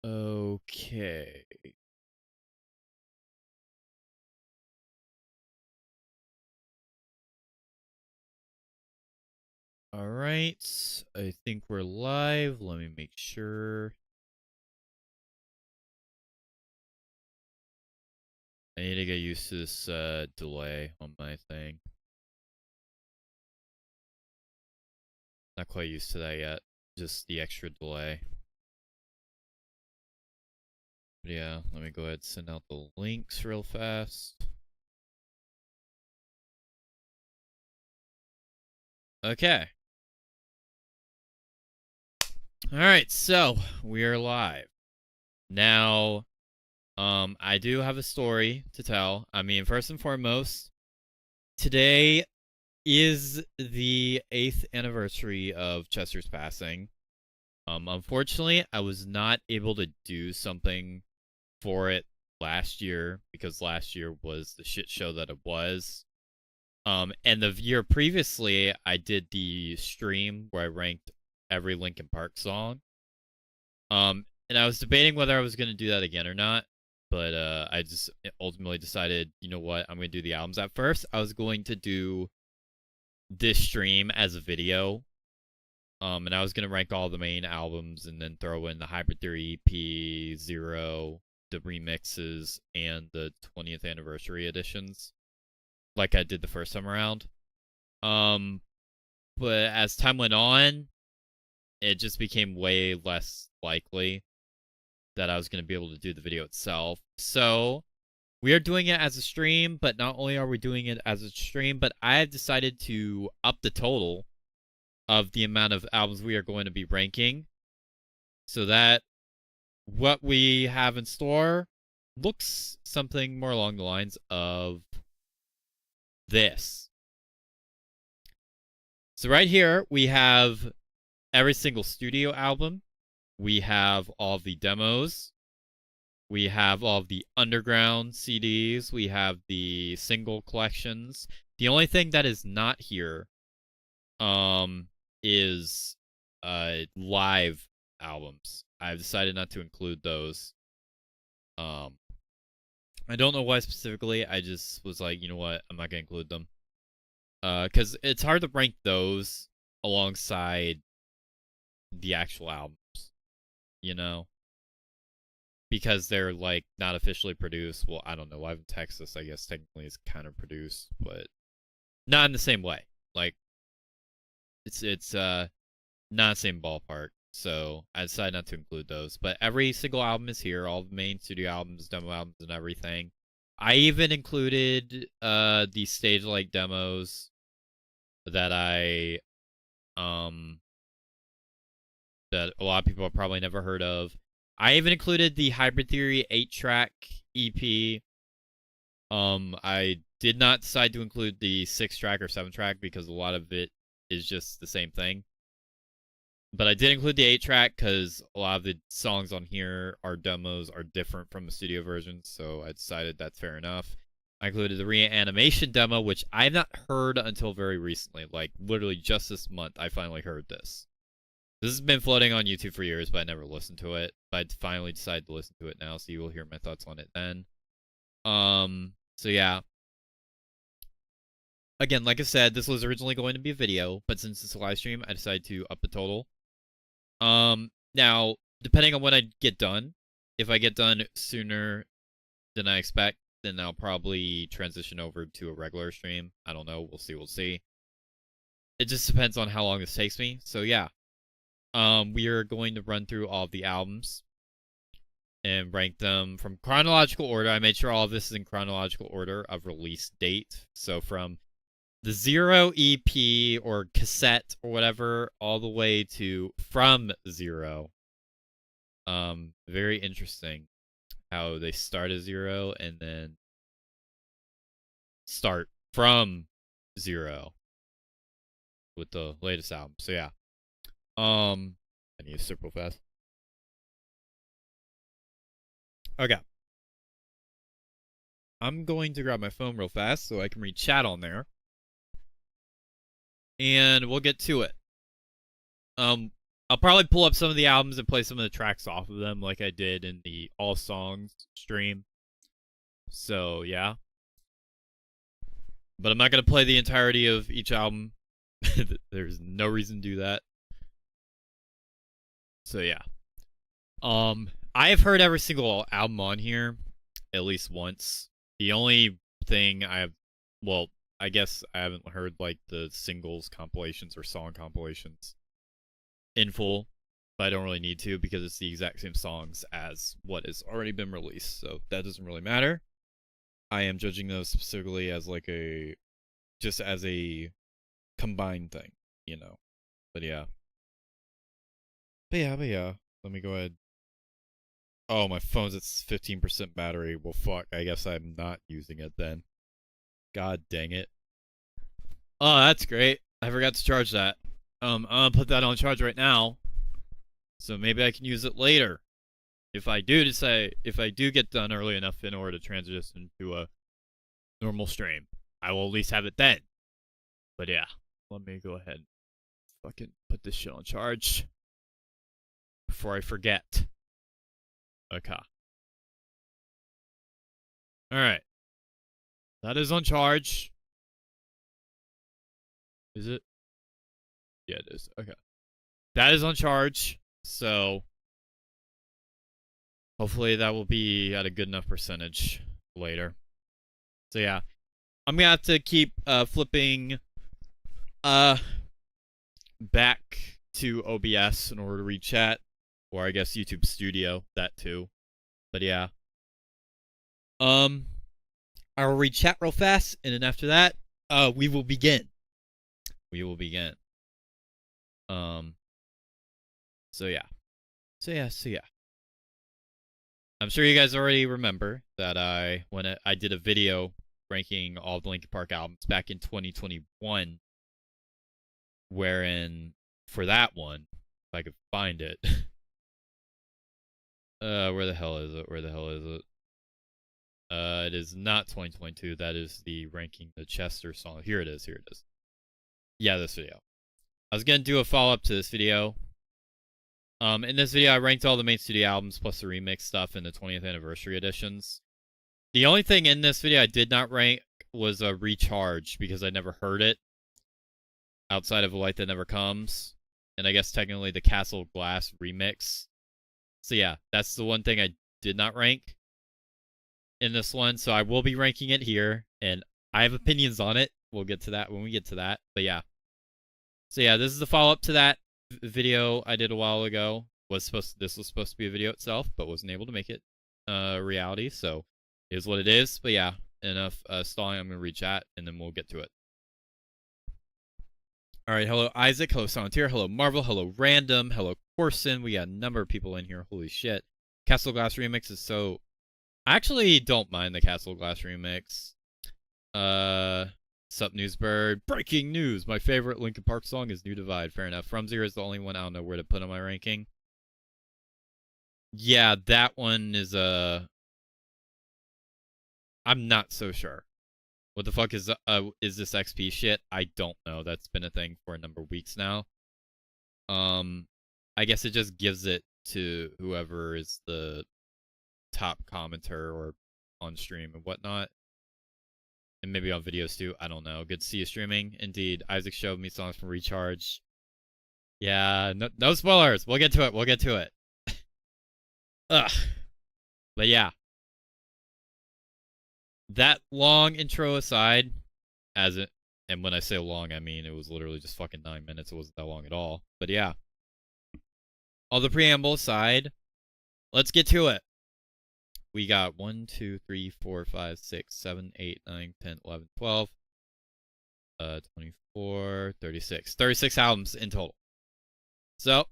Okay. All right. I think we're live. Let me make sure. I need to get used to this delay on my thing. Not quite used to that yet. Just the extra delay. But yeah, let me go ahead and send out the links real fast. Okay. Alright, so we are live. Now, I do have a story to tell. I mean, first and foremost, today is the 8th anniversary of Chester's passing. Unfortunately, I was not able to do something for it last year because last year was the shit show that it was. And the year previously, I did the stream where I ranked every Linkin Park song. And I was debating whether I was going to do that again or not, but I just ultimately decided, you know what, I'm going to do the albums. At first, I was going to do this stream as a video, and I was going to rank all the main albums and then throw in the Hybrid Theory EP, Zero, the remixes, and the 20th anniversary editions, like I did the first time around. But as time went on, it just became way less likely that I was going to be able to do the video itself. So we are doing it as a stream, but not only are we doing it as a stream, but I have decided to up the total of the amount of albums we are going to be ranking so that what we have in store looks something more along the lines of this. So right here, we have every single studio album. We have all the demos. We have all the underground CDs. We have the single collections. The only thing that is not here is live albums. I've decided not to include those. I don't know why specifically. I just was like, you know what? I'm not going to include them. Because it's hard to rank those alongside the actual albums, you know? Because they're, like, not officially produced. Well, I don't know. Live in Texas, I guess, technically is kind of produced, but not in the same way. Like, it's not the same ballpark. So I decided not to include those. But every single album is here. All the main studio albums, demo albums, and everything. I even included the stage like demos that that a lot of people have probably never heard of. I even included the Hybrid Theory 8-track EP. I did not decide to include the 6-track or 7-track because a lot of it is just the same thing. But I did include the 8-track because a lot of the songs on here are demos, are different from the studio versions, so I decided that's fair enough. I included the Reanimation demo, which I've not heard until very recently. Like, literally just this month, I finally heard this. This has been floating on YouTube for years, but I never listened to it. But I finally decided to listen to it now, so you will hear my thoughts on it then. So yeah. Again, like I said, this was originally going to be a video, but since it's a live stream, I decided to up the total. Now, depending on when I get done, if I get done sooner than I expect, then I'll probably transition over to a regular stream. I don't know. We'll see. It just depends on how long this takes me. So yeah. We are going to run through all of the albums and rank them from chronological order. I made sure all of this is in chronological order of release date. So from the Zero EP or cassette or whatever, all the way to From Zero. Very interesting how they start at 0 and then start from 0 with the latest album. So yeah. I need to sip real fast. Okay. I'm going to grab my phone real fast so I can read chat on there. And we'll get to it. I'll probably pull up some of the albums and play some of the tracks off of them, like I did in the all songs stream. So yeah, but I'm not gonna play the entirety of each album. There's no reason to do that. So yeah, I have heard every single album on here at least once. The only thing I have, well, I guess I haven't heard like the singles compilations or song compilations in full, but I don't really need to because it's the exact same songs as what has already been released, so that doesn't really matter. I am judging those specifically as like just as a combined thing, you know. But yeah. But yeah. Let me go ahead. Oh, my phone's at 15% battery. Well, fuck. I guess I'm not using it then. God dang it. Oh, that's great. I forgot to charge that. I'm gonna put that on charge right now. So maybe I can use it later. If I do get done early enough in order to transition to a normal stream, I will at least have it then. But yeah, let me go ahead and fucking put this shit on charge before I forget. Okay. Alright. That is on charge. Is it? Yeah, it is. Okay. That is on charge. So hopefully that will be at a good enough percentage later. So yeah. I'm gonna have to keep flipping back to OBS in order to read chat. Or I guess YouTube Studio, that too. But yeah. I will read chat real fast, and then after that, we will begin. We will begin. So yeah. I'm sure you guys already remember that when I did a video ranking all the Linkin Park albums back in 2021, wherein for that one, if I could find it. Where the hell is it? It is not 2022. That is the ranking the Chester song. Here it is. Yeah, this video. I was gonna do a follow-up to this video. In this video, I ranked all the main studio albums plus the remix stuff in the 20th anniversary editions. The only thing in this video I did not rank was a Recharge because I never heard it outside of A Light That Never Comes, and I guess technically the Castle Glass remix. So yeah, that's the one thing I did not rank in this one. So I will be ranking it here, and I have opinions on it. We'll get to that when we get to that. But yeah. So yeah, this is the follow-up to that video I did a while ago. This was supposed to be a video itself, but wasn't able to make it reality. So it is what it is. But yeah, enough stalling. I'm gonna read chat, and then we'll get to it. Alright, hello Isaac, hello Solitaire, hello Marvel, hello Random, hello Corson. We got a number of people in here. Holy shit. Castle Glass remix is so... I actually don't mind the Castle Glass remix. Sup Newsbird. Breaking news! My favorite Linkin Park song is New Divide. Fair enough. From Zero is the only one I don't know where to put on my ranking. Yeah, that one is I'm not so sure. What the fuck is this XP shit? I don't know. That's been a thing for a number of weeks now. I guess it just gives it to whoever is the top commenter or on stream and whatnot. And maybe on videos too. I don't know. Good to see you streaming. Indeed. Isaac showed me songs from Recharge. Yeah, no spoilers. We'll get to it. Ugh. But yeah. That long intro aside, and when I say long, I mean it was literally just fucking 9 minutes. It wasn't that long at all. But yeah. All the preamble aside, let's get to it. We got 1, 2, 3, 4, 5, 6, 7, 8, 9, 10, 11, 12, 24, 36. 36 albums in total. So,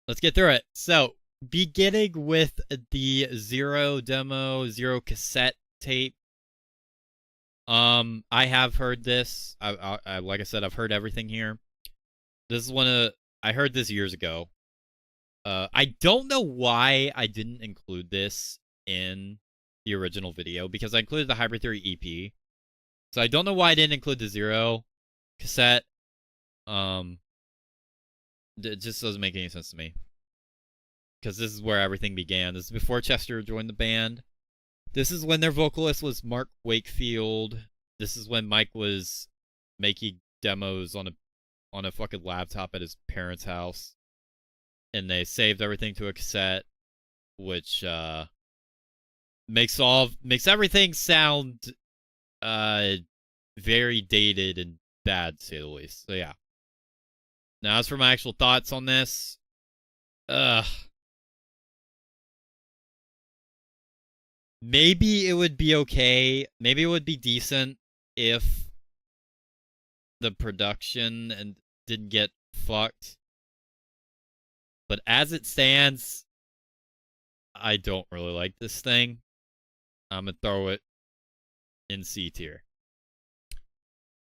let's get through it. So, beginning with the Zero demo, Zero cassette tape. I have heard this. I like I said, I've heard everything here. This is I heard this years ago. I don't know why I didn't include this in the original video, because I included the Hybrid Theory EP. So I don't know why I didn't include the Zero cassette. It just doesn't make any sense to me. Because this is where everything began. This is before Chester joined the band. This is when their vocalist was Mark Wakefield. This is when Mike was making demos on a fucking laptop at his parents' house. And they saved everything to a cassette, which makes everything sound very dated and bad, to say the least. So yeah. Now as for my actual thoughts on this, maybe it would be okay. Maybe it would be decent if the production and didn't get fucked. But as it stands, I don't really like this thing. I'm gonna throw it in C tier.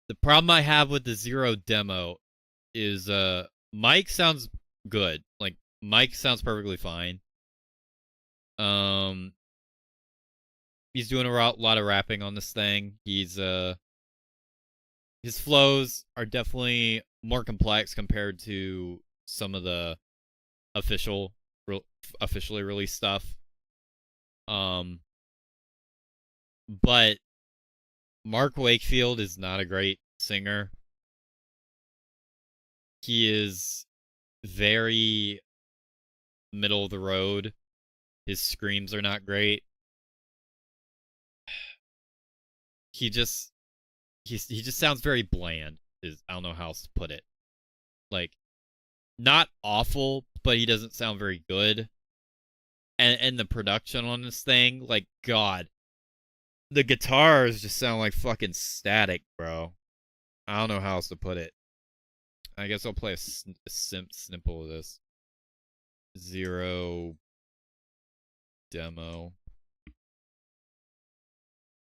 The problem I have with the Zero demo is Mike sounds good. Like Mike sounds perfectly fine. He's doing a lot of rapping on this thing. He's his flows are definitely more complex compared to some of the officially released stuff. But Mark Wakefield is not a great singer. He is very middle of the road. His screams are not great. He just sounds very bland. I don't know how else to put it. Like, not awful, but he doesn't sound very good. And the production on this thing, like, God, the guitars just sound like fucking static, bro. I don't know how else to put it. I guess I'll play a snipple of this. Zero demo.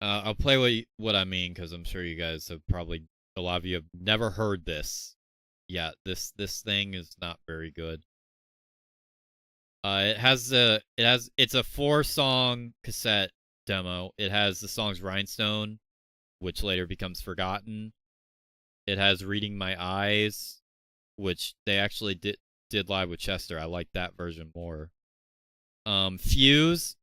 I'll play what I mean, because I'm sure you guys have probably, a lot of you have never heard this. Yeah, this thing is not very good. It's a 4-song cassette demo. It has the songs Rhinestone, which later becomes Forgotten. It has Reading My Eyes, which they actually did live with Chester. I like that version more. Fuse,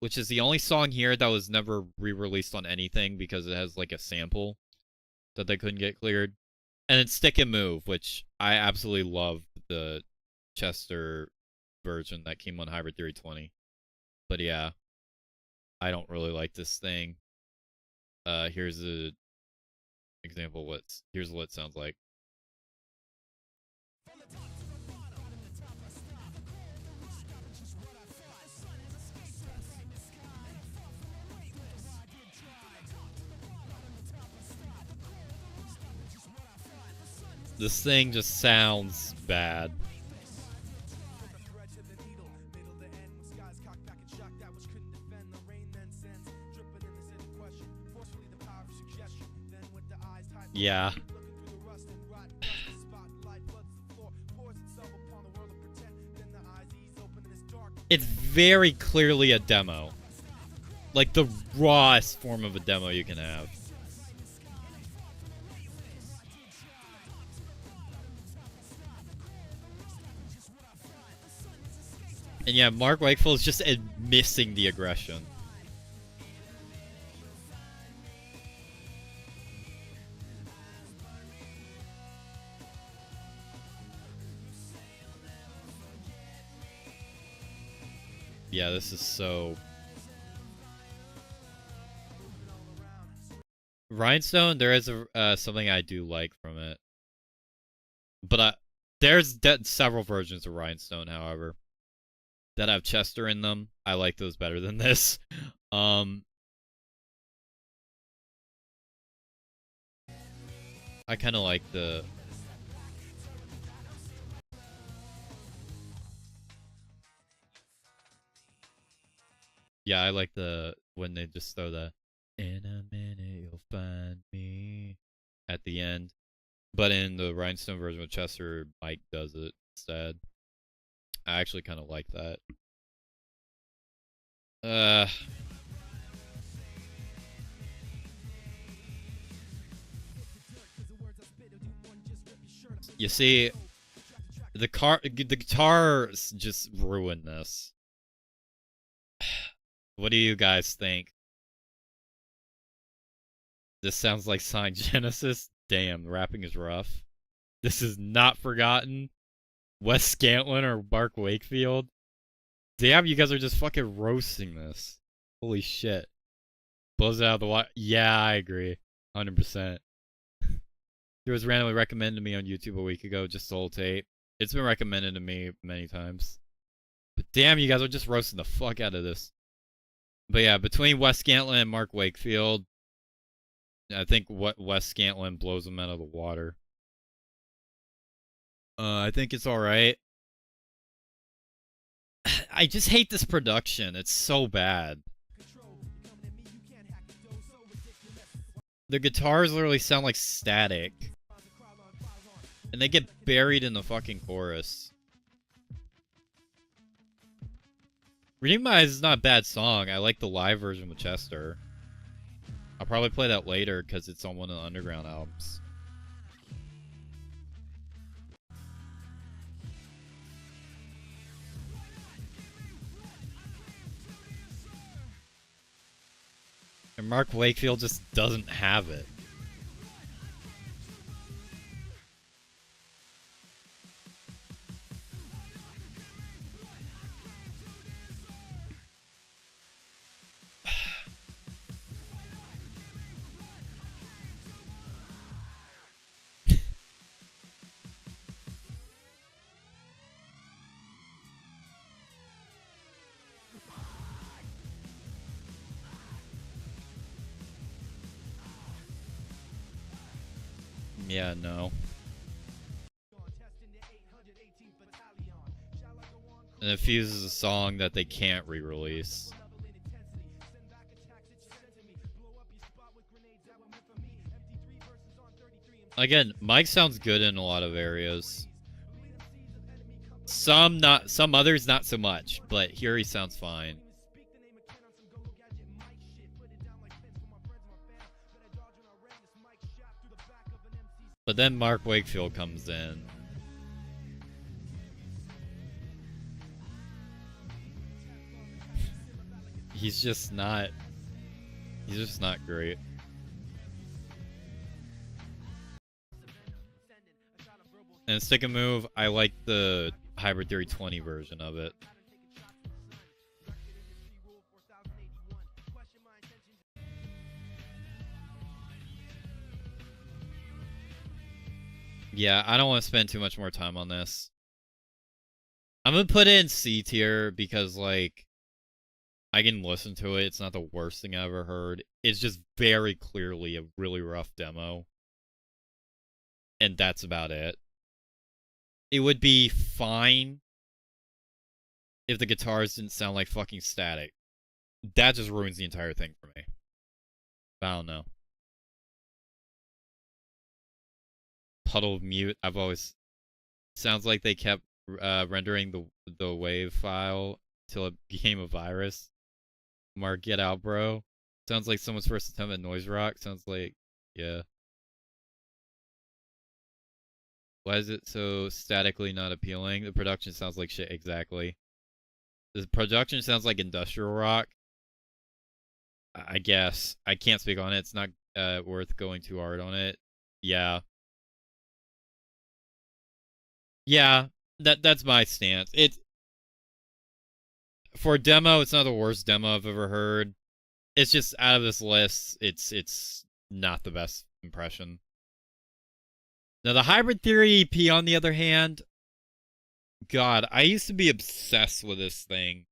which is the only song here that was never re-released on anything because it has like a sample that they couldn't get cleared. And then Stick and Move, which I absolutely love the Chester version that came on Hybrid Theory 20. But yeah, I don't really like this thing. Here's a example. Here's what it sounds like. This thing just sounds bad. Yeah. It's very clearly a demo. Like the rawest form of a demo you can have. And yeah, Mark Wakefield is just missing the aggression. Yeah, this is so... Rhinestone, there is something I do like from it. But there's several versions of Rhinestone, however, that have Chester in them. I like those better than this. I kind of like the... Yeah, I like when they just throw the "in a minute you'll find me" at the end. But in the Rhinestone version with Chester, Mike does it instead. I actually kind of like that. You see, The guitars just ruin this. What do you guys think? This sounds like Sign Genesis. Damn, the rapping is rough. This is not Forgotten. Wes Scantlin or Mark Wakefield. Damn, you guys are just fucking roasting this. Holy shit. Blows it out of the water. Yeah, I agree. 100%. It was randomly recommended to me on YouTube a week ago, just Soul Tape. It's been recommended to me many times. But damn, you guys are just roasting the fuck out of this. But yeah, between Wes Scantlin and Mark Wakefield, I think what Wes Scantlin blows him out of the water. I think it's alright. I just hate this production. It's so bad. The guitars literally sound like static. And they get buried in the fucking chorus. Reading My Eyes is not a bad song. I like the live version with Chester. I'll probably play that later because it's on one of the Underground albums. And Mark Wakefield just doesn't have it. Yeah, no. And it fuses a song that they can't re-release. Again, Mike sounds good in a lot of areas. Some others not so much, but here he sounds fine. But then Mark Wakefield comes in. He's just not great. And Stick and Move, I like the Hybrid Theory 20 version of it. Yeah, I don't want to spend too much more time on this. I'm gonna put it in C tier because, like, I can listen to it. It's not the worst thing I ever heard. It's just very clearly a really rough demo. And that's about it. It would be fine if the guitars didn't sound like fucking static. That just ruins the entire thing for me. I don't know. Puddle of Mute, I've always... Sounds like they kept rendering the wave file till it became a virus. Mark, get out, bro. Sounds like someone's first attempt at noise rock. Sounds like... Yeah. Why is it so statically not appealing? The production sounds like shit, exactly. The production sounds like industrial rock. I guess. I can't speak on it. It's not worth going too hard on it. Yeah. Yeah, that's my stance. For a demo, it's not the worst demo I've ever heard. It's just out of this list, it's not the best impression. Now, the Hybrid Theory EP, on the other hand, God, I used to be obsessed with this thing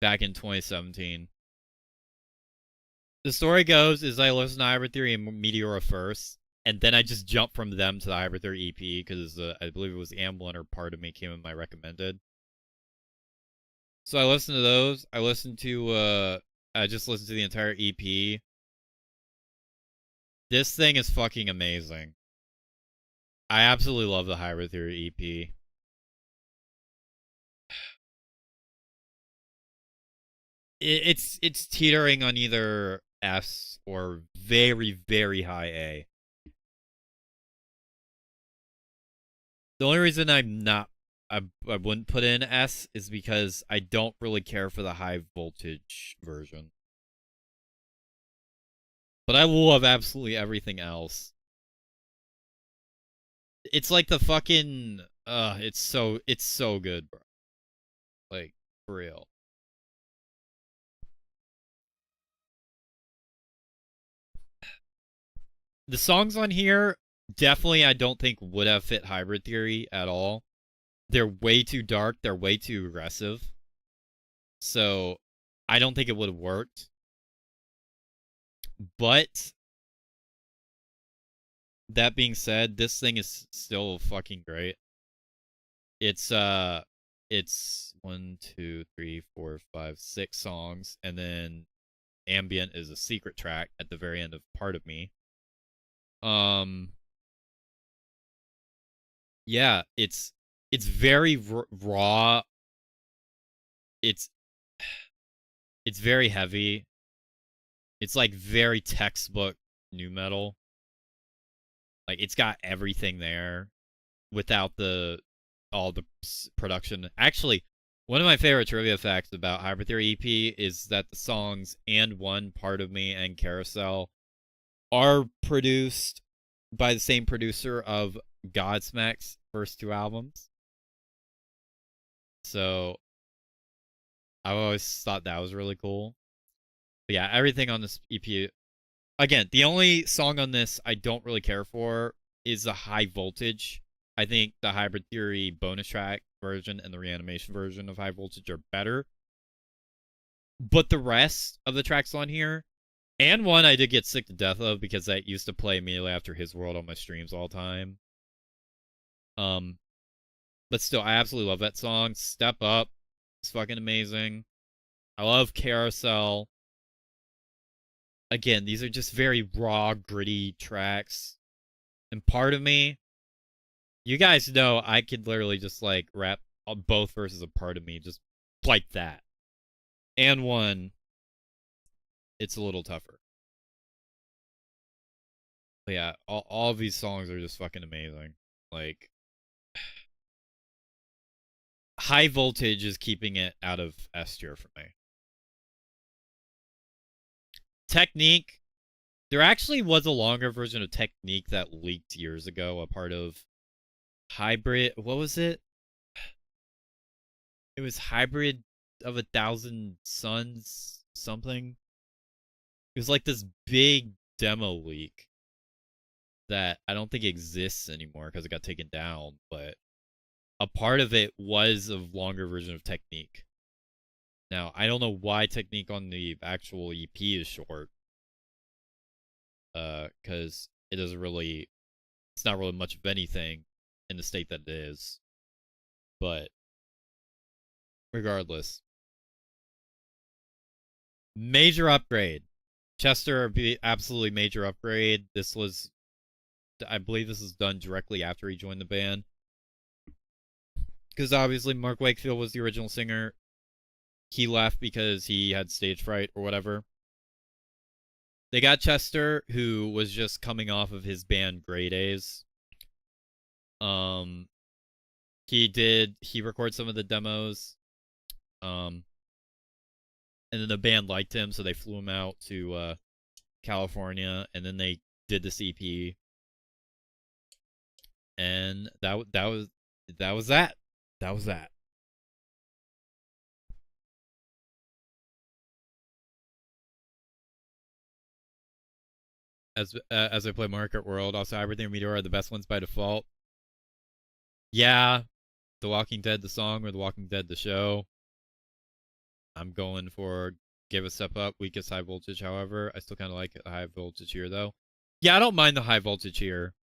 back in 2017. The story goes is I listened to Hybrid Theory and Meteora first, and then I just jumped from them to the Hybrid Theory EP because I believe it was Amblin or Part of Me came in my recommended. So I listened to those. I just listened to the entire EP. This thing is fucking amazing. I absolutely love the Hybrid Theory EP. It's teetering on either S or very, very high A. The only reason I wouldn't put in S is because I don't really care for the high voltage version. But I love absolutely everything else. It's like the fucking it's so good, bro. Like, for real. The songs on here definitely I don't think would have fit Hybrid Theory at all. They're way too dark, they're way too aggressive. So I don't think it would have worked. But that being said, this thing is still fucking great. It's 1, 2, 3, 4, 5, 6 songs, and then ambient is a secret track at the very end of Part of Me. Um yeah, it's very raw. It's it's very heavy. It's like very textbook new metal. Like it's got everything there without the all the production. Actually, one of my favorite trivia facts about Hybrid Theory EP is that the songs And One, Part of Me, and Carousel are produced by the same producer of Godsmack's first two albums. So I always thought that was really cool. But yeah, everything on this EP. Again, the only song on this I don't really care for is the High Voltage. I think the Hybrid Theory bonus track version and the Reanimation version of High Voltage are better. But the rest of the tracks on here, and one I did get sick to death of because that used to play immediately after His World on my streams all the time. But still, I absolutely love that song. Step Up. It's fucking amazing. I love Carousel. Again, these are just very raw, gritty tracks. And Part of Me, you guys know I could literally just like rap both verses of Part of Me just like that. And One, it's a little tougher. But yeah, all of these songs are just fucking amazing. Like, High Voltage is keeping it out of S tier for me. Technique, there actually was a longer version of Technique that leaked years ago, a part of Hybrid. What was it? It was Hybrid of 1,000 Suns something. It was like this big demo leak that I don't think exists anymore because it got taken down, but a part of it was a longer version of Technique. Now, I don't know why Technique on the actual EP is short. Because it doesn't really, it's not really much of anything in the state that it is. But regardless, major upgrade. Chester, absolutely major upgrade. This was, I believe this is done directly after he joined the band. Because obviously Mark Wakefield was the original singer. He left because he had stage fright or whatever. They got Chester, who was just coming off of his band Grey Days. He recorded some of the demos. And then the band liked him, so they flew him out to California, and then they did this EP. And that was that. That was that. As I play Market World, also Everything and Meteor are the best ones by default. Yeah, The Walking Dead the song or The Walking Dead the show. I'm going for Give a Step Up, Weakest High Voltage. However, I still kind of like the High Voltage here though. Yeah, I don't mind the High Voltage here.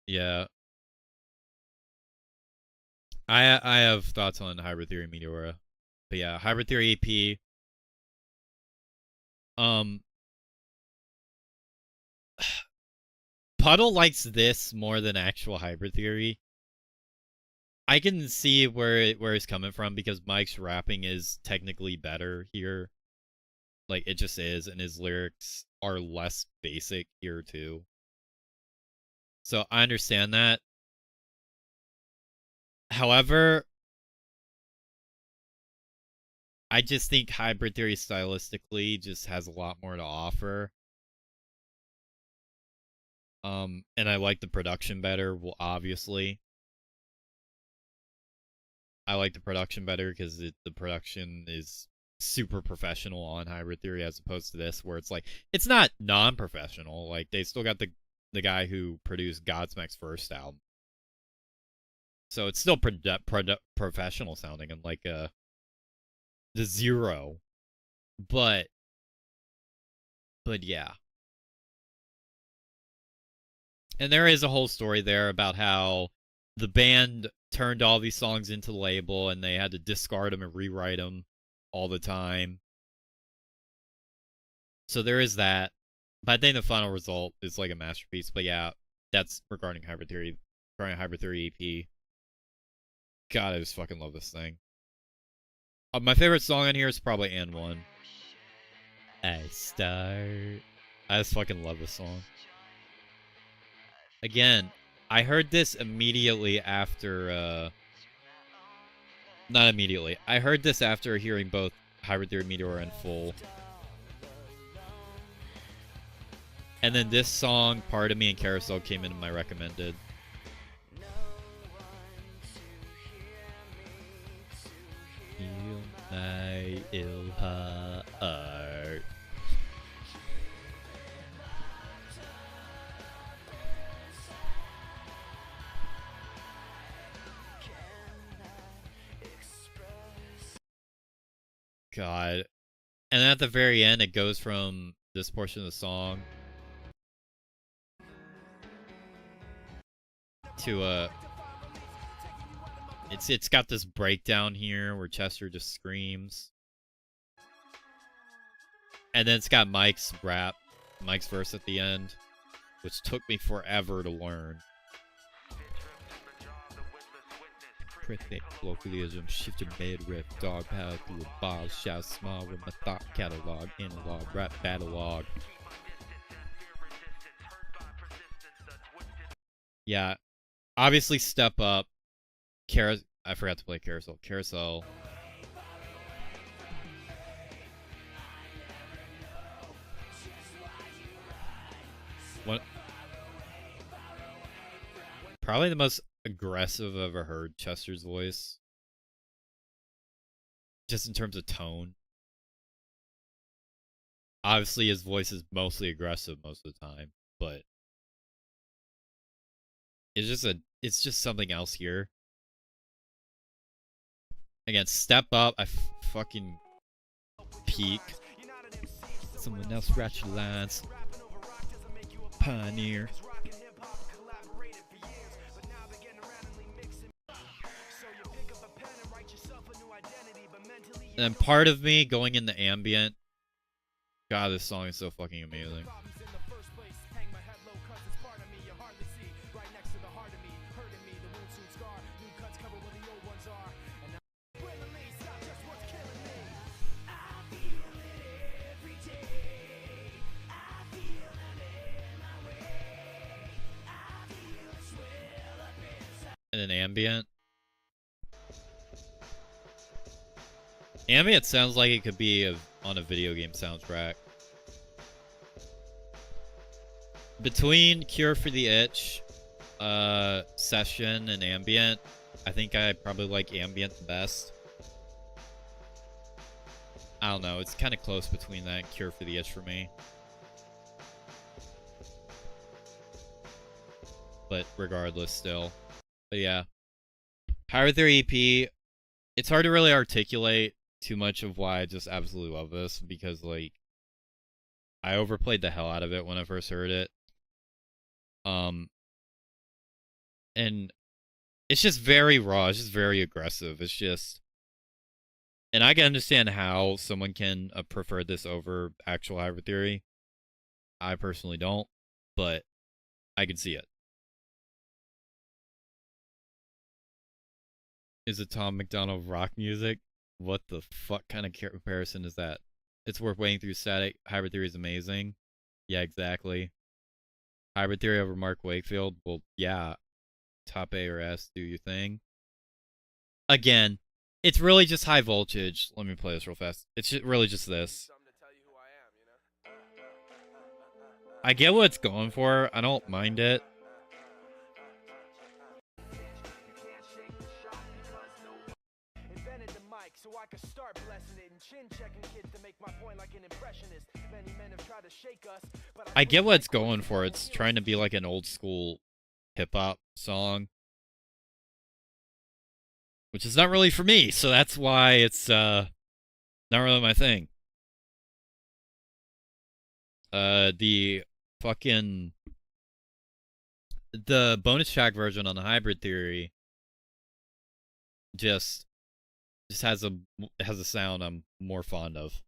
Yeah, I have thoughts on Hybrid Theory Meteora. But yeah, Hybrid Theory EP. Puddle likes this more than actual Hybrid Theory. I can see where he's coming from because Mike's rapping is technically better here. Like it just is, and his lyrics are less basic here too. So I understand that. However, I just think Hybrid Theory stylistically just has a lot more to offer. And I like the production better. Well, obviously, I like the production better because the production is super professional on Hybrid Theory as opposed to this, where it's like it's not non-professional. Like they still got the guy who produced Godsmack's first album, so it's still professional sounding and like the Zero, but yeah. And there is a whole story there about how the band turned all these songs into the label and they had to discard them and rewrite them all the time. So there is that. But I think the final result is like a masterpiece. But yeah, that's regarding Hybrid Theory. Regarding Hybrid Theory EP. God, I just fucking love this thing. My favorite song on here is probably And One. I start. I just fucking love this song. Again, I heard this immediately after, not immediately. I heard this after hearing both Hybrid Theory Meteor and Full. And then this song, Part of Me, and Carousel came into my recommended. Heal my ill heart. God. And then at the very end, it goes from this portion of the song to it's got this breakdown here where Chester just screams. And then it's got Mike's verse at the end, which took me forever to learn. Rhythmic colloquialism, shifted mid-riff, dog power through a ball, shout small with my thought catalog, analog, rap battleog. Yeah, obviously Step Up. I forgot to play Carousel. Carousel. What? Probably the most aggressive I've ever heard Chester's voice. Just in terms of tone. Obviously, his voice is mostly aggressive most of the time, but it's just something else here. Again, Step Up, I fucking peak. Someone else scratch your lines. Pioneer. And Part of Me going in the ambient. God, this song is so fucking amazing. And an ambient. Ambient sounds like it could be on a video game soundtrack. Between Cure for the Itch, Session, and Ambient, I think I probably like Ambient the best. I don't know, it's kind of close between that and Cure for the Itch for me. But regardless, still. But yeah. Hybrid Theory EP, it's hard to really articulate too much of why I just absolutely love this, because, like, I overplayed the hell out of it when I first heard it. And it's just very raw, it's just very aggressive, it's just... And I can understand how someone can prefer this over actual Hybrid Theory. I personally don't, but I can see it. Is it Tom McDonald rock music? What the fuck kind of comparison is that? It's worth waiting through static. Hybrid Theory is amazing. Yeah, exactly. Hybrid Theory over Mark Wakefield. Well, yeah. Top A or S, do your thing. Again, it's really just high voltage. Let me play this real fast. It's really just this. I get what it's going for. I don't mind it. So I can start blessing it and chin checking kids to make my point like an impressionist. Many men have tried to shake us, but I get what it's going for. It's trying to be like an old school hip hop song, which is not really for me, so that's why it's not really my thing. The fucking the bonus track version on the Hybrid Theory just has a sound I'm more fond of.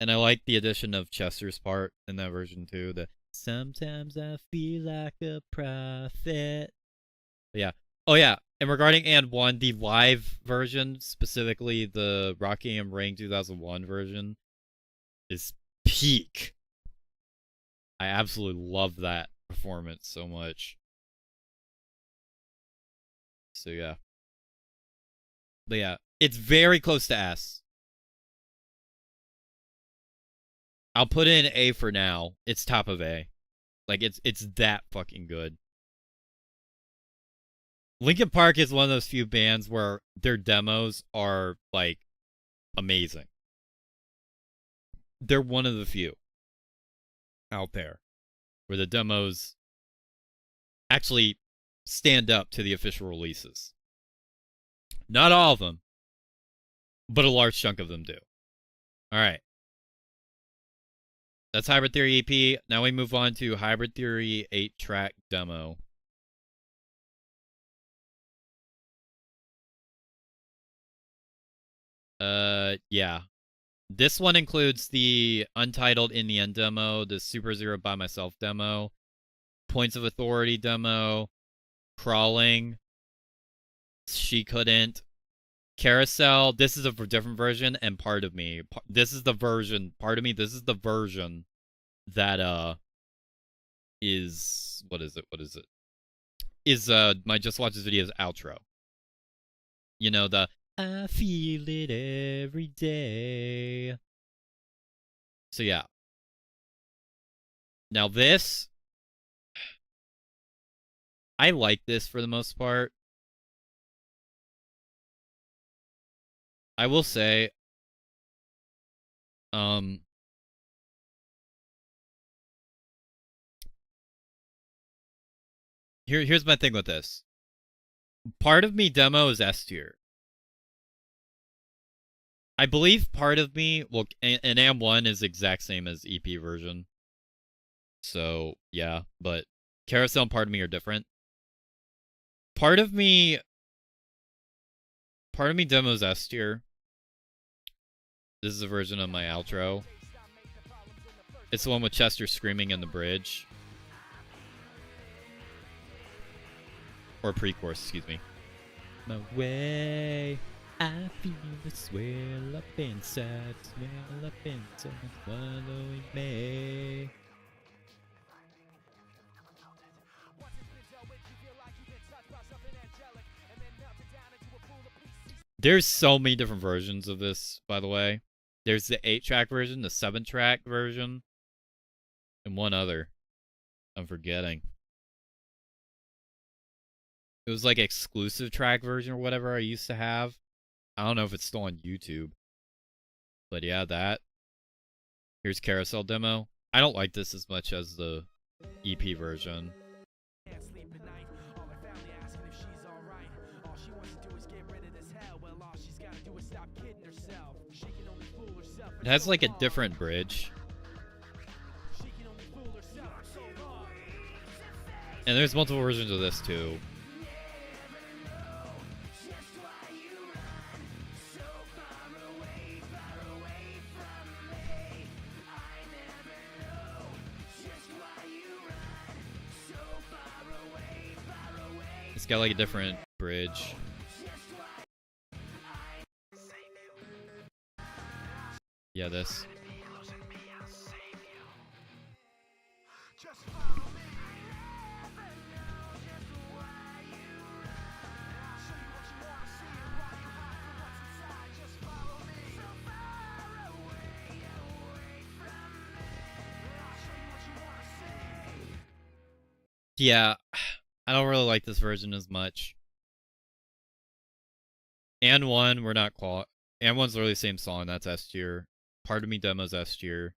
And I like the addition of Chester's part in that version too. The sometimes I feel like a prophet. But yeah. Oh yeah. And regarding And One, the live version, specifically the Rocky and Ring 2001 version, is peak. I absolutely love that performance so much. So yeah. But yeah, it's very close to S. I'll put in A for now. It's top of A. Like it's that fucking good. Linkin Park is one of those few bands where their demos are like amazing. They're one of the few out there where the demos actually stand up to the official releases. Not all of them, but a large chunk of them do. All right. That's Hybrid Theory EP. Now we move on to Hybrid Theory 8-track demo. Yeah. This one includes the Untitled In the End demo, the Super Zero By Myself demo, Points of Authority demo, Crawling, She Couldn't, Carousel. This is a different version, and Part of Me. This is the version. Part of Me. This is the version that is what is it? What is it? Is my Just Watch This Video's outro. You know, the I feel it every day. So yeah. Now this, I like this for the most part. I will say, here's my thing with this. Part of Me demo is S tier. I believe Part of Me, well, and AM1 is the exact same as EP version. So, yeah, but Carousel and Part of Me are different. Part of Me demo is S tier. This is a version of my outro. It's the one with Chester screaming in the bridge. Or pre-chorus, excuse me. My way, I feel it swell up inside, following me. There's so many different versions of this, by the way. There's the 8-track version, the 7-track version, and one other I'm forgetting. It was like exclusive track version or whatever I used to have. I don't know if it's still on YouTube. But yeah, that. Here's Carousel demo. I don't like this as much as the EP version. It has like a different bridge. And there's multiple versions of this too. It's got like a different bridge. Yeah, this. Yeah, I don't really like this version as much. And one, we're not and one's literally the same song. That's S tier. Part of Me demo's S tier.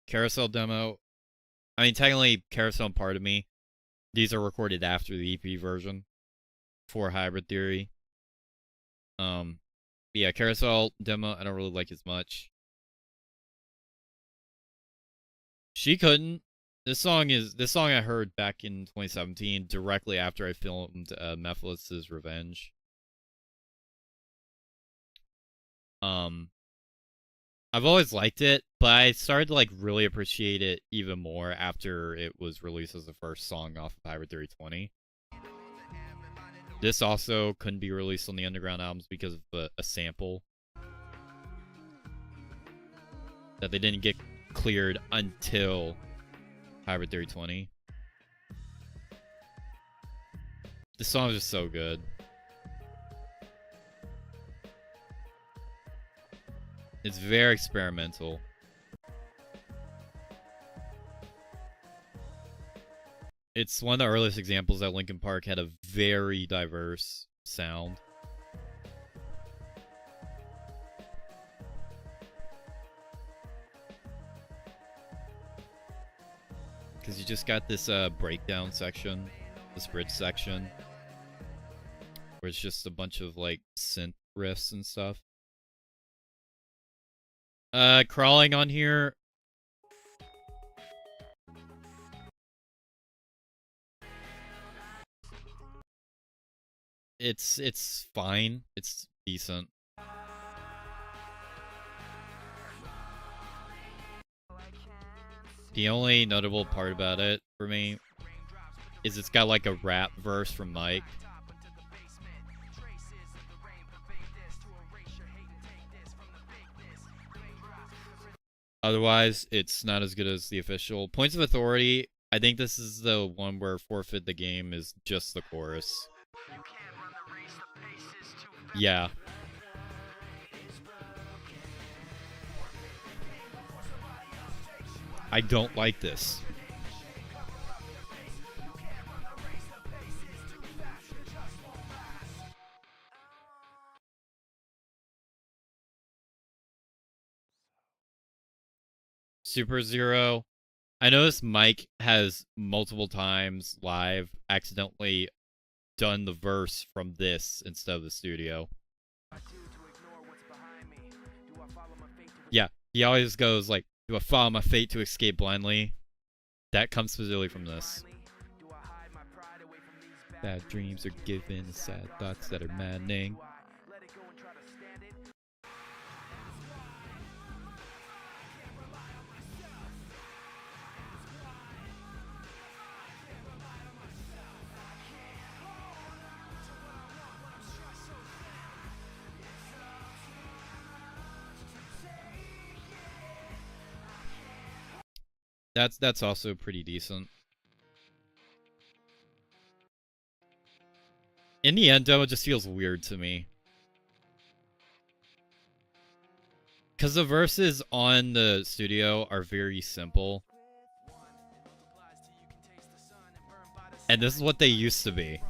Carousel demo. I mean, technically, Carousel and Part of Me. These are recorded after the EP version for Hybrid Theory. Yeah, Carousel demo. I don't really like as much. She couldn't. This song I heard back in 2017, directly after I filmed Mephilis's Revenge. I've always liked it, but I started to like really appreciate it even more after it was released as the first song off of Hybrid Theory 20. This also couldn't be released on the underground albums because of a sample that they didn't get cleared until Hybrid Theory 20. This song is just so good. It's very experimental. It's one of the earliest examples that Linkin Park had a very diverse sound. Because you just got this breakdown section, this bridge section, where it's just a bunch of like synth riffs and stuff. Crawling on here. It's fine. It's decent. The only notable part about it for me is it's got like a rap verse from Mike. Otherwise, it's not as good as the official. Points of Authority, I think this is the one where Forfeit the Game is just the chorus. Yeah. I don't like this. Super Zero. I noticed Mike has multiple times live accidentally done the verse from this instead of the studio. Yeah, he always goes like, do I follow my fate to escape blindly? That comes specifically from this. Bad dreams are given, sad thoughts that are maddening. That's also pretty decent. In the end, though, it just feels weird to me. Because the verses on the studio are very simple. And this is what they used to be.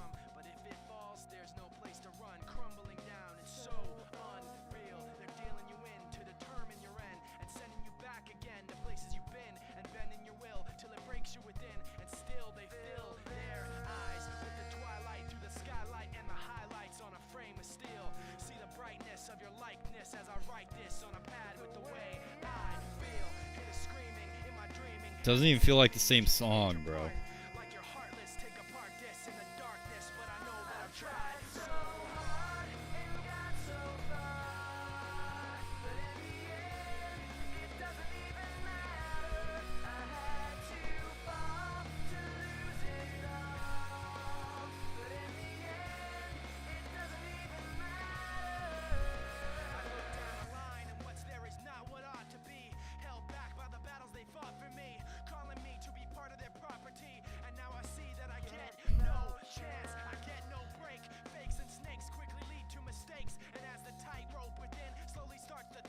Doesn't even feel like the same song, bro.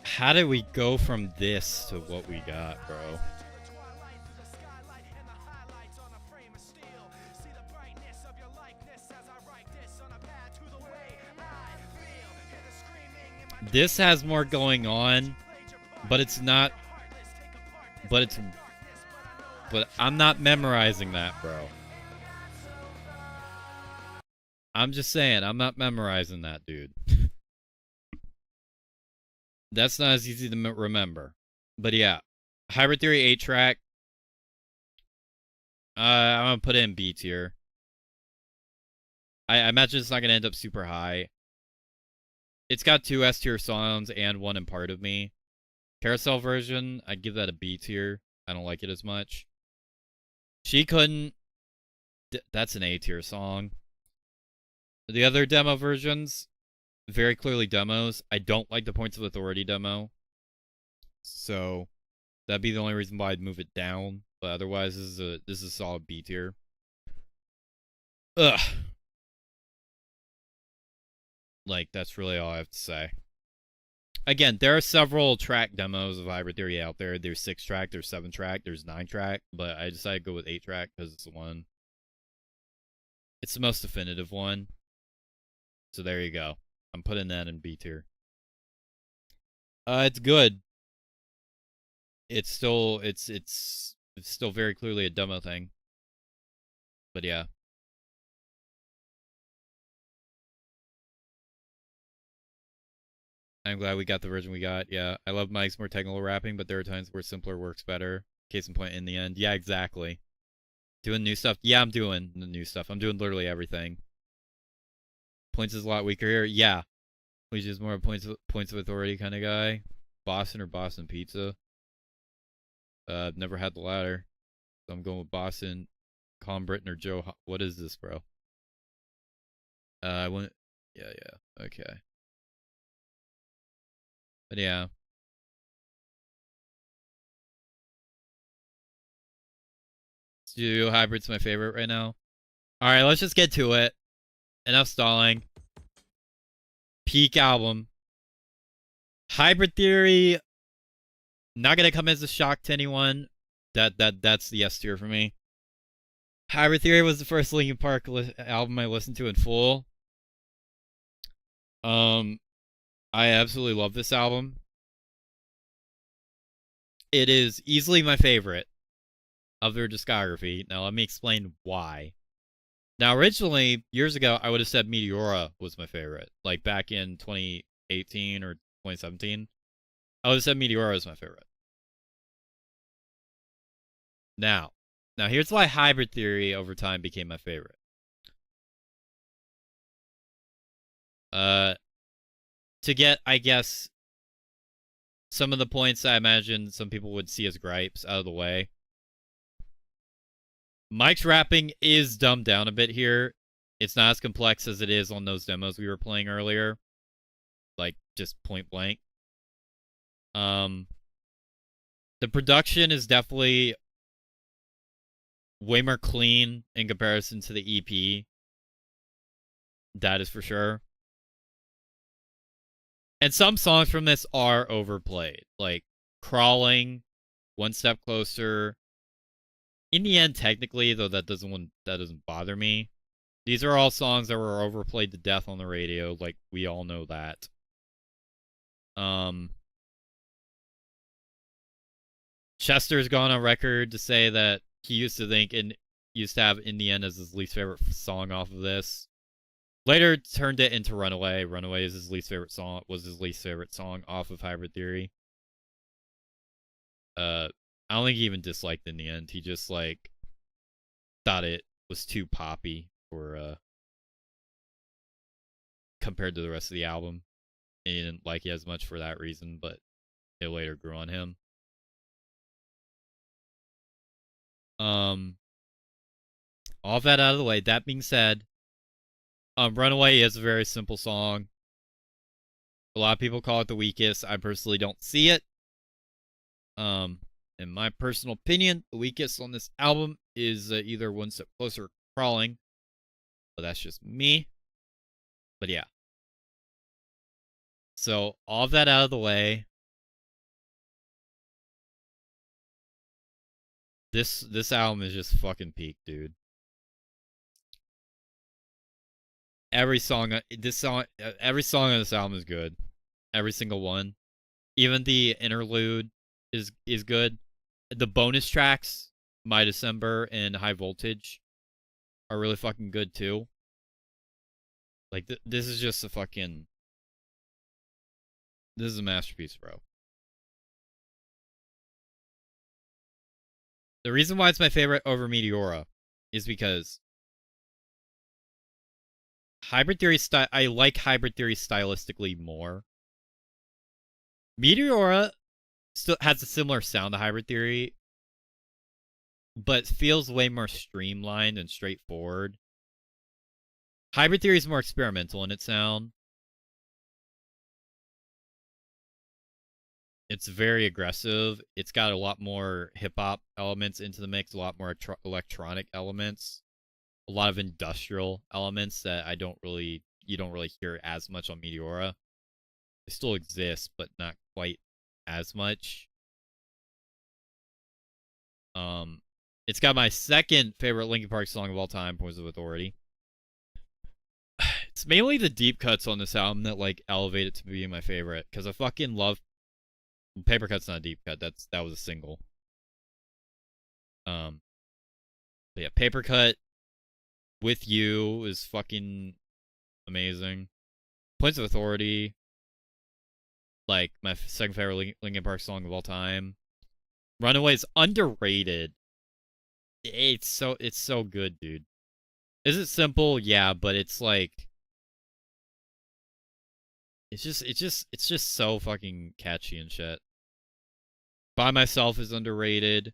How did we go from this to what we got, bro? This has more going on, but it's not. But I'm not memorizing that, bro. I'm just saying, I'm not memorizing that, dude. That's not as easy to remember. But yeah, Hybrid Theory 8-track. I'm gonna put it in B tier. I imagine it's not gonna end up super high. It's got 2 S tier songs and one in Part of Me. Carousel version, I'd give that a B tier. I don't like it as much. She Couldn't. That's an A tier song. The other demo versions, very clearly demos. I don't like the Points of Authority demo. So that'd be the only reason why I'd move it down. But otherwise, this is a solid B tier. Ugh. Like, that's really all I have to say. Again, there are several track demos of Hybrid Theory out there. There's 6-track, there's 7-track, there's 9-track, but I decided to go with 8-track because it's the one. It's the most definitive one. So there you go. I'm putting that in B tier. It's good. It's still very clearly a demo thing. But yeah. I'm glad we got the version we got. Yeah, I love Mike's more technical rapping, but there are times where simpler works better. Case in point, In the End. Yeah, exactly. Doing new stuff. Yeah, I'm doing the new stuff. I'm doing literally everything. Points is a lot weaker here. Yeah. Luigi is more a points of authority kind of guy. Boston or Boston Pizza. I've never had the latter. So I'm going with Boston. Colin Britton or Joe. What is this, bro? I went. Yeah. Okay. But yeah. Studio Hybrid's my favorite right now. Alright, let's just get to it. Enough stalling. Peak album. Hybrid Theory. Not gonna come as a shock to anyone. That's the S tier for me. Hybrid Theory was the first Linkin Park album I listened to in full. I absolutely love this album. It is easily my favorite of their discography. Now let me explain why. Now originally, years ago, I would have said Meteora was my favorite. Like back in 2018 or 2017. I would have said Meteora was my favorite. Now here's why Hybrid Theory over time became my favorite. To get, I guess, some of the points I imagine some people would see as gripes out of the way. Mike's rapping is dumbed down a bit here. It's not as complex as it is on those demos we were playing earlier. Like, just point blank. The production is definitely way more clean in comparison to the EP. That is for sure. And some songs from this are overplayed. Like, Crawling, One Step Closer. In the end, technically, though that doesn't bother me. These are all songs that were overplayed to death on the radio. Like, we all know that. Chester's gone on record to say that he used to have In the End as his least favorite song off of this. Later turned it into Runaway. Runaway is his least favorite song. Was his least favorite song off of Hybrid Theory. I don't think he even disliked In the End. He just like thought it was too poppy for compared to the rest of the album. And he didn't like it as much for that reason, but it later grew on him. All of that out of the way. That being said, Runaway is a very simple song. A lot of people call it the weakest. I personally don't see it. In my personal opinion, the weakest on this album is either One Step Closer or Crawling. But that's just me. But yeah. So, all of that out of the way. This album is just fucking peak, dude. Every song on this album is good. Every single one. Even the interlude is good. The bonus tracks, My December and High Voltage, are really fucking good too. Like this is just a fucking. This is a masterpiece, bro. The reason why it's my favorite over Meteora is because Hybrid Theory style. I like Hybrid Theory stylistically more. Meteora still has a similar sound to Hybrid Theory, but feels way more streamlined and straightforward. Hybrid Theory is more experimental in its sound. It's very aggressive. It's got a lot more hip hop elements into the mix, a lot more electronic elements, a lot of industrial elements that you don't really hear as much on Meteora. They still exist, but not quite as much. It's got my second favorite Linkin Park song of all time, Points of Authority. It's mainly the deep cuts on this album that like elevate it to being my favorite, because I fucking love Paper Cut's not a deep cut. That was a single. But yeah, Paper Cut with You is fucking amazing. Points of Authority, like my second favorite Linkin Park song of all time. Runaway's underrated. It's so good, dude. Is it simple? Yeah, but it's like it's just so fucking catchy and shit. By Myself is underrated.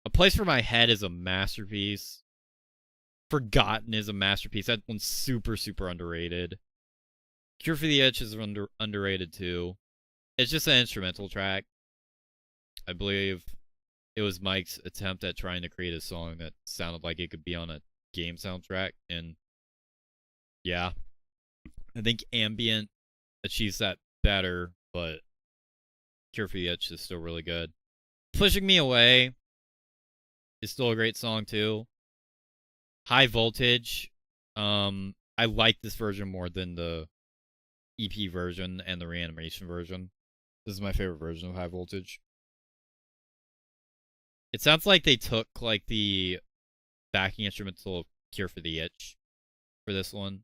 A Place for My Head is a masterpiece. Forgotten is a masterpiece. That one's super underrated. Cure for the Itch is underrated too. It's just an instrumental track. I believe it was Mike's attempt at trying to create a song that sounded like it could be on a game soundtrack, and yeah, I think Ambient achieves that better, but Cure for the Itch is still really good. Pushing Me Away is still a great song too. High Voltage, I like this version more than the EP version and the reanimation version. This is my favorite version of High Voltage. It sounds like they took like the backing instrumental of Cure for the Itch for this one.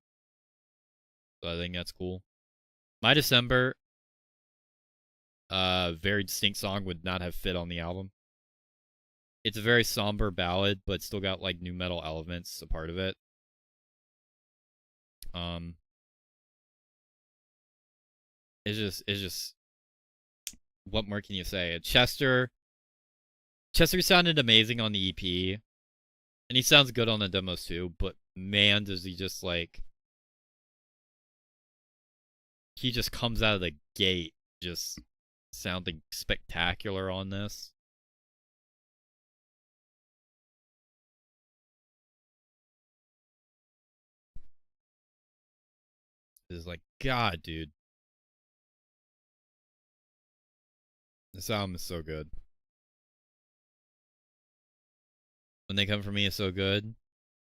So I think that's cool. My December, very distinct song, would not have fit on the album. It's a very somber ballad, but still got like new metal elements a part of it. It's just what more can you say? Chester sounded amazing on the EP, and he sounds good on the demos too, but man, does he just like he just comes out of the gate just sounding spectacular on this. It's like, God, dude. This album is so good. When They Come For Me is so good.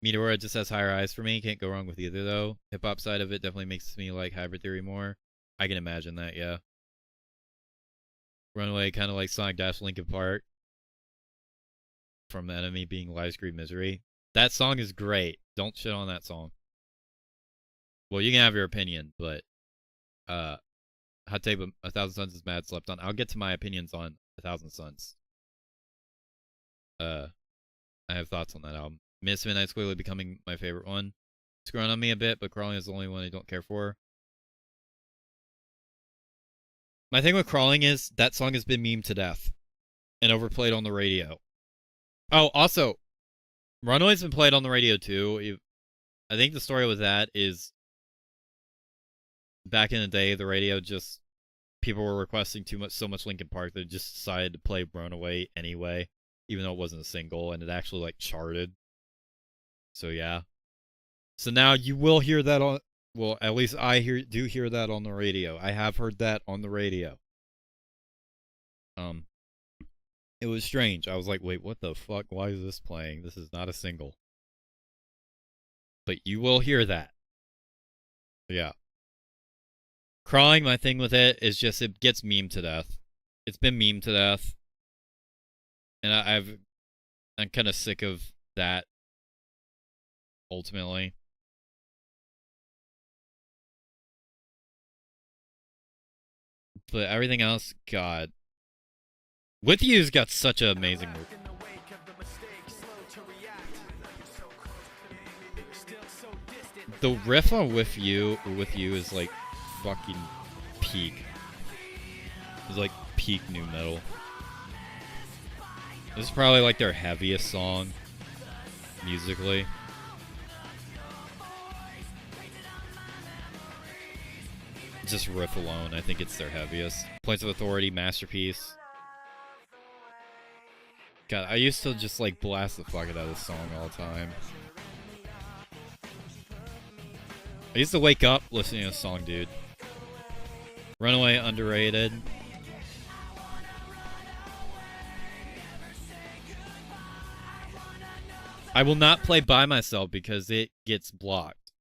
Meteora just has higher eyes for me. Can't go wrong with either, though. Hip-hop side of it definitely makes me like Hybrid Theory more. I can imagine that, yeah. Runaway, kind of like Sonic Dash Linkin Park. From the Enemy being Live Scream Misery. That song is great. Don't shit on that song. Well, you can have your opinion, but Hot Take, 1,000 Suns is mad slept on. I'll get to my opinions on 1,000 Suns. I have thoughts on that album. Miss Midnight's quickly becoming my favorite one. It's grown on me a bit, but Crawling is the only one I don't care for. My thing with Crawling is that song has been memed to death and overplayed on the radio. Oh, also, Runaway's been played on the radio too. I think the story with that is back in the day, the radio just people were requesting so much Linkin Park they just decided to play Runaway anyway, even though it wasn't a single, and it actually like charted. So yeah. So now you will hear that on. Well, at least I do hear that on the radio. I have heard that on the radio. It was strange. I was like, wait, what the fuck? Why is this playing? This is not a single. But you will hear that. Yeah. Crawling, my thing with it is just it gets memed to death. It's been memed to death. And I'm kind of sick of that, ultimately. But everything else, God. With You's got such an amazing move. The riff on with you is like fucking peak. It's like peak new metal. This is probably like their heaviest song musically. Just riff alone, I think it's their heaviest. Points of Authority, masterpiece. God, I used to just like blast the fuck out of this song all the time. I used to wake up listening to this song, dude. Runaway, underrated. I will not play By Myself because it gets blocked.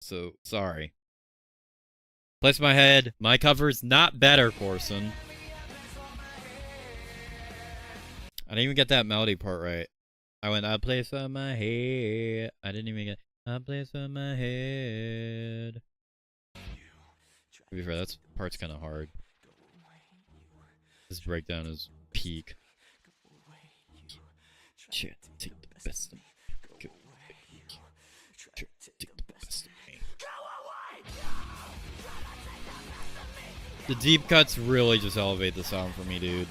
So, sorry. Place My Head. My cover's not better, Corson. I didn't even get that melody part right. I went, I place on my head. I didn't even get, I place on my head. To be fair, that part's kind of hard. This breakdown is peak. Try to take the best of me. Go away. Try to take the best of me. The deep cuts really just elevate the sound for me, dude.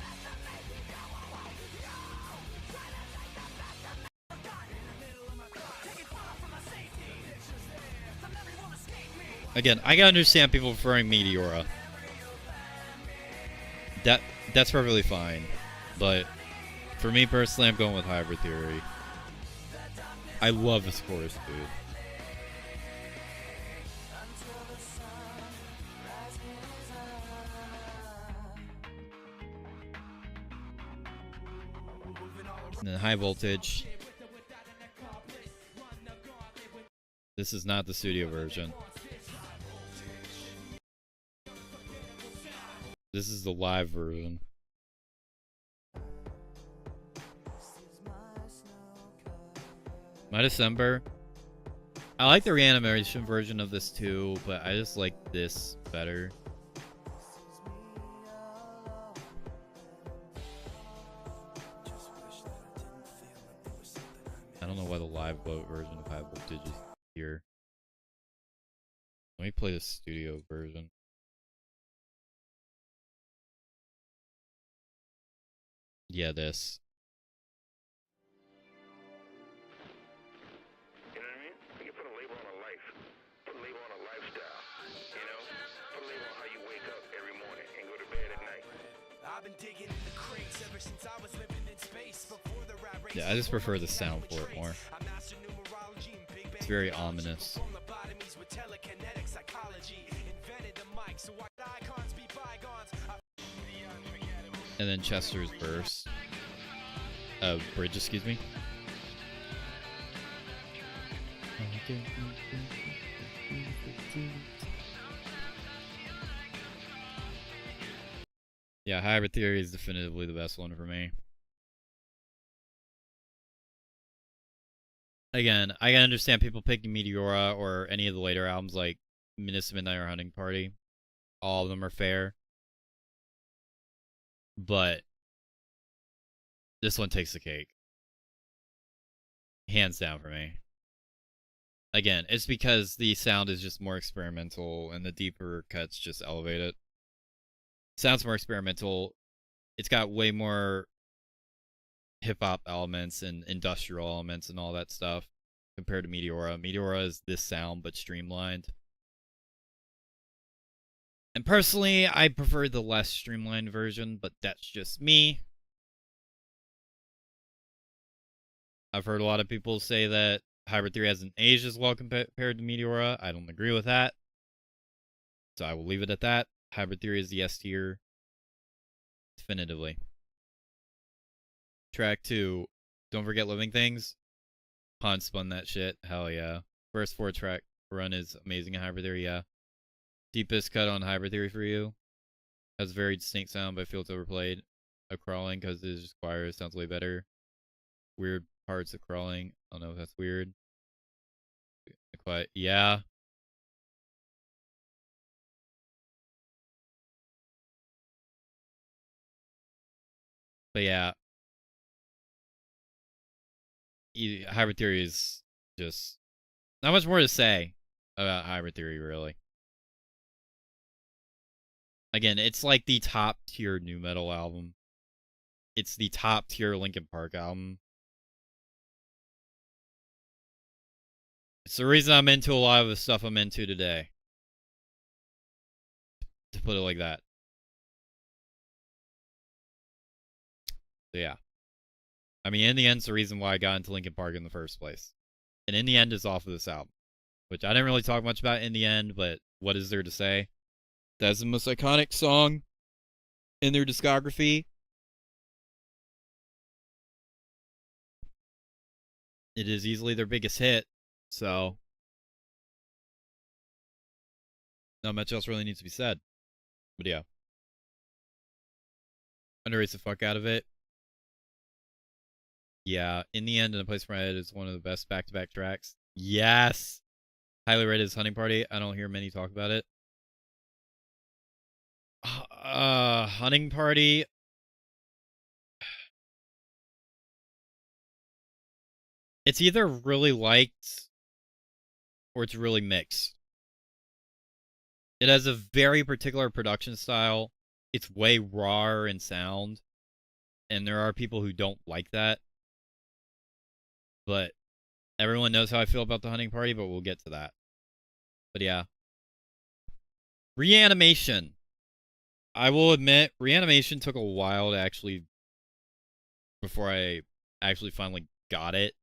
Again, I can understand people preferring Meteora. That's perfectly fine. But for me personally, I'm going with Hybrid Theory. I love this chorus, dude. And then High Voltage. This is not the studio version. This is the live version. My December. I like the reanimation version of this too, but I just like this better. I don't know why the live version of High Voltage is here. Let me play the studio version. Yeah, this. You know what I mean? You can put a label on a life, put a label on a lifestyle, you know? Put a label on how you wake up every morning and go to bed at night. I've been digging in the crates ever since I was living in space before the rat race. Yeah, I just prefer the sound for it more. It's very ominous. And then Chester's verse. Bridge, excuse me. Yeah, Hybrid Theory is definitively the best one for me. Again, I can understand people picking Meteora or any of the later albums like Menace Midnight or Hunting Party. All of them are fair. But this one takes the cake. Hands down for me. Again, it's because the sound is just more experimental and the deeper cuts just elevate it. Sounds more experimental. It's got way more hip-hop elements and industrial elements and all that stuff compared to Meteora. Meteora is this sound but streamlined. And personally, I prefer the less streamlined version, but that's just me. I've heard a lot of people say that Hybrid Theory hasn't aged as well compared to Meteora. I don't agree with that. So I will leave it at that. Hybrid Theory is the S tier. Definitively. Track 2. Don't Forget Living Things. Han spun that shit. Hell yeah. First 4-track run is amazing in Hybrid Theory, yeah. Deepest cut on Hybrid Theory for you. Has a very distinct sound, but I feel it's overplayed. A crawling because it just choir sounds way better. Weird parts of crawling. I don't know if that's weird. Quiet. Yeah. But yeah. Hybrid Theory is just not much more to say about Hybrid Theory, really. Again, it's like the top tier nu metal album. It's the top tier Linkin Park album. It's the reason I'm into a lot of the stuff I'm into today. To put it like that. So yeah. I mean, in the end, it's the reason why I got into Linkin Park in the first place. And In the End is off of this album. Which I didn't really talk much about In the End, but what is there to say? That's the most iconic song in their discography. It is easily their biggest hit, so not much else really needs to be said. But yeah. Underrates the fuck out of it. Yeah, In the End and A Place for My Head is one of the best back-to-back tracks. Yes! Highly rated as Hunting Party. I don't hear many talk about it. Hunting Party. It's either really liked or it's really mixed. It has a very particular production style. It's way rawer in sound. And there are people who don't like that. But everyone knows how I feel about the Hunting Party, but we'll get to that. But yeah. Reanimation. I will admit, Reanimation took a while to actually... before I actually finally got it.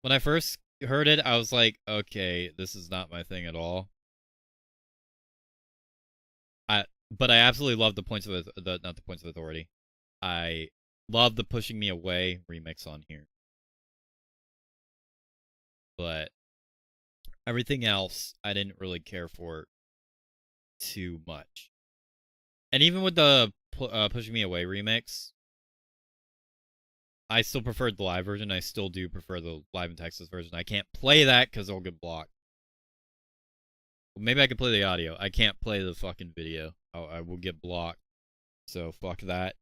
When I first heard it, I was like, okay, this is not my thing at all. But I absolutely love the Points of not the Points of Authority. I love the Pushing Me Away remix on here. But everything else, I didn't really care for too much. And even with the Pushing Me Away remix, I still preferred the live version. I still do prefer the Live in Texas version. I can't play that because it'll get blocked. Well, maybe I can play the audio. I can't play the fucking video. I will get blocked. So fuck that.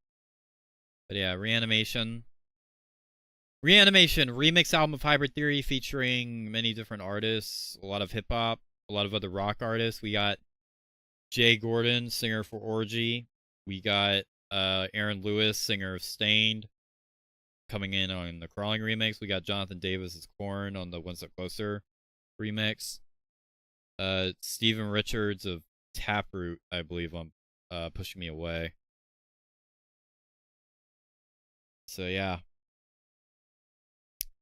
But yeah, Reanimation. Reanimation, remix album of Hybrid Theory featuring many different artists. A lot of hip-hop. A lot of other rock artists. We got Jay Gordon, singer for Orgy. We got Aaron Lewis, singer of Stained, coming in on the Crawling remix. We got Jonathan Davis as Korn on the One Step Closer remix. Stephen Richards of Taproot, I believe, on Pushing Me Away. So yeah.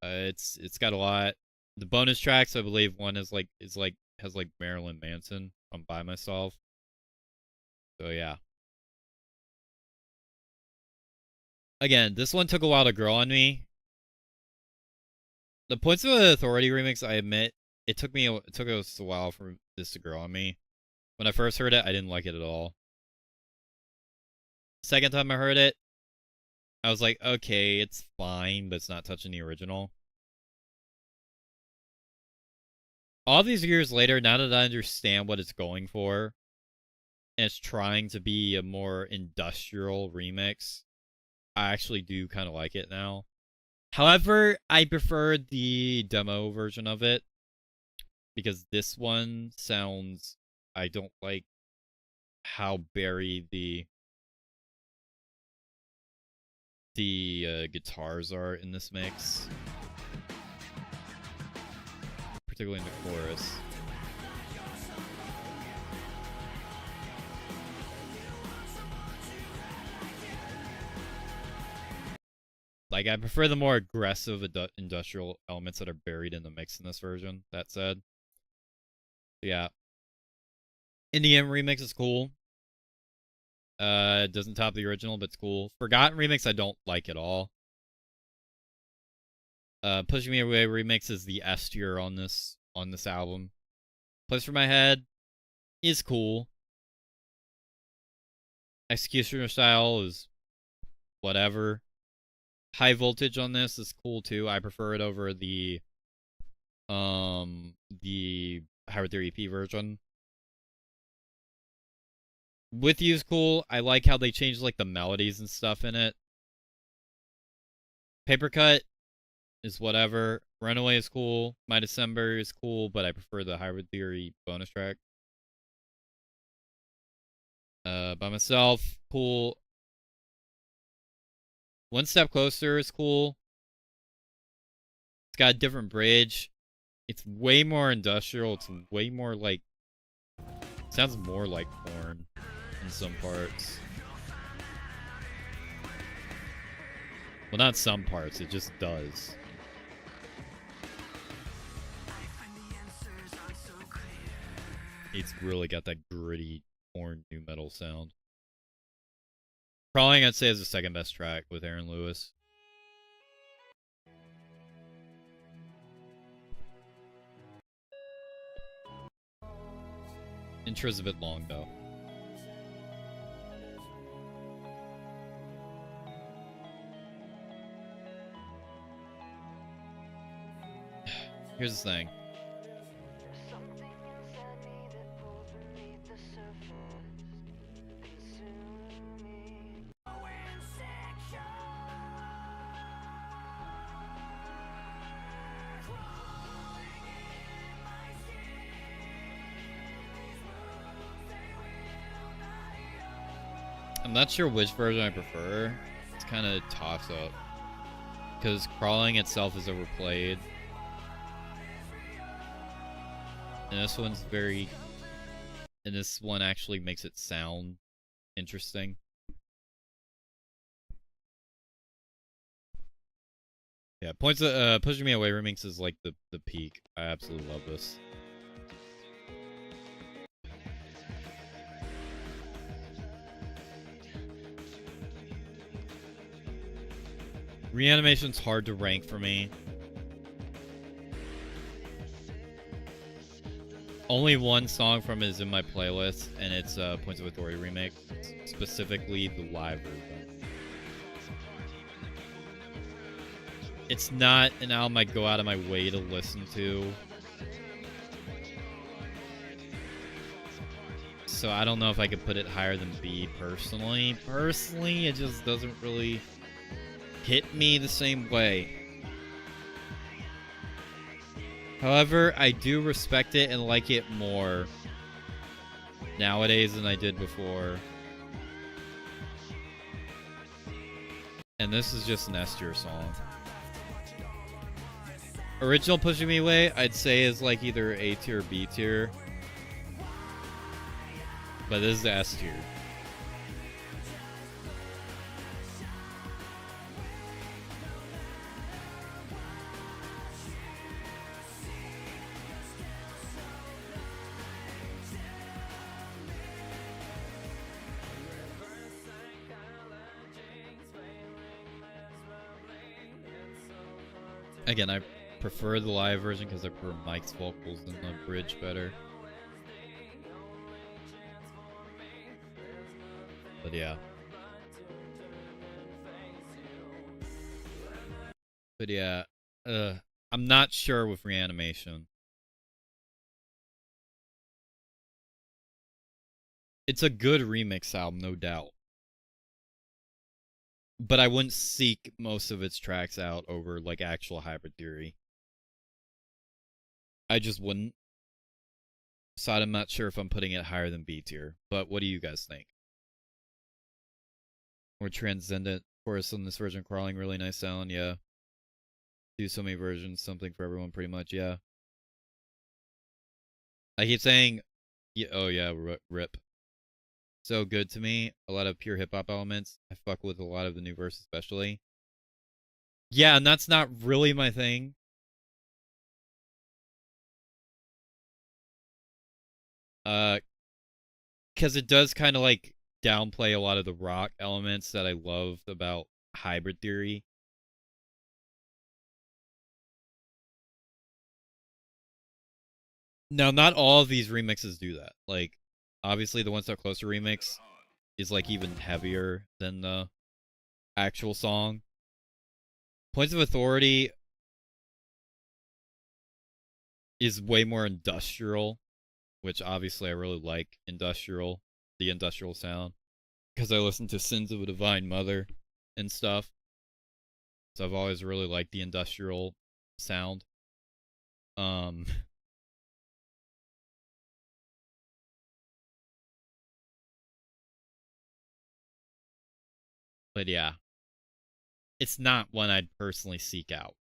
It's got a lot. The bonus tracks, I believe one has like Marilyn Manson on By Myself. So yeah. Again, this one took a while to grow on me. The Points of Authority remix, I admit, it took us a while for this to grow on me. When I first heard it, I didn't like it at all. Second time I heard it, I was like, okay, it's fine, but it's not touching the original. All these years later, now that I understand what it's going for, and it's trying to be a more industrial remix, I actually do kind of like it now. However, I prefer the demo version of it, because this one sounds... I don't like how buried the guitars are in this mix, particularly in the chorus. Like, I prefer the more aggressive industrial elements that are buried in the mix in this version, that said. Yeah. In the End remix is cool. It doesn't top the original, but it's cool. Forgotten remix, I don't like at all. Pushing Me Away remix is the S tier on this album. Place for My Head is cool. Executioner Style is whatever. High Voltage on this is cool too. I prefer it over the Hybrid Theory EP version. With You is cool. I like how they changed like the melodies and stuff in it. Paper Cut is whatever. Runaway is cool. My December is cool, but I prefer the Hybrid Theory bonus track. By Myself, cool. One Step Closer is cool. It's got a different bridge. It's way more industrial. It's way more like... sounds more like Korn in some parts. Well, not some parts. It just does. It's really got that gritty Korn new metal sound. Crawling, I'd say, is the second best track with Aaron Lewis. Intro's a bit long, though. Here's the thing. I'm not sure which version I prefer. It's kind of toss up. Because Crawling itself is overplayed. And this one's very... and this one actually makes it sound interesting. Yeah, Points Pushing Me Away remix is like the peak. I absolutely love this. Reanimation's hard to rank for me. Only one song from it is in my playlist, and it's Points of Authority remake, specifically the live version. It's not an album I go out of my way to listen to. So I don't know if I could put it higher than B personally. Personally, it just doesn't really hit me the same way. However, I do respect it and like it more nowadays than I did before. And this is just an S tier song. Original Pushing Me Away, I'd say is like either A tier or B tier. But this is the S tier. Again, I prefer the live version because I prefer Mike's vocals in the bridge better. But yeah. But yeah, I'm not sure with Reanimation. It's a good remix album, no doubt. But I wouldn't seek most of its tracks out over, like, actual Hybrid Theory. I just wouldn't. So I'm not sure if I'm putting it higher than B tier. But what do you guys think? Or Transcendent chorus on this version, Crawling, really nice sound, yeah. Do so many versions, something for everyone, pretty much, yeah. I keep saying, yeah, oh yeah, rip. So good to me. A lot of pure hip-hop elements. I fuck with a lot of the new verse especially. Yeah, and that's not really my thing. Because it does kind of like downplay a lot of the rock elements that I love about Hybrid Theory. Now, not all of these remixes do that. Like, obviously, the One Step Closer remix is like even heavier than the actual song. Points of Authority is way more industrial, which obviously I really like the industrial sound, because I listen to Sins of a Divine Mother and stuff. So I've always really liked the industrial sound. But yeah, it's not one I'd personally seek out.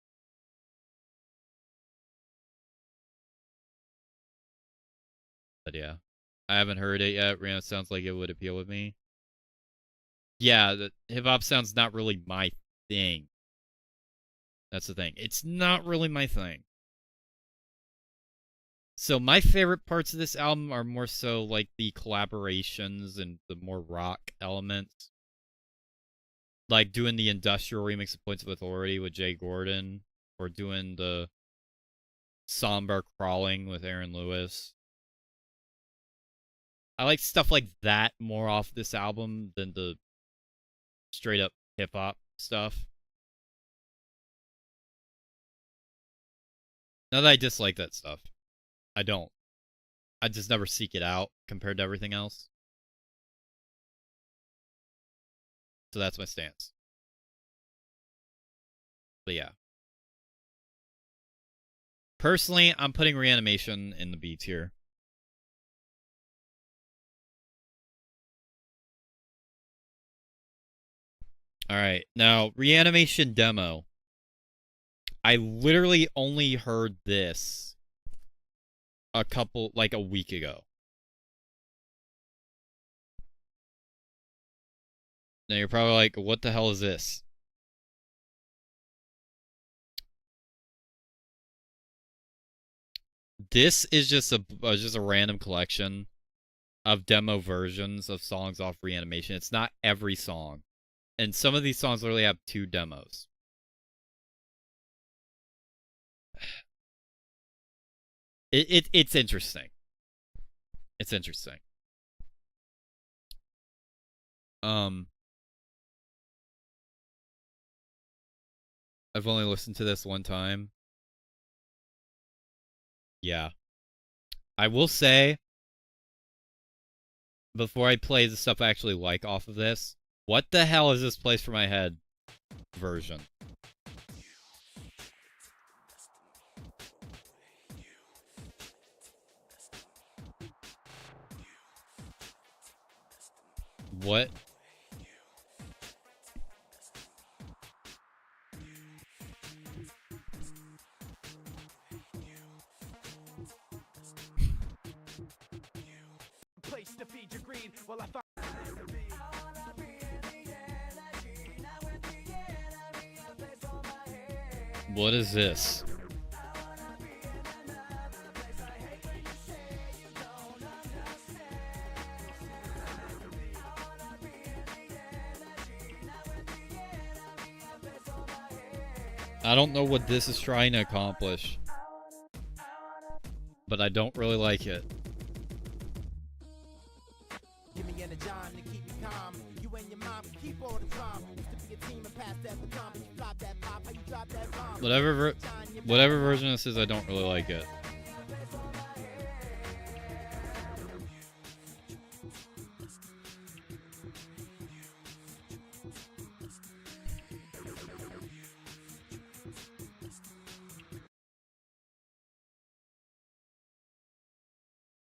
But yeah, I haven't heard it yet. Rihanna sounds like it would appeal with me. Yeah, the hip hop sound's not really my thing. That's the thing. It's not really my thing. So my favorite parts of this album are more so like the collaborations and the more rock elements. Like doing the industrial remix of Points of Authority with Jay Gordon, or doing the somber Crawling with Aaron Lewis. I like stuff like that more off this album than the straight up hip hop stuff. Not that I dislike that stuff. I don't. I just never seek it out compared to everything else. So that's my stance. But yeah. Personally, I'm putting Reanimation in the B tier. Alright, now, Reanimation Demo. I literally only heard this a week ago. Now you're probably like, what the hell is this? This is just a random collection of demo versions of songs off Reanimation. It's not every song. And some of these songs literally have 2 demos. It's interesting. It's interesting. I've only listened to this one time. Yeah. I will say, before I play the stuff I actually like off of this, what the hell is this Place for My Head version? What? Place to feed your greed while I find. What is this? I don't know what this is trying to accomplish, but I don't really like it. Give me energy to keep me calm. You and your mom keep all the drama. Used to be a team and pass that baton, but you drop that pop, how you drop that bomb. Whatever version this is, I don't really like it.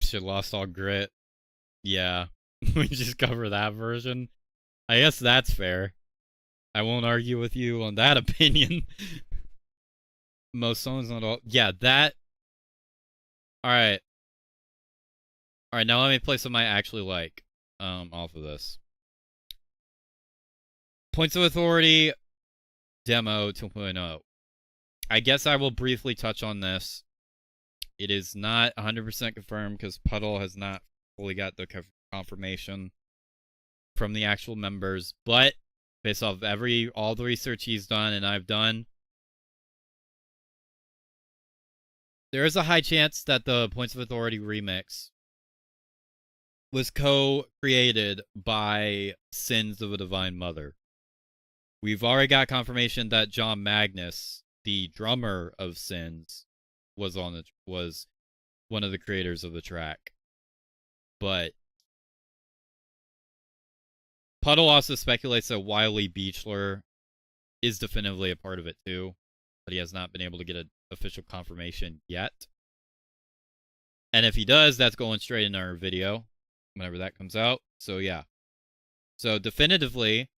Shit, Lost All Grit. Yeah, we just cover that version. I guess that's fair. I won't argue with you on that opinion. Most songs, not all. Yeah, that. Alright. Alright, now let me play some I actually like off of this. Points of Authority Demo 2.0. I guess I will briefly touch on this. It is not 100% confirmed because Puddle has not fully got the confirmation from the actual members, but based off all the research he's done and I've done, there is a high chance that the Points of Authority remix was co-created by Sins of a Divine Mother. We've already got confirmation that John Magnus, the drummer of Sins, was one of the creators of the track. But Puddle also speculates that Wiley Beechler is definitively a part of it too, but he has not been able to get an official confirmation yet. And if he does, that's going straight in our video whenever that comes out. So yeah. So definitively,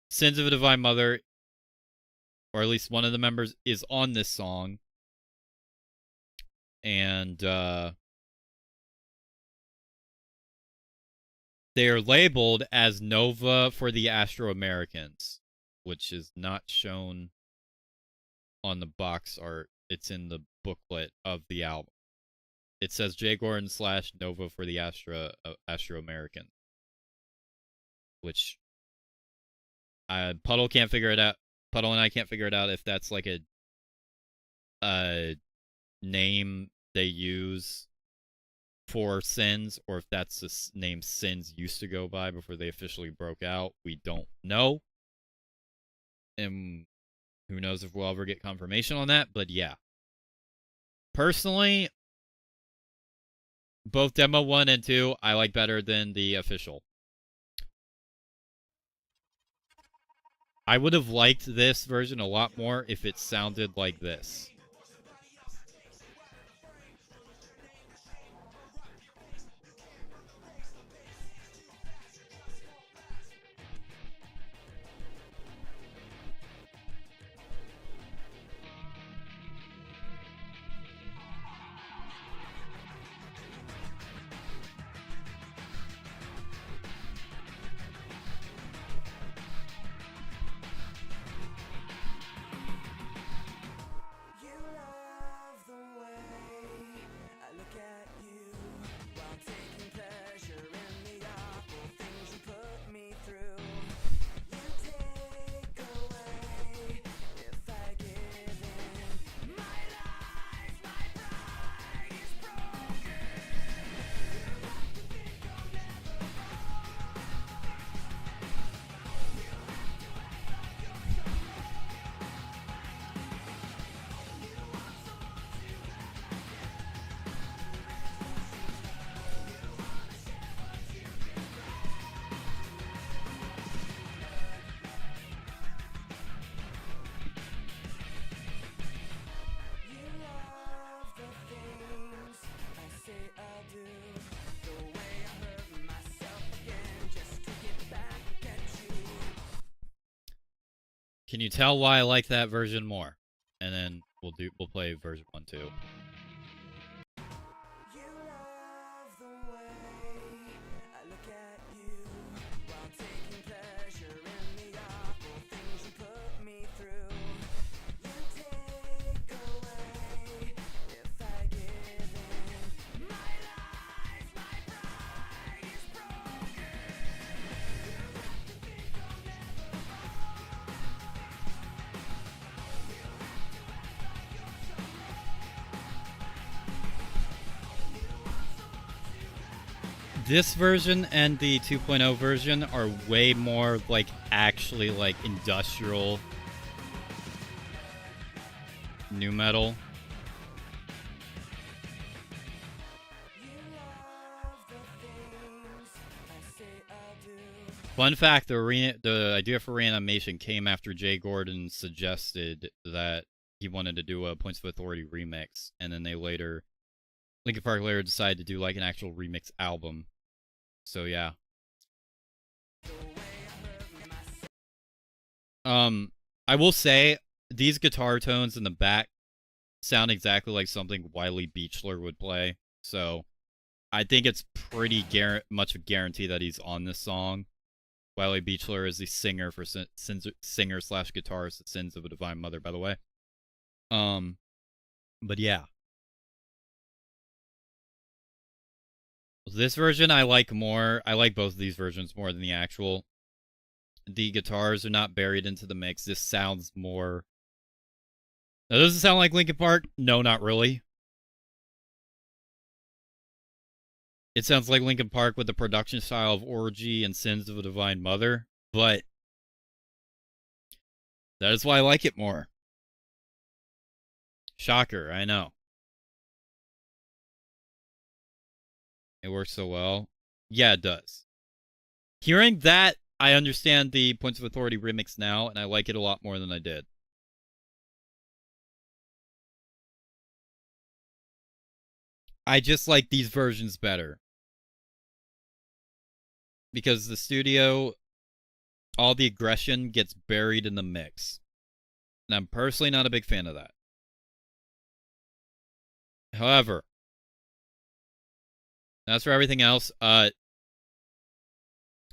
Sins of a Divine Mother, or at least one of the members, is on this song. And they are labeled as Nova for the Astro-Americans, which is not shown on the box art. It's in the booklet of the album. It says Jay Gordon / Nova for the Astro-American, which Puddle can't figure it out. Puddle and I can't figure it out if that's like a name they use for Sins, or if that's the name Sins used to go by before they officially broke out. We don't know. And who knows if we'll ever get confirmation on that, but yeah. Personally, both Demo 1 and 2 I like better than the official. I would have liked this version a lot more if it sounded like this. Can you tell why I like that version more? And then we'll play version 1 too. This version and the 2.0 version are way more like actually like industrial nu metal. Fun fact, the idea for reanimation came after Jay Gordon suggested that he wanted to do a Points of Authority remix, and then Linkin Park later decided to do like an actual remix album. So yeah. I will say these guitar tones in the back sound exactly like something Wiley Beechler would play. So I think it's pretty much a guarantee that he's on this song. Wiley Beechler is the singer for singer/guitarist at Sins of a Divine Mother, by the way. But yeah. This version I like more. I like both of these versions more than the actual. The guitars are not buried into the mix. This sounds more Now, does it sound like Linkin Park? No, not really. It sounds like Linkin Park with the production style of Orgy and Sins of a Divine Mother, but that is why I like it more. Shocker, I know. It works so well. Yeah, it does. Hearing that, I understand the Points of Authority remix now, and I like it a lot more than I did. I just like these versions better. Because the studio, all the aggression gets buried in the mix. And I'm personally not a big fan of that. However, as for everything else,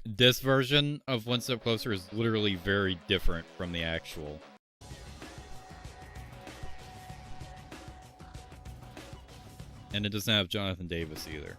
this version of One Step Closer is literally very different from the actual. And it doesn't have Jonathan Davis either.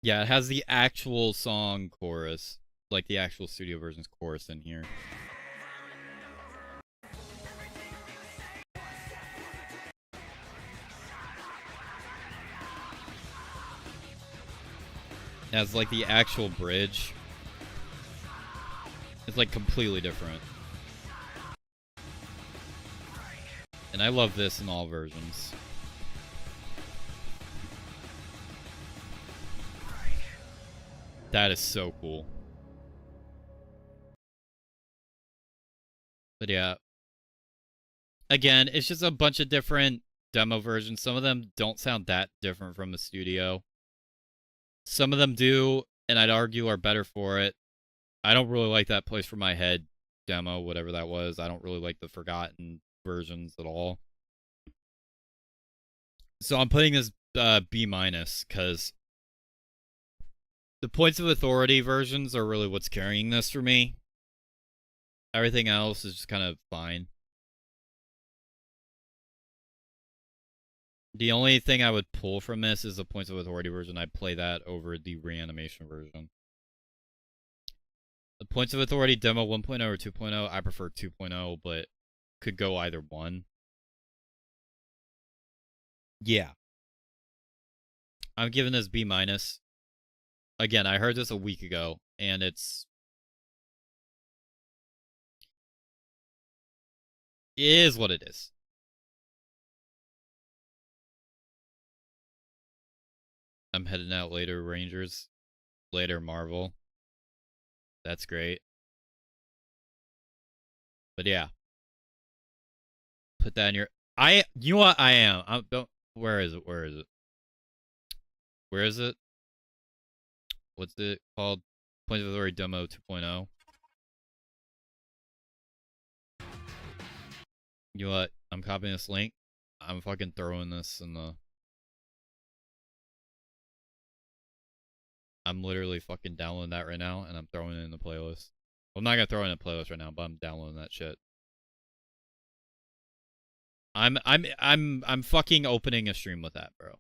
Yeah, it has the actual song chorus, like the actual studio version's chorus in here. It has like the actual bridge. It's like completely different. And I love this in all versions. That is so cool. But yeah. Again, it's just a bunch of different demo versions. Some of them don't sound that different from the studio. Some of them do, and I'd argue are better for it. I don't really like that Place for My Head demo, whatever that was. I don't really like the Forgotten versions at all. So I'm putting this B-, because the Points of Authority versions are really what's carrying this for me. Everything else is just kind of fine. The only thing I would pull from this is the Points of Authority version. I'd play that over the Reanimation version. The Points of Authority demo 1.0 or 2.0, I prefer 2.0, but could go either one. Yeah. I'm giving this B-. Again, I heard this a week ago, and it is what it is. I'm heading out later, Rangers. Later, Marvel. That's great. But yeah. Put that in your... You know what? I am. Don't... Where is it? Where is it? Where is it? What's it called? Points of Authority Demo 2.0. You know what? I'm copying this link. I'm fucking throwing this in the... I'm literally fucking downloading that right now, and I'm throwing it in the playlist. Well, I'm not gonna throw it in the playlist right now, but I'm downloading that shit. I'm fucking opening a stream with that, bro.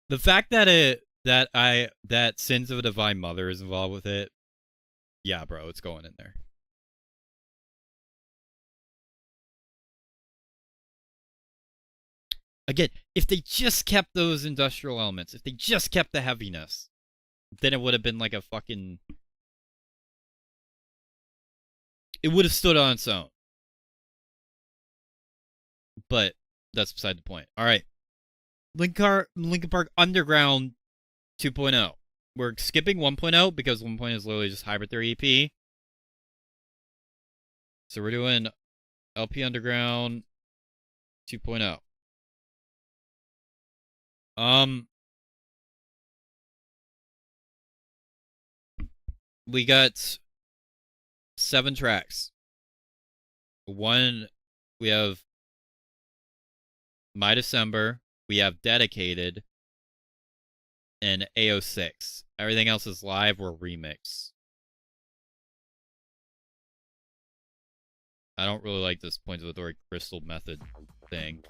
The fact that that Sins of a Divine Mother is involved with it, yeah, bro, it's going in there. Again, if they just kept those industrial elements, if they just kept the heaviness, then it would have been like a fucking... It would have stood on its own. But that's beside the point. All right. Linkin Park Underground 2.0. We're skipping 1.0 because 1.0 is literally just Hybrid Theory EP. So we're doing LP Underground 2.0. We got 7 tracks. We have My December, we have Dedicated, and AO6. Everything else is live or remix. I don't really like this Points of Authority Crystal Method thing.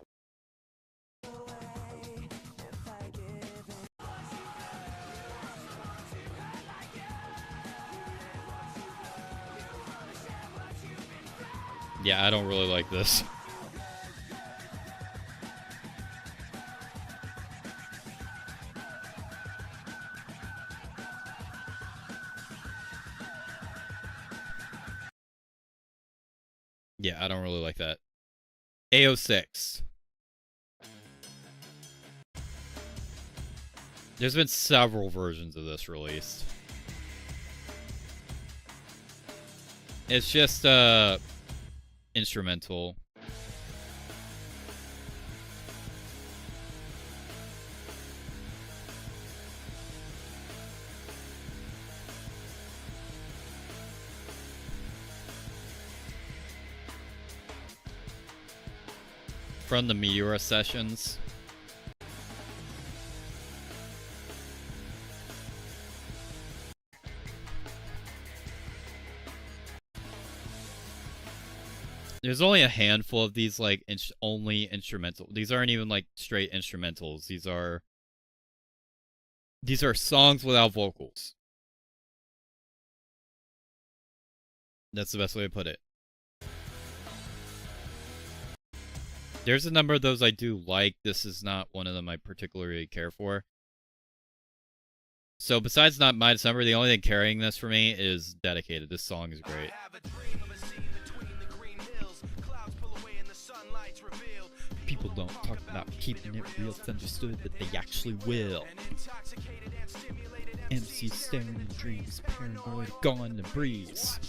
Yeah, I don't really like this. Yeah, I don't really like that. AO6. There's been several versions of this released. It's just instrumental. From the Meteora sessions. There's only a handful of these, like, only instrumental. These aren't even, like, straight instrumentals. These are songs without vocals. That's the best way to put it. There's a number of those I do like. This is not one of them I particularly care for. So besides not My December, the only thing carrying this for me is Dedicated. This song is great. People don't talk about keeping it real. It's understood that they actually will. MC's staring in dreams, paranoid, gone in the breeze.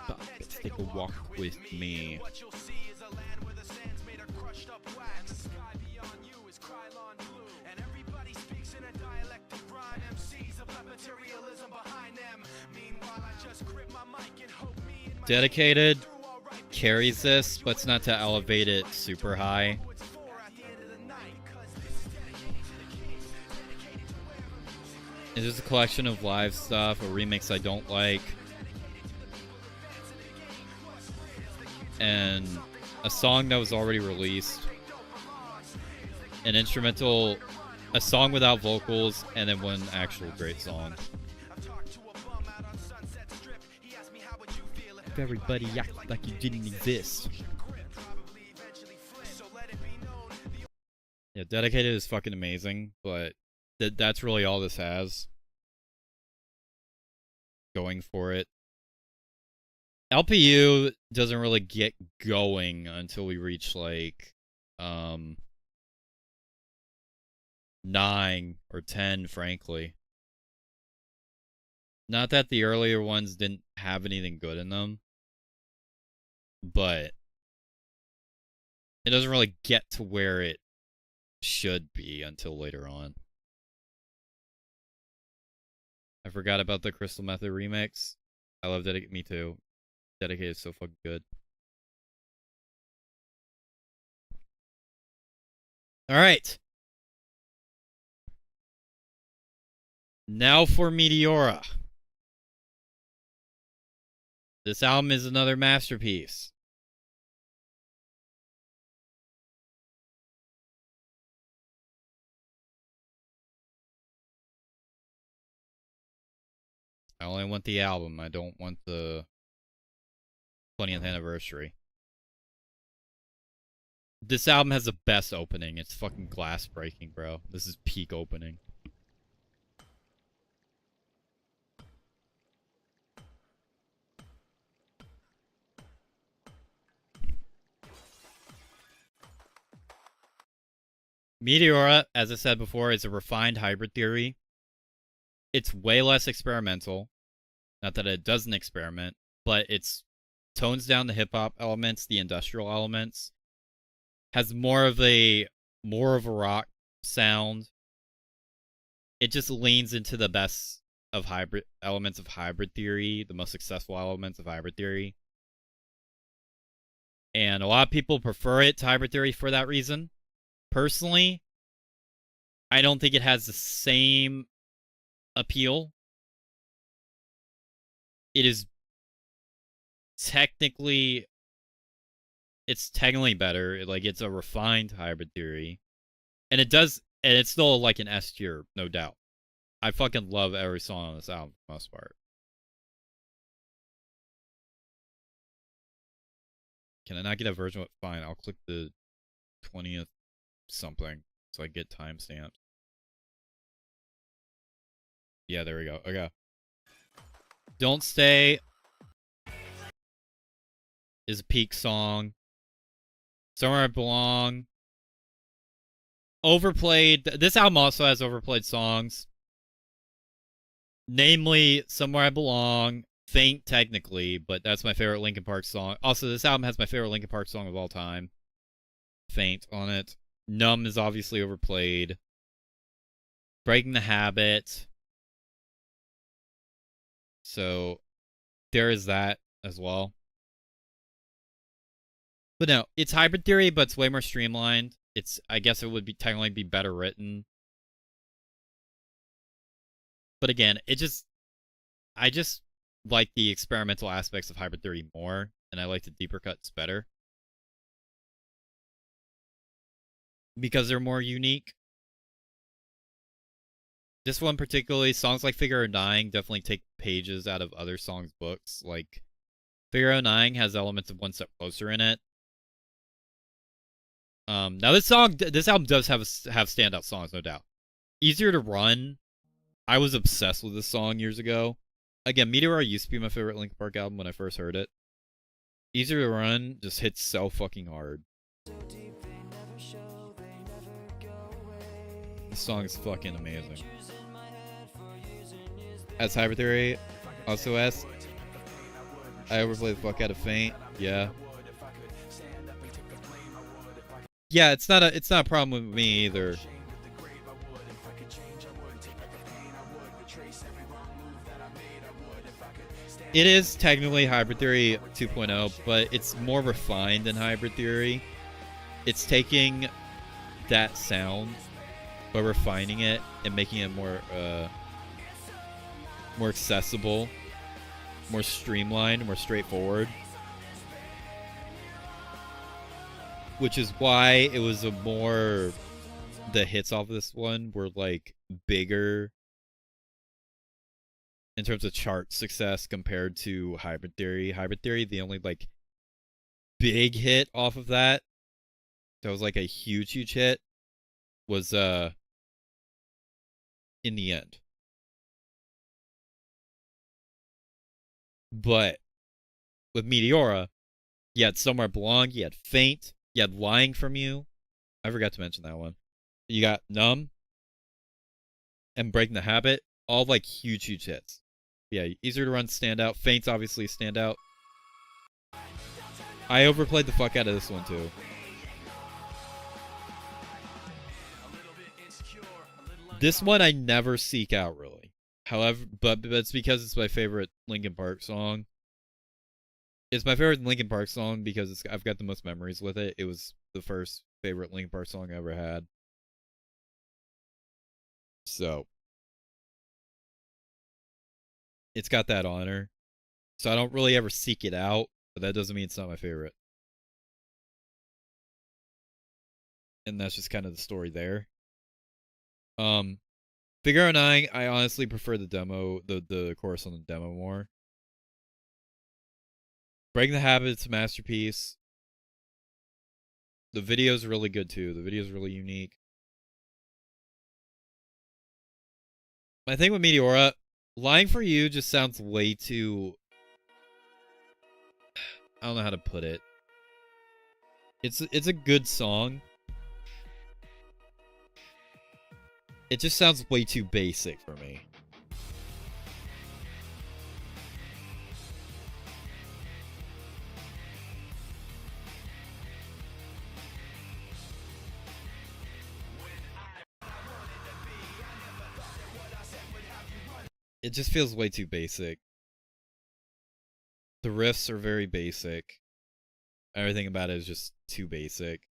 Let's take a walk with me. Dedicated carries this, but it's not to elevate it super high. It is a collection of live stuff, a remix I don't like, and a song that was already released, an instrumental, a song without vocals, and then one actual great song. If everybody acted like you didn't exist. Yeah, Dedicated is fucking amazing, but that's really all this has going for it. LPU doesn't really get going until we reach, like, 9 or 10, frankly. Not that the earlier ones didn't have anything good in them, but it doesn't really get to where it should be until later on. I forgot about the Crystal Method remix. I love Dedicated. Me too. Dedicated is so fucking good. Alright. Now for Meteora. This album is another masterpiece. I only want the album. I don't want the 20th anniversary. This album has the best opening. It's fucking glass breaking, bro. This is peak opening. Meteora, as I said before, is a refined hybrid theory. It's way less experimental. Not that it doesn't experiment, but it's tones down the hip-hop elements, the industrial elements. Has more of a rock sound. It just leans into the best of hybrid elements of hybrid theory, the most successful elements of hybrid theory. And a lot of people prefer it to Hybrid Theory for that reason. Personally, I don't think it has the same appeal. It is technically... It's technically better. Like, it's a refined Hybrid Theory. And it does... And it's still like an S tier, no doubt. I fucking love every song on this album, for the most part. Can I not get a version of it? Fine, I'll click the 20th something so I get timestamps. Yeah, there we go. Okay. Don't Stay is a peak song. Somewhere I Belong. Overplayed. This album also has overplayed songs. Namely, Somewhere I Belong. Faint, technically, but that's my favorite Linkin Park song. Also, this album has my favorite Linkin Park song of all time. Faint on it. Numb is obviously overplayed. Breaking the Habit. So, there is that as well. But no, it's Hybrid Theory, but it's way more streamlined. It's, I guess it would be technically be better written. But again, I just like the experimental aspects of Hybrid Theory more, and I like the deeper cuts better. Because they're more unique. This one particularly, songs like Figure of Nine definitely take pages out of other songs' books. Like, Figure of Nine has elements of One Step Closer in it. Now this album does have standout songs, no doubt. Easier to Run. I was obsessed with this song years ago. Again, Meteor used to be my favorite Linkin Park album when I first heard it. Easier to Run just hits so fucking hard. This song is fucking amazing. As Hybrid Theory, also S. I overplay the fuck out of Faint. Yeah. Yeah, it's not a problem with me either. It is technically Hybrid Theory 2.0, but it's more refined than Hybrid Theory. It's taking that sound, but refining it and making it more accessible, more streamlined, more straightforward. Which is why it was the hits off this one were like bigger in terms of chart success compared to Hybrid Theory. Hybrid Theory, the only like big hit off of that was like a huge hit was In the End. But with Meteora, you had Somewhere I Belong, you had Faint, you had Lying From You. I forgot to mention that one. You got Numb and Breaking the Habit. All like huge hits. Yeah, Easier to Run, standout. Faint's obviously standout. I overplayed the fuck out of this one too. This one I never seek out really. However, but it's because it's my favorite Linkin Park song. It's my favorite Linkin Park song because I've got the most memories with it. It was the first favorite Linkin Park song I ever had. So, it's got that honor. So I don't really ever seek it out, but that doesn't mean it's not my favorite. And that's just kind of the story there. Figure Out 9, I honestly prefer the demo, the chorus on the demo more. Breaking the Habit, it's a masterpiece. The video's really good too. The video's really unique. My thing with Meteora, Lying For You just sounds way too... I don't know how to put it. It's a good song. It just sounds way too basic for me. It just feels way too basic. The riffs are very basic. Everything about it is just too basic.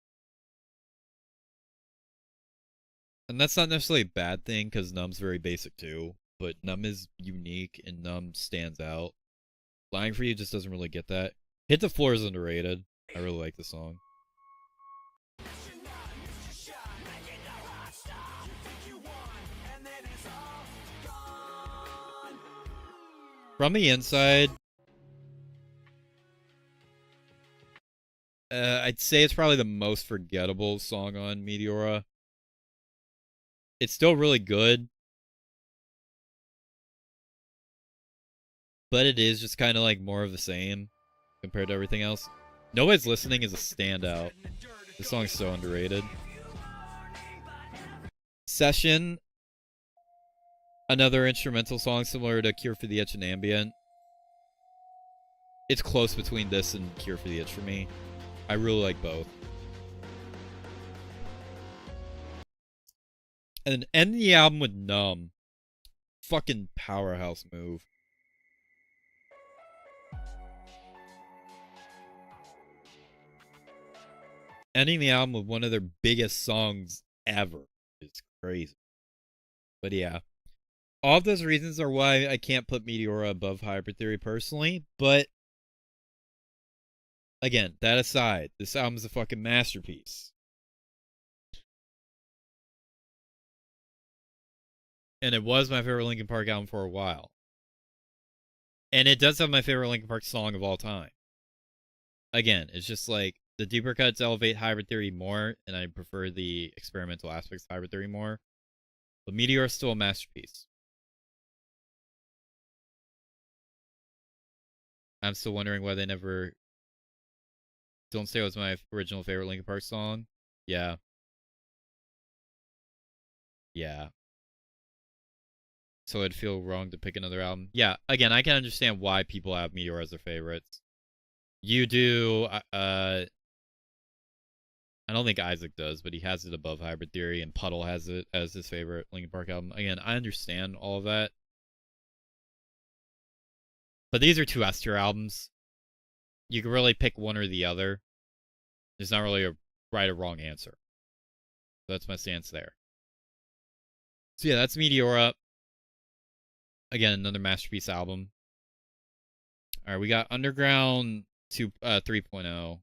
And that's not necessarily a bad thing, because Numb's very basic too. But Numb is unique, and Numb stands out. Lying for You just doesn't really get that. Hit the Floor is underrated. I really like the song. From the Inside, I'd say it's probably the most forgettable song on Meteora. It's still really good, but it is just kind of like more of the same compared to everything else. Nobody's Listening is a standout. This song's so underrated. Session, another instrumental song similar to Cure for the Itch and Ambient. It's close between this and Cure for the Itch for me. I really like both. And then end the album with Numb. Fucking powerhouse move. Ending the album with one of their biggest songs ever is crazy. But yeah. All of those reasons are why I can't put Meteora above Hybrid Theory personally, but again, that aside, this album's a fucking masterpiece. And it was my favorite Linkin Park album for a while. And it does have my favorite Linkin Park song of all time. Again, it's just like the deeper cuts elevate Hybrid Theory more, and I prefer the experimental aspects of Hybrid Theory more. But Meteor is still a masterpiece. I'm still wondering why they never... Don't Say was my original favorite Linkin Park song. Yeah. Yeah. So it'd feel wrong to pick another album. Yeah, again, I can understand why people have Meteor as their favorites. You do, I don't think Isaac does, but he has it above Hybrid Theory, and Puddle has it as his favorite Linkin Park album. Again, I understand all of that. But these are two S-tier albums. You can really pick one or the other. There's not really a right or wrong answer. So that's my stance there. So yeah, that's Meteora. Again, another masterpiece album. Alright, we got Underground 3.0.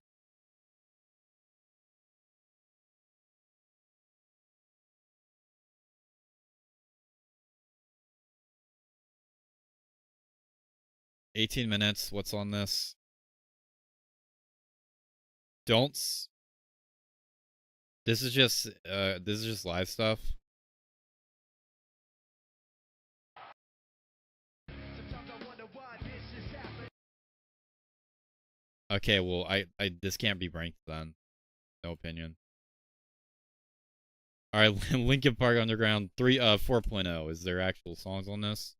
$18 minutes. What's on this? This is just live stuff. Okay, well, this can't be ranked then. No opinion. All right, Linkin Park Underground 4.0. Is there actual songs on this?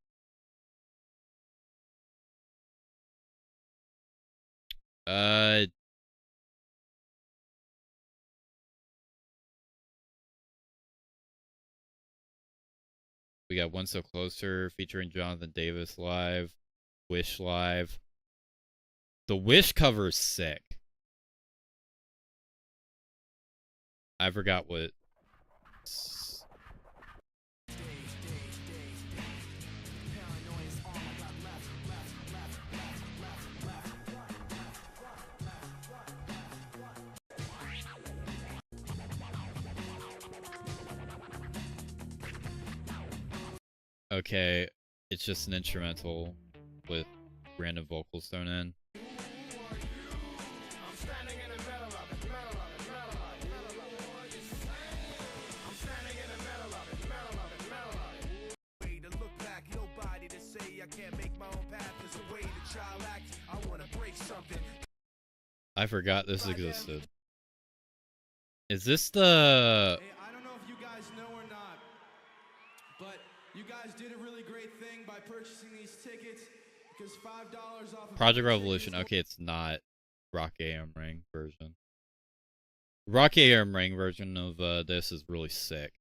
We got One So Closer featuring Jonathan Davis live, Wish live. The Wish cover is sick. I forgot what. Okay, it's just an instrumental with random vocals thrown in. I forgot this existed. Is this the... Hey, I don't know if you guys know or not, but you guys did a really great thing by purchasing these tickets, because $5 off of Project Revolution. Okay, it's not Rock AM Ring version. Rock AM Ring version of this is really sick.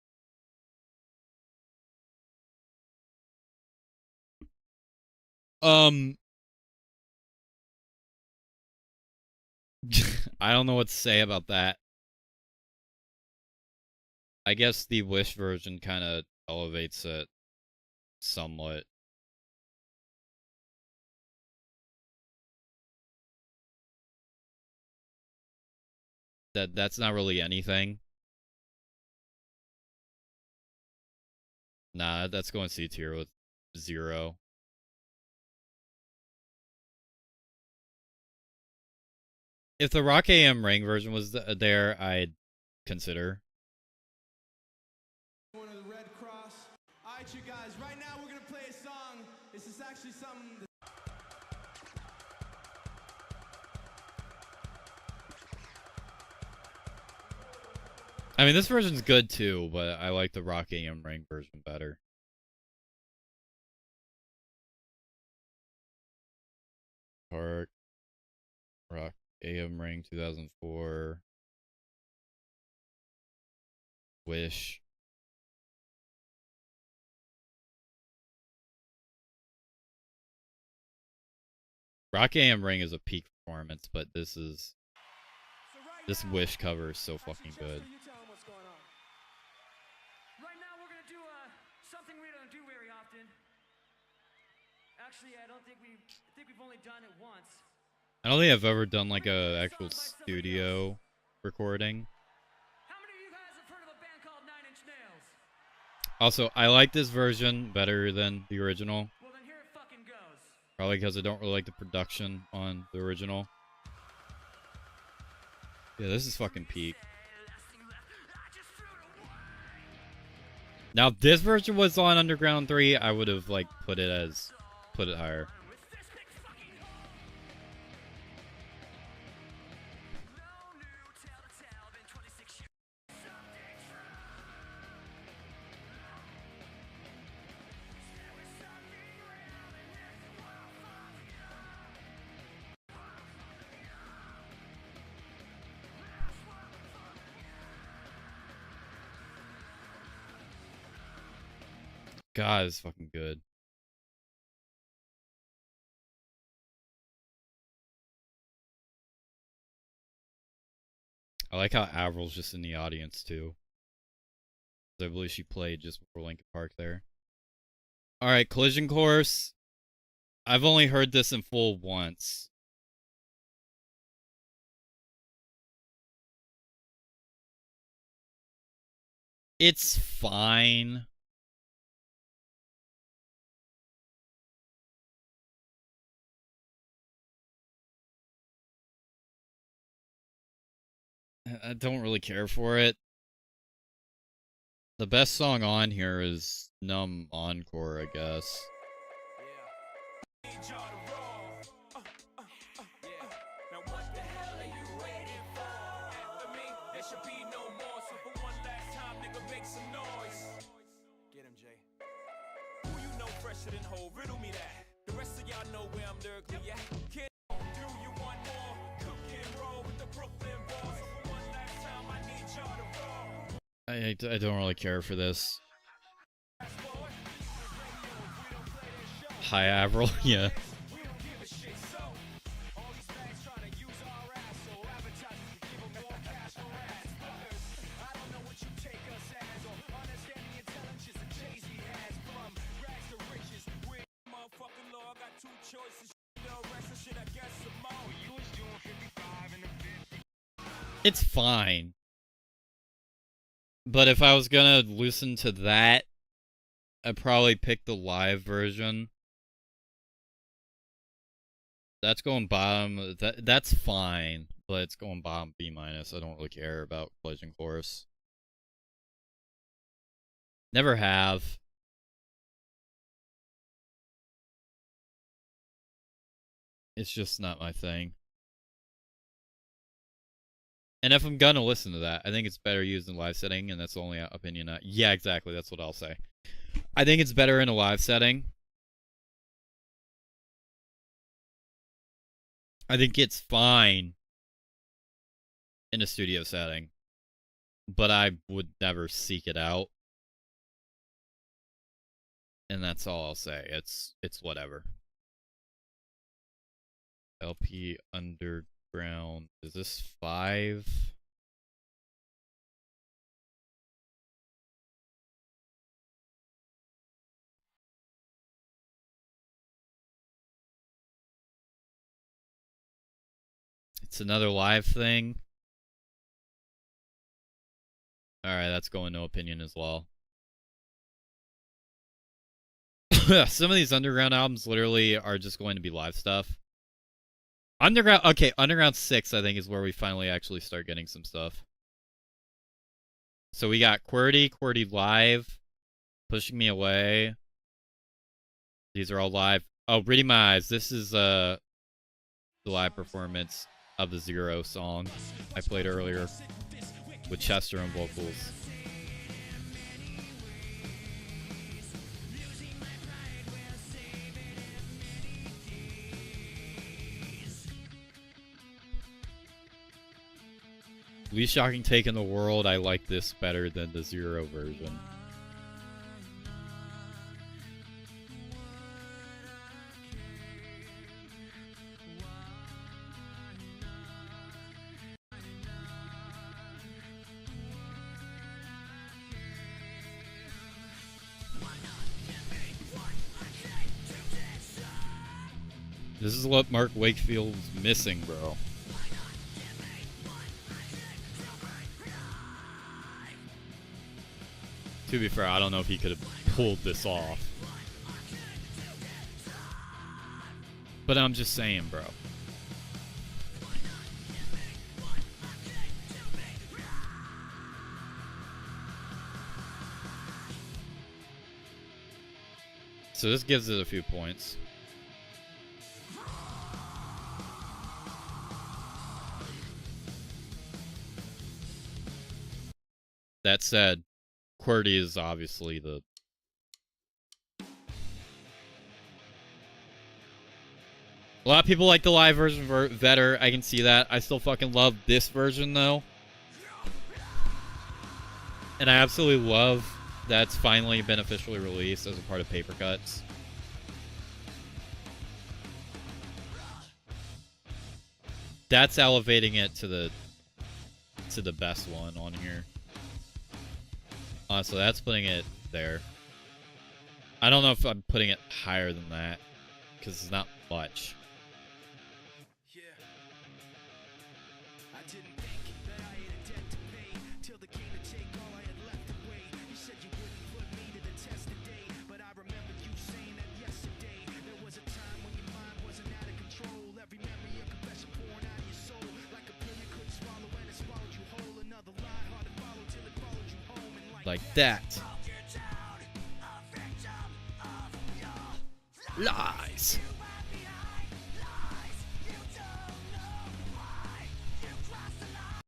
I don't know what to say about that. I guess the Wish version kind of elevates it somewhat. That's not really anything. Nah, that's going C tier with 0. If the Rock AM Ring version was there, I'd consider. One of the Red Cross. All right, you guys. Right now, we're gonna play a song. This is actually something. I mean, this version's good too, but I like the Rock AM Ring version better. Park, Rock AM Ring 2004, Wish. Rock AM Ring is a peak performance, but this Wish cover is so fucking good. Right now we're gonna do something we don't do very often. Actually, I think we've only done it once. I don't think I've ever done like a actual studio recording. How many of you guys have heard of a band called 9 Inch Nails? Also, I like this version better than the original. Well, then here it fucking goes. Probably because I don't really like the production on the original. Yeah, this is fucking peak. Now, if this version was on Underground 3, I would have like put it higher. God, it's fucking good. I like how Avril's just in the audience too. I believe she played just before Linkin Park there. Alright, Collision Course. I've only heard this in full once. It's fine. I don't really care for it. The best song on here is Numb Encore, I guess. I don't really care for this. Hi, Avril. Yeah. It's fine. But if I was gonna listen to that, I'd probably pick the live version. That's going bottom. That's fine, but it's going bottom B-. I don't really care about Collision Course. Never have. It's just not my thing. And if I'm gonna listen to that, I think it's better used in live setting, and that's the only opinion. Yeah, exactly. That's what I'll say. I think it's better in a live setting. I think it's fine in a studio setting, but I would never seek it out. And that's all I'll say. It's whatever. LP Underground underground. Is this 5? It's another live thing. Alright, that's going no opinion as well. Some of these underground albums literally are just going to be live stuff. Underground, okay, Underground 6 I think is where we finally actually start getting some stuff. So we got QWERTY Live, Pushing Me Away. These are all live. Oh, Reading My Eyes. This is the live performance of the Zero song I played earlier with Chester on vocals. Least shocking take in the world. I like this better than the Zero version. This is what Mark Wakefield's missing, bro. To be fair, I don't know if he could have pulled this off. But I'm just saying, bro. So this gives it a few points. That said, QWERTY is obviously the... A lot of people like the live version better. I can see that. I still fucking love this version, though. And I absolutely love that it's finally been officially released as a part of Paper Cuts. That's elevating it to the best one on here. Honestly, that's putting it there. I don't know if I'm putting it higher than that, because it's not much. Yeah. I didn't think that I had a debt to pay till the came to take all I had left away. You said you wouldn't put me to the test today, but I remember you saying that yesterday. There was a time when your mind wasn't out of control. Every memory a confession pouring out of your soul, like a pill you couldn't swallow and it swallowed you whole. Another lie hard to follow till it followed you home, and Like that. Lies.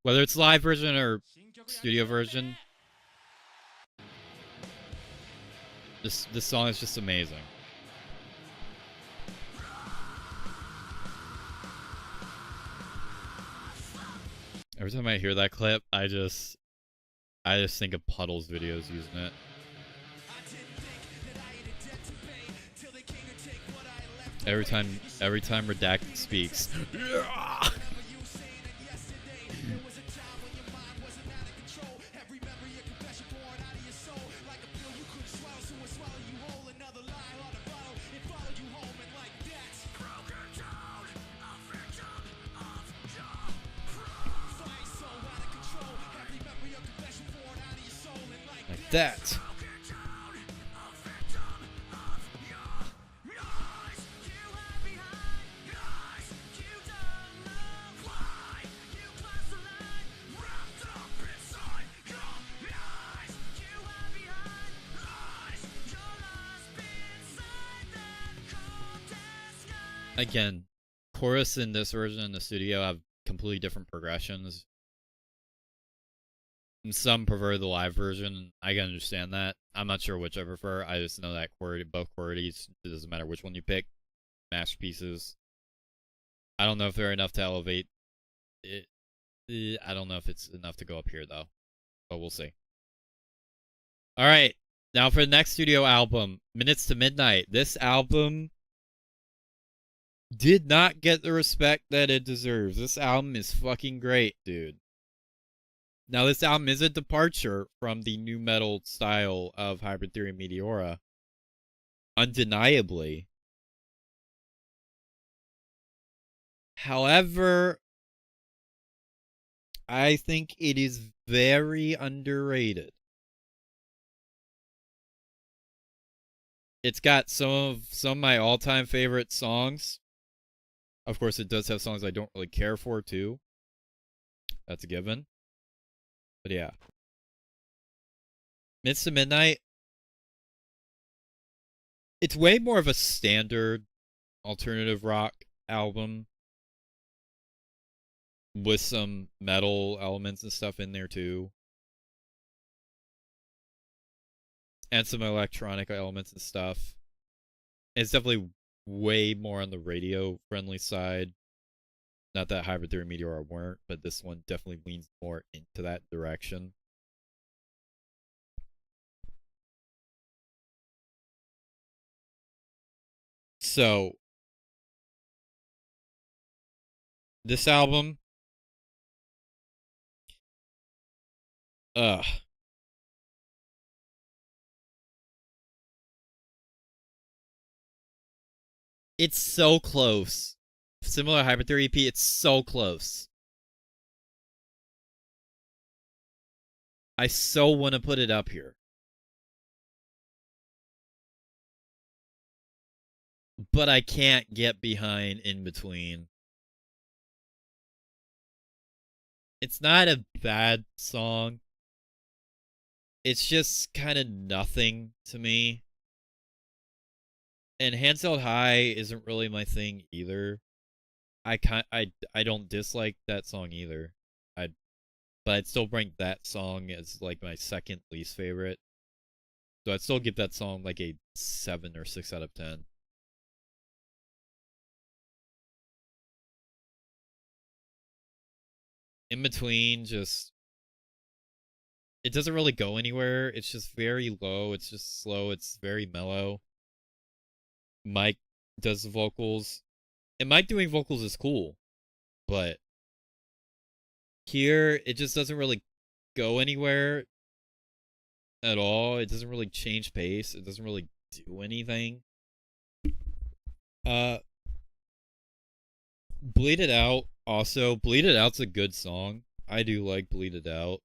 Whether it's live version or studio version, this song is just amazing. Every time I hear that clip, I just think of Puddle's videos using it. Every time Redacted speaks. Like that. Again, chorus in this version in the studio have completely different progressions. And some prefer the live version. I can understand that. I'm not sure which I prefer. I just know that both QWERTYs, it doesn't matter which one you pick. Masterpieces. I don't know if they're enough to elevate it. I don't know if it's enough to go up here, though. But we'll see. Alright. Now for the next studio album, Minutes to Midnight. This album did not get the respect that it deserves. This album is fucking great, dude. Now, this album is a departure from the nu metal style of Hybrid Theory Meteora. Undeniably. However, I think it is very underrated. It's got some of my all-time favorite songs. Of course, it does have songs I don't really care for, too. That's a given. But yeah. Minutes to Midnight. It's way more of a standard alternative rock album. With some metal elements and stuff in there, too. And some electronic elements and stuff. It's definitely way more on the radio-friendly side. Not that Hybrid Theory Meteora weren't, but this one definitely leans more into that direction. So, this album, it's so close. Similar to Hybrid Theory EP, it's so close. I so want to put it up here. But I can't get behind In Between. It's not a bad song. It's just kind of nothing to me. And Hands Held High isn't really my thing either. I don't dislike that song either. But I'd still rank that song as like my second least favorite. So I'd still give that song like a 7 or 6 out of 10. In Between, just it doesn't really go anywhere. It's just very low. It's just slow. It's very mellow. Mike does the vocals. And Mike doing vocals is cool. But here, it just doesn't really go anywhere at all. It doesn't really change pace. It doesn't really do anything. Bleed It Out, also. Bleed It Out's a good song. I do like Bleed It Out.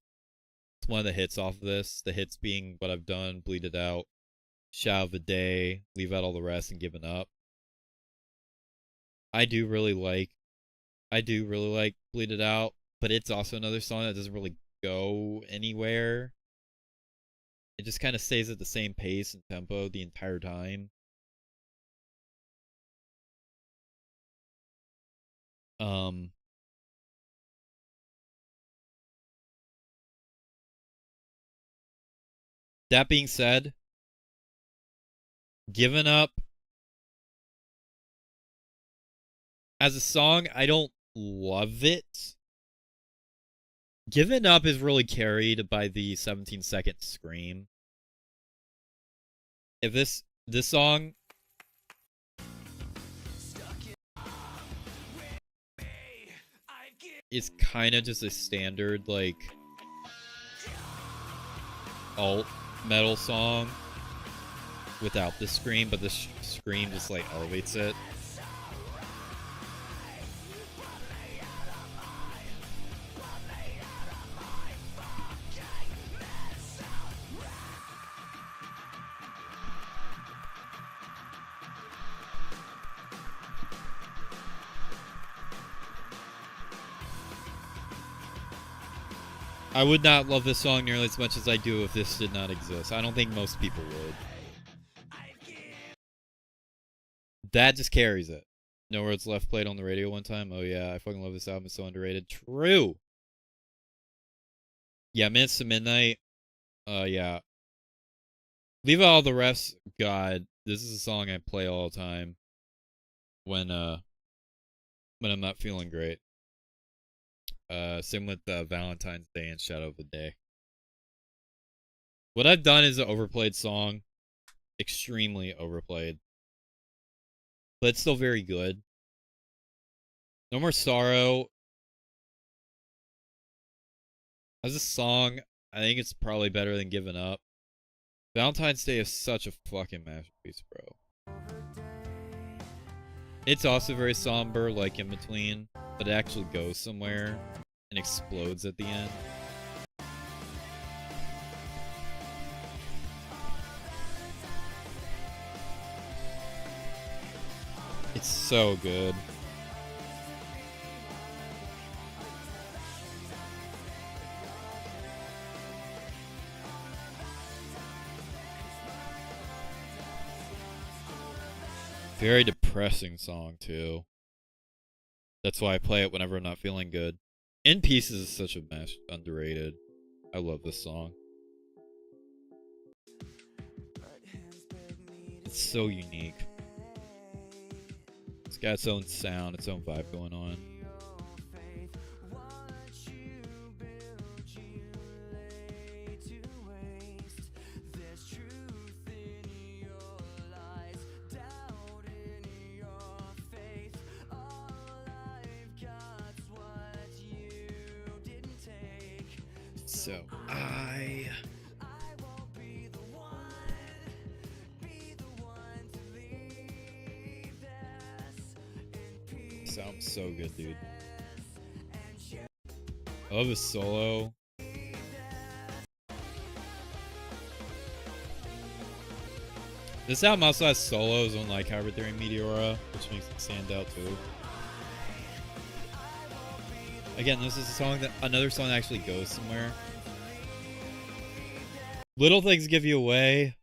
It's one of the hits off of this. The hits being What I've Done, Bleed It Out, Shout of the Day, Leave Out All the Rest, and Given Up. I do really like Bleed It Out, but it's also another song that doesn't really go anywhere. It just kind of stays at the same pace and tempo the entire time. That being said, Given Up as a song, I don't love it. Given Up is really carried by the 17-second scream. If this song is kind of just a standard like alt metal song without the scream, but the scream just like elevates it. I would not love this song nearly as much as I do if this did not exist. I don't think most people would. That just carries it. No Words Left played on the radio one time. Oh yeah, I fucking love this album. It's so underrated. True. Yeah, Minutes to Midnight. Yeah. Leave Out All the Rest. God, this is a song I play all the time when I'm not feeling great. Same with Valentine's Day and Shadow of the Day. What I've Done is an overplayed song. Extremely overplayed. But it's still very good. No More Sorrow. As a song, I think it's probably better than Giving Up. Valentine's Day is such a fucking masterpiece, bro. It's also very somber, like In Between, but it actually goes somewhere and explodes at the end. It's so good. Very depressing song, too. That's why I play it whenever I'm not feeling good. In Pieces is such a mess. Underrated. I love this song. It's so unique. It's got its own sound, its own vibe going on. So sounds so good, dude. I love his solo. This album also has solos on like Hybrid Theory and Meteora, which makes it stand out too. Again, this is a song that another song that actually goes somewhere. Little Things Give You Away.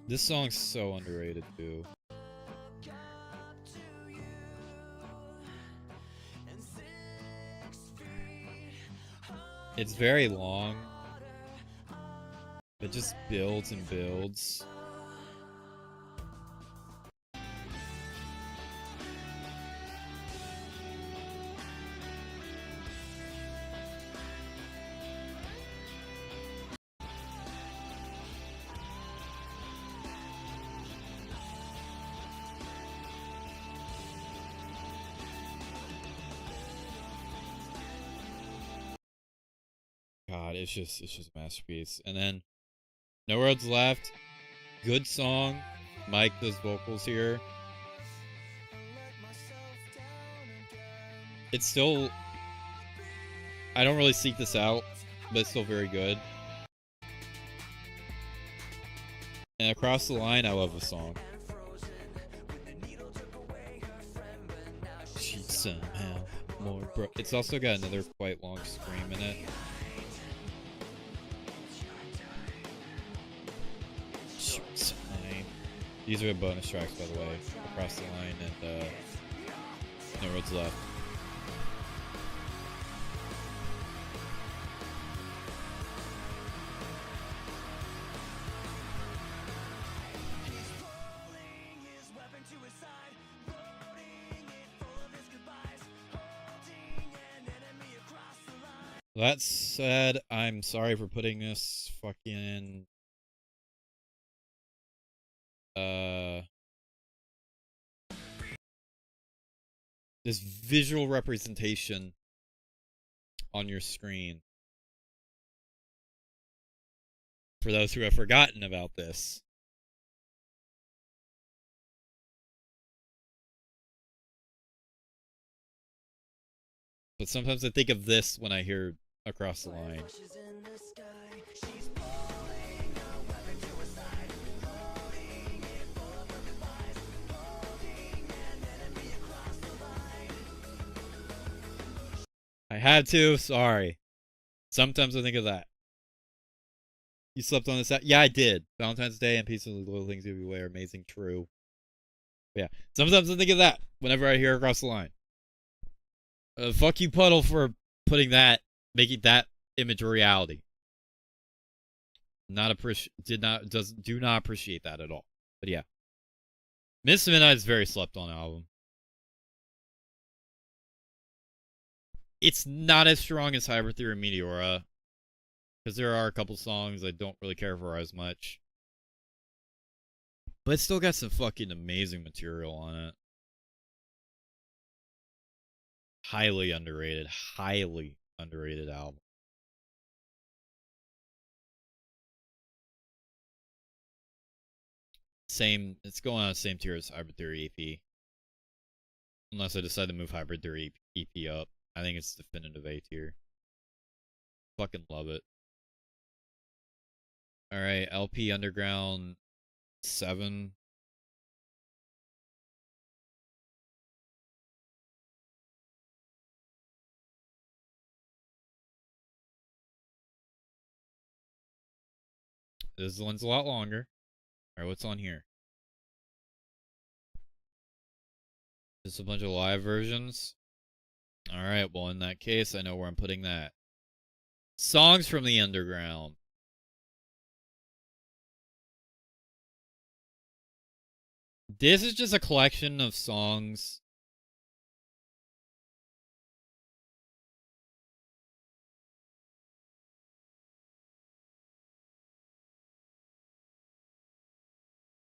This song's so underrated too. It's very long. It just builds and builds. God, it's just a masterpiece. And then No Roads Left, good song. Mike does vocals here. It's still, I don't really seek this out, but it's still very good. And Across the Line, I love the song. She somehow more bro. It's also got another quite long scream in it. These are the bonus tracks, by the way. Across the Line and No Roads Left. That said, I'm sorry for putting this fucking this visual representation on your screen. For those who have forgotten about this. But sometimes I think of this when I hear Across the Line. I had to, sorry. Sometimes I think of that. You slept on this? Yeah, I did. Valentine's Day and Peace and Little Things Give You Away are amazing, true. But yeah, sometimes I think of that whenever I hear Across the Line. Fuck you, Puddle, for putting that, making that image a reality. Do not appreciate that at all. But yeah, Miss Midnight is a very slept on album. It's not as strong as Hybrid Theory and Meteora, Because there are a couple songs I don't really care for as much. But it's still got some fucking amazing material on it. Highly underrated album. Same, it's going on the same tier as Hybrid Theory EP. Unless I decide to move Hybrid Theory EP up. I think it's definitive A tier. Fucking love it. Alright, LP Underground 7. This one's a lot longer. Alright, what's on here? Just a bunch of live versions? Alright, well in that case, I know where I'm putting that. Songs from the Underground. This is just a collection of songs.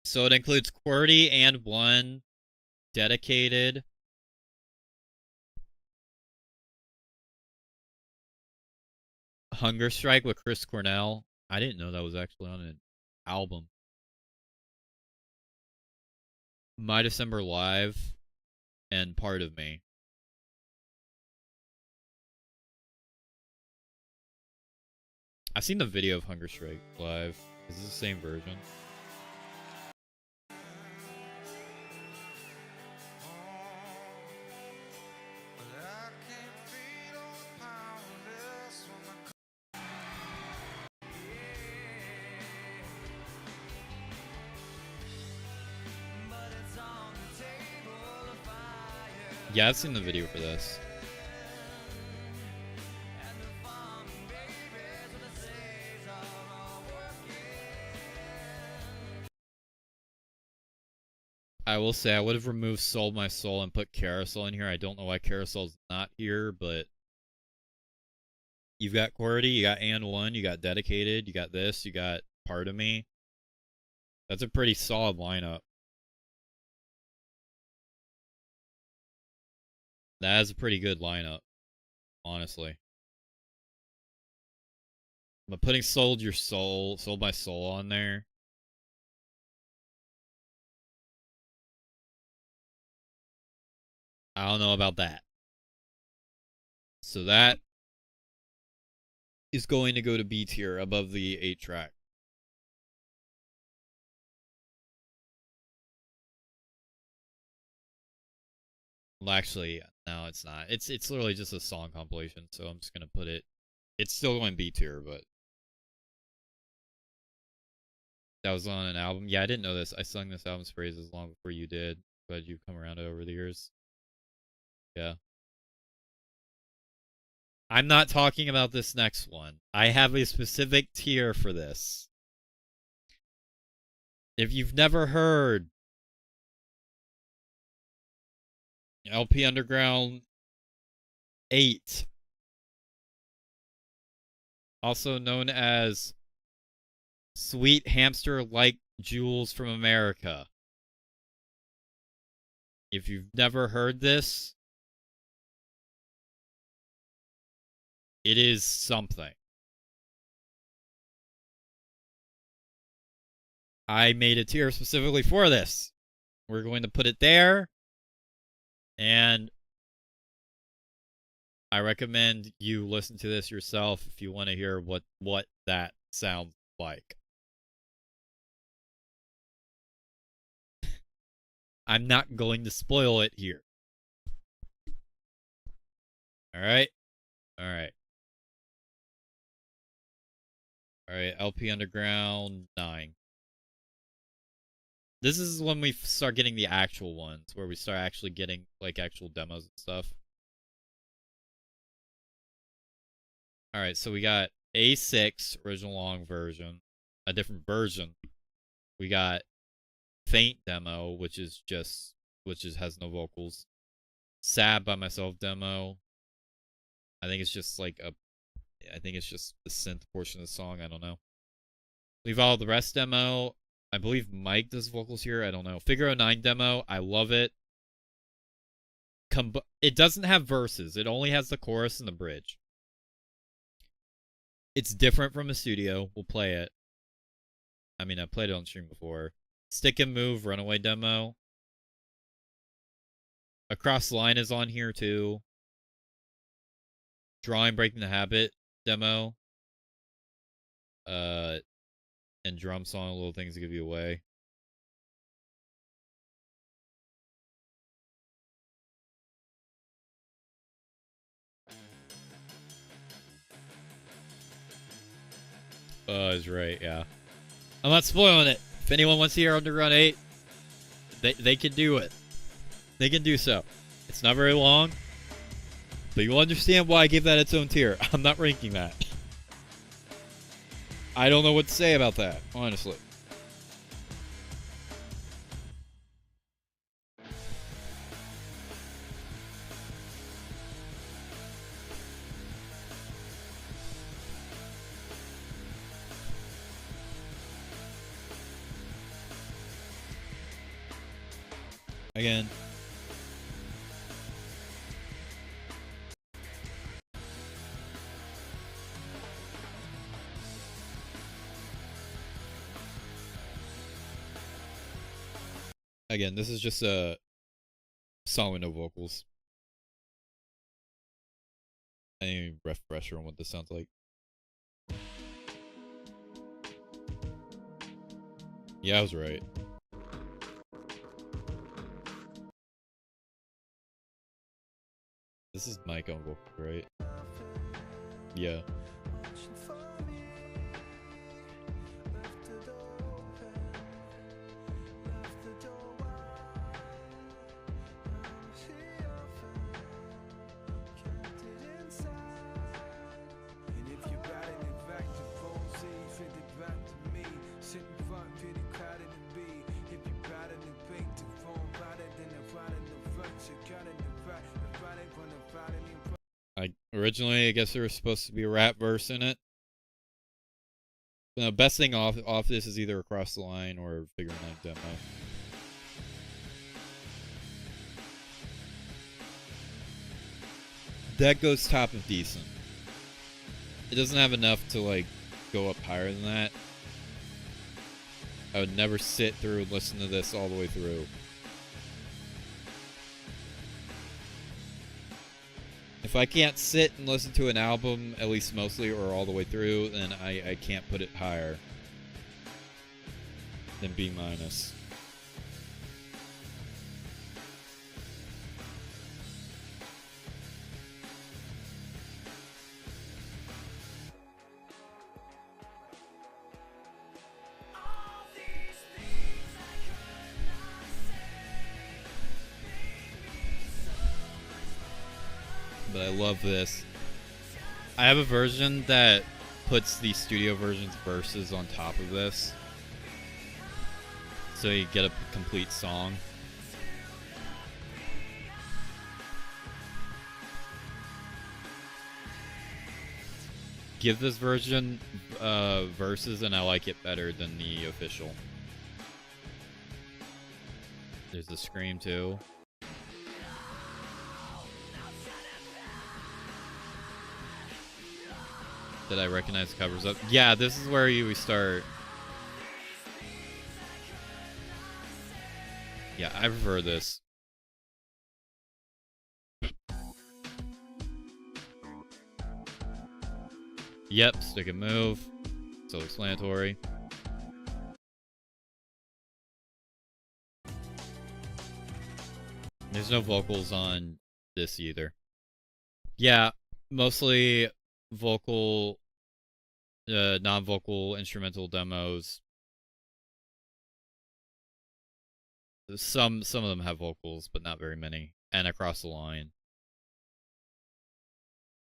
So it includes QWERTY and One, Dedicated, Hunger Strike with Chris Cornell. I didn't know that was actually on an album. My December Live, and Part of Me. I've seen the video of Hunger Strike Live. Is this the same version? Yeah, I've seen the video for this. I will say I would have removed Sold My Soul and put Carousel in here. I don't know why Carousel's not here, but you've got QWERTY, you got And One, you got Dedicated, you got this, you got Part of Me. That's a pretty solid lineup. That is a pretty good lineup, honestly. But putting Sold My Soul on there. I don't know about that. So that is going to go to B tier above the 8-track. Well, actually, no, it's not. It's literally just a song compilation, so I'm just gonna put it. It's still going B tier, but that was on an album. Yeah, I didn't know this. I sung this album's praises long before you did. Glad you've come around it over the years. Yeah. I'm not talking about this next one. I have a specific tier for this. If you've never heard LP Underground 8, also known as Sweet Hamster Like Jewels from America. If you've never heard this, it is something. I made a tier specifically for this. We're going to put it there. And I recommend you listen to this yourself if you want to hear what that sounds like. I'm not going to spoil it here. Alright? Alright. Alright, LP Underground 9. This is when we start getting the actual ones, where we start actually getting, like, actual demos and stuff. Alright, so we got A6, original long version, a different version. We got Faint demo, which has no vocals. Sad by Myself demo. I think it's just like a I think it's just the synth portion of the song. I don't know. Leave All the Rest demo. I believe Mike does vocals here. I don't know. Figure 09 demo. I love it. It doesn't have verses. It only has the chorus and the bridge. It's different from a studio. We'll play it. I mean, I've played it on stream before. Stick and Move, Runaway demo. Across the Line is on here too. Drawing, Breaking the Habit demo. And Drum Song, Little Things to Give You Away. Is right, yeah. I'm not spoiling it. If anyone wants to hear Underground 8, they can do it. They can do so. It's not very long, but you'll understand why I give that its own tier. I'm not ranking that. I don't know what to say about that, honestly. Again. Again, this is just a song with no vocals. Any refresher on what this sounds like? Yeah, I was right. This is Mike on vocal, right? Yeah. Originally, I guess there was supposed to be a rap verse in it. The best thing off this is either Across the Line or Figure 9 demo. That goes top of decent. It doesn't have enough to like go up higher than that. I would never sit through and listen to this all the way through. If I can't sit and listen to an album, at least mostly or all the way through, then I can't put it higher than B-. But I love this. I have a version that puts the studio version's verses on top of this, so you get a complete song. Give this version verses, and I like it better than the official. There's the scream too. Did I recognize the covers up? Yeah, this is where we start. Yeah, I prefer this. Yep, Stick and Move. Self-explanatory. There's no vocals on this either. Yeah, mostly vocal, non-vocal instrumental demos. Some of them have vocals, but not very many. And Across the Line.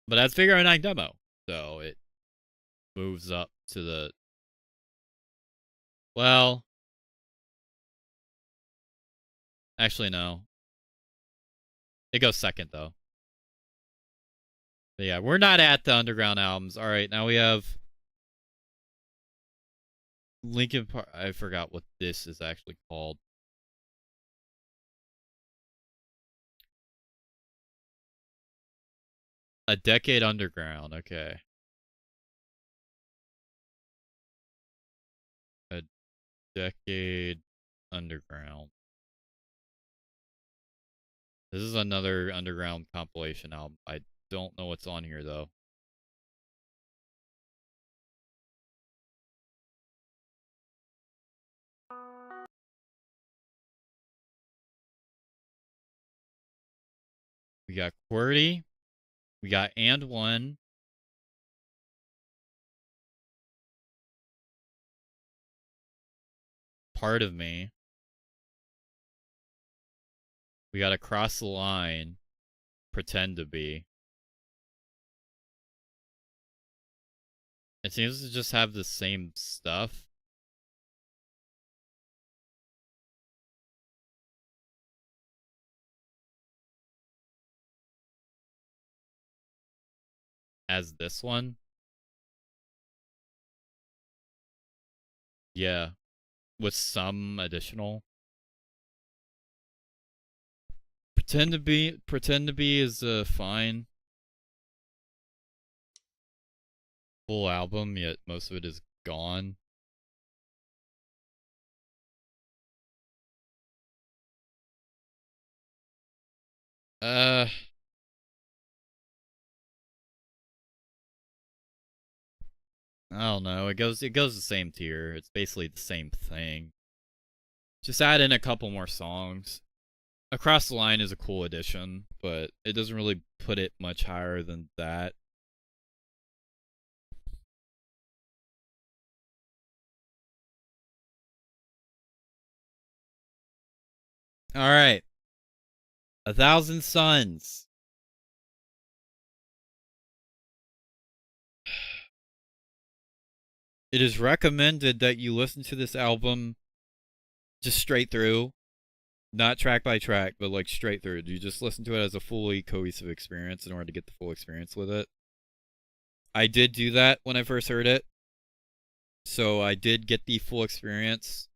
But that's Figure 9 demo, so it moves up to the... Well... Actually, no. It goes second, though. But yeah, we're not at the underground albums. All right, now we have Linkin Park. I forgot what this is actually called. A Decade Underground. Okay. A Decade Underground. This is another underground compilation album. I don't know what's on here though. We got QWERTY. We got And One. Part of Me. We got Across the Line. Pretend to Be. It seems to just have the same stuff. As this one. Yeah. With some additional. Pretend to Be is fine. Full album, yet most of it is gone. I don't know. It goes the same tier. It's basically the same thing. Just add in a couple more songs. Across the Line is a cool addition, but it doesn't really put it much higher than that. All right. 1,000 Suns. It is recommended that you listen to this album just straight through, not track by track, but like straight through. You just listen to it as a fully cohesive experience in order to get the full experience with it. I did do that when I first heard it. So I did get the full experience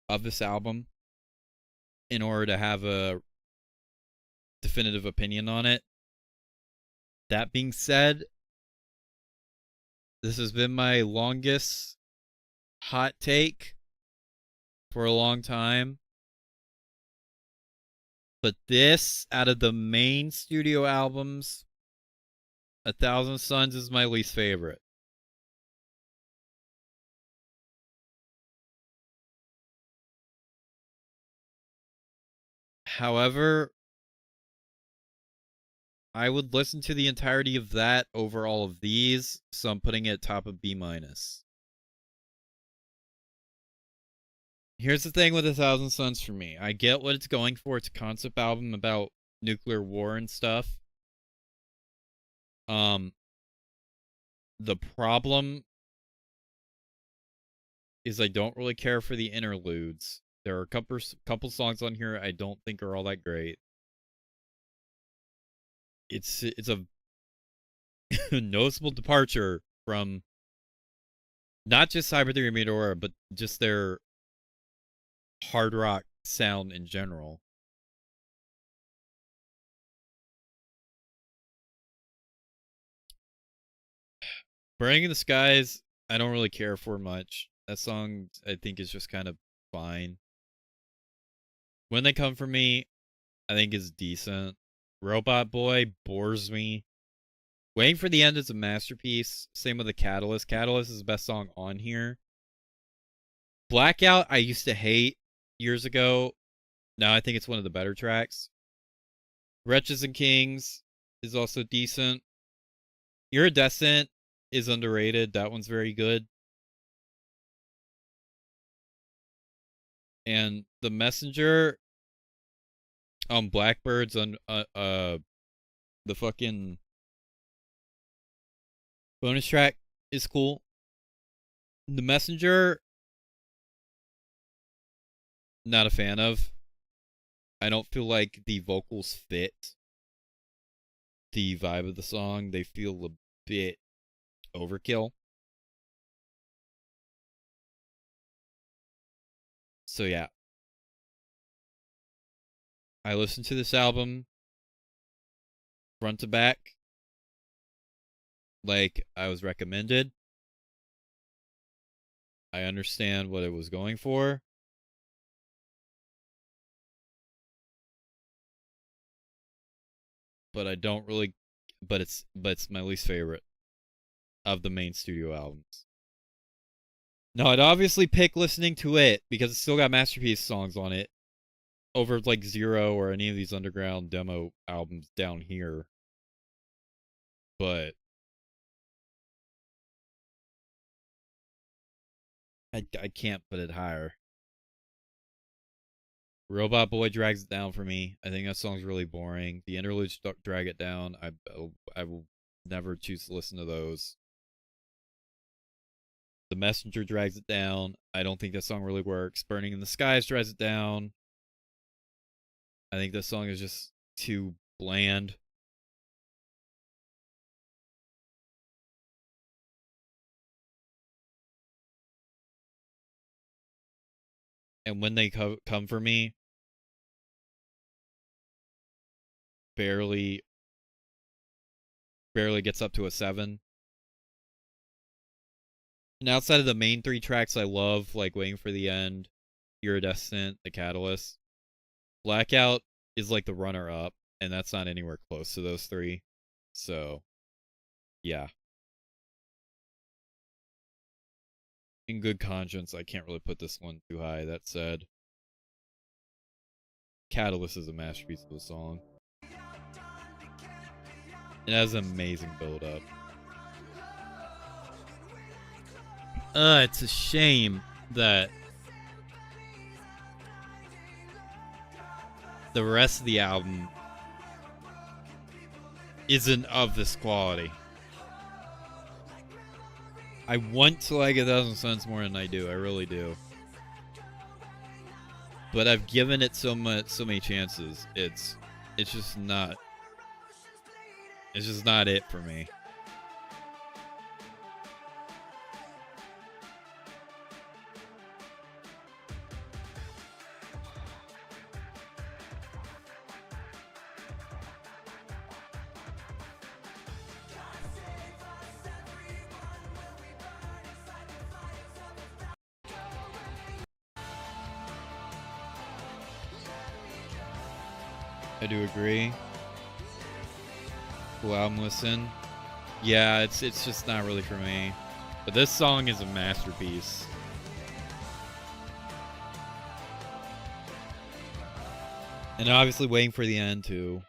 of this album in order to have a definitive opinion on it. That being said, this has been my longest hot take for a long time. But this, out of the main studio albums, 1,000 Suns is my least favorite. However, I would listen to the entirety of that over all of these, so I'm putting it top of B-. Here's the thing with 1,000 Suns for me. I get what it's going for. It's a concept album about nuclear war and stuff. The problem is I don't really care for the interludes. There are a couple songs on here I don't think are all that great. It's a noticeable departure from not just Cyber Theory Meteora, but just their hard rock sound in general. Burning in the Skies, I don't really care for much. That song, I think, is just kind of fine. When They Come For Me, I think is decent. Robot Boy bores me. Waiting for the End is a masterpiece. Same with the Catalyst. Catalyst is the best song on here. Blackout, I used to hate years ago. Now I think it's one of the better tracks. Wretches and Kings is also decent. Iridescent is underrated. That one's very good. And The Messenger, Blackbirds on the fucking bonus track is cool. The Messenger, not a fan of. I don't feel like the vocals fit the vibe of the song, they feel a bit overkill. So yeah. I listened to this album front to back like I was recommended. I understand what it was going for. But I don't really but it's my least favorite of the main studio albums. No, I'd obviously pick listening to it because it's still got masterpiece songs on it over like Zero or any of these underground demo albums down here. But I can't put it higher. Robot Boy drags it down for me. I think that song's really boring. The interludes drag it down. I will never choose to listen to those. The Messenger drags it down. I don't think that song really works. Burning in the Skies drags it down. I think this song is just too bland. And When They Come For Me barely gets up to a 7. And outside of the main 3 tracks I love, like Waiting for the End, Iridescent, The Catalyst, Blackout is like the runner-up, and that's not anywhere close to those 3. So, yeah. In good conscience, I can't really put this one too high. That said, Catalyst is a masterpiece of the song. It has an amazing build-up. It's a shame that the rest of the album isn't of this quality. I want to like 1,000 Suns more than I do. I really do. But I've given it so many chances. It's just not. It's just not it for me. I do agree. Cool album listen. Yeah, it's just not really for me. But this song is a masterpiece. And obviously Waiting for the End too.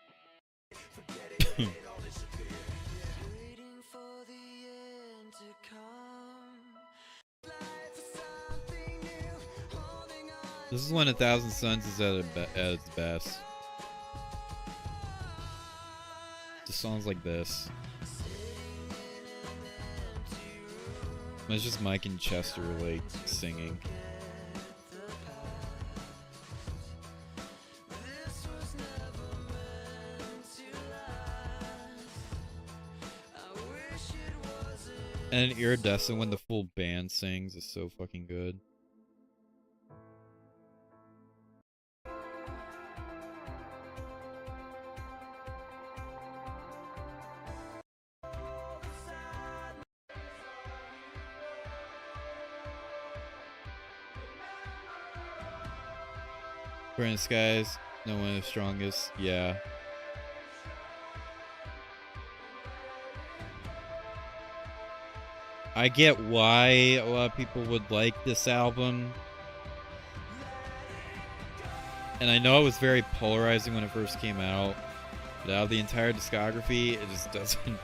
This is when 1,000 Suns is at its best. The songs like this. It's just Mike and Chester like singing. And Iridescent when the full band sings is so fucking good. Burning Skies, no one is strongest. Yeah. I get why a lot of people would like this album. And I know it was very polarizing when it first came out. But out of the entire discography, it just doesn't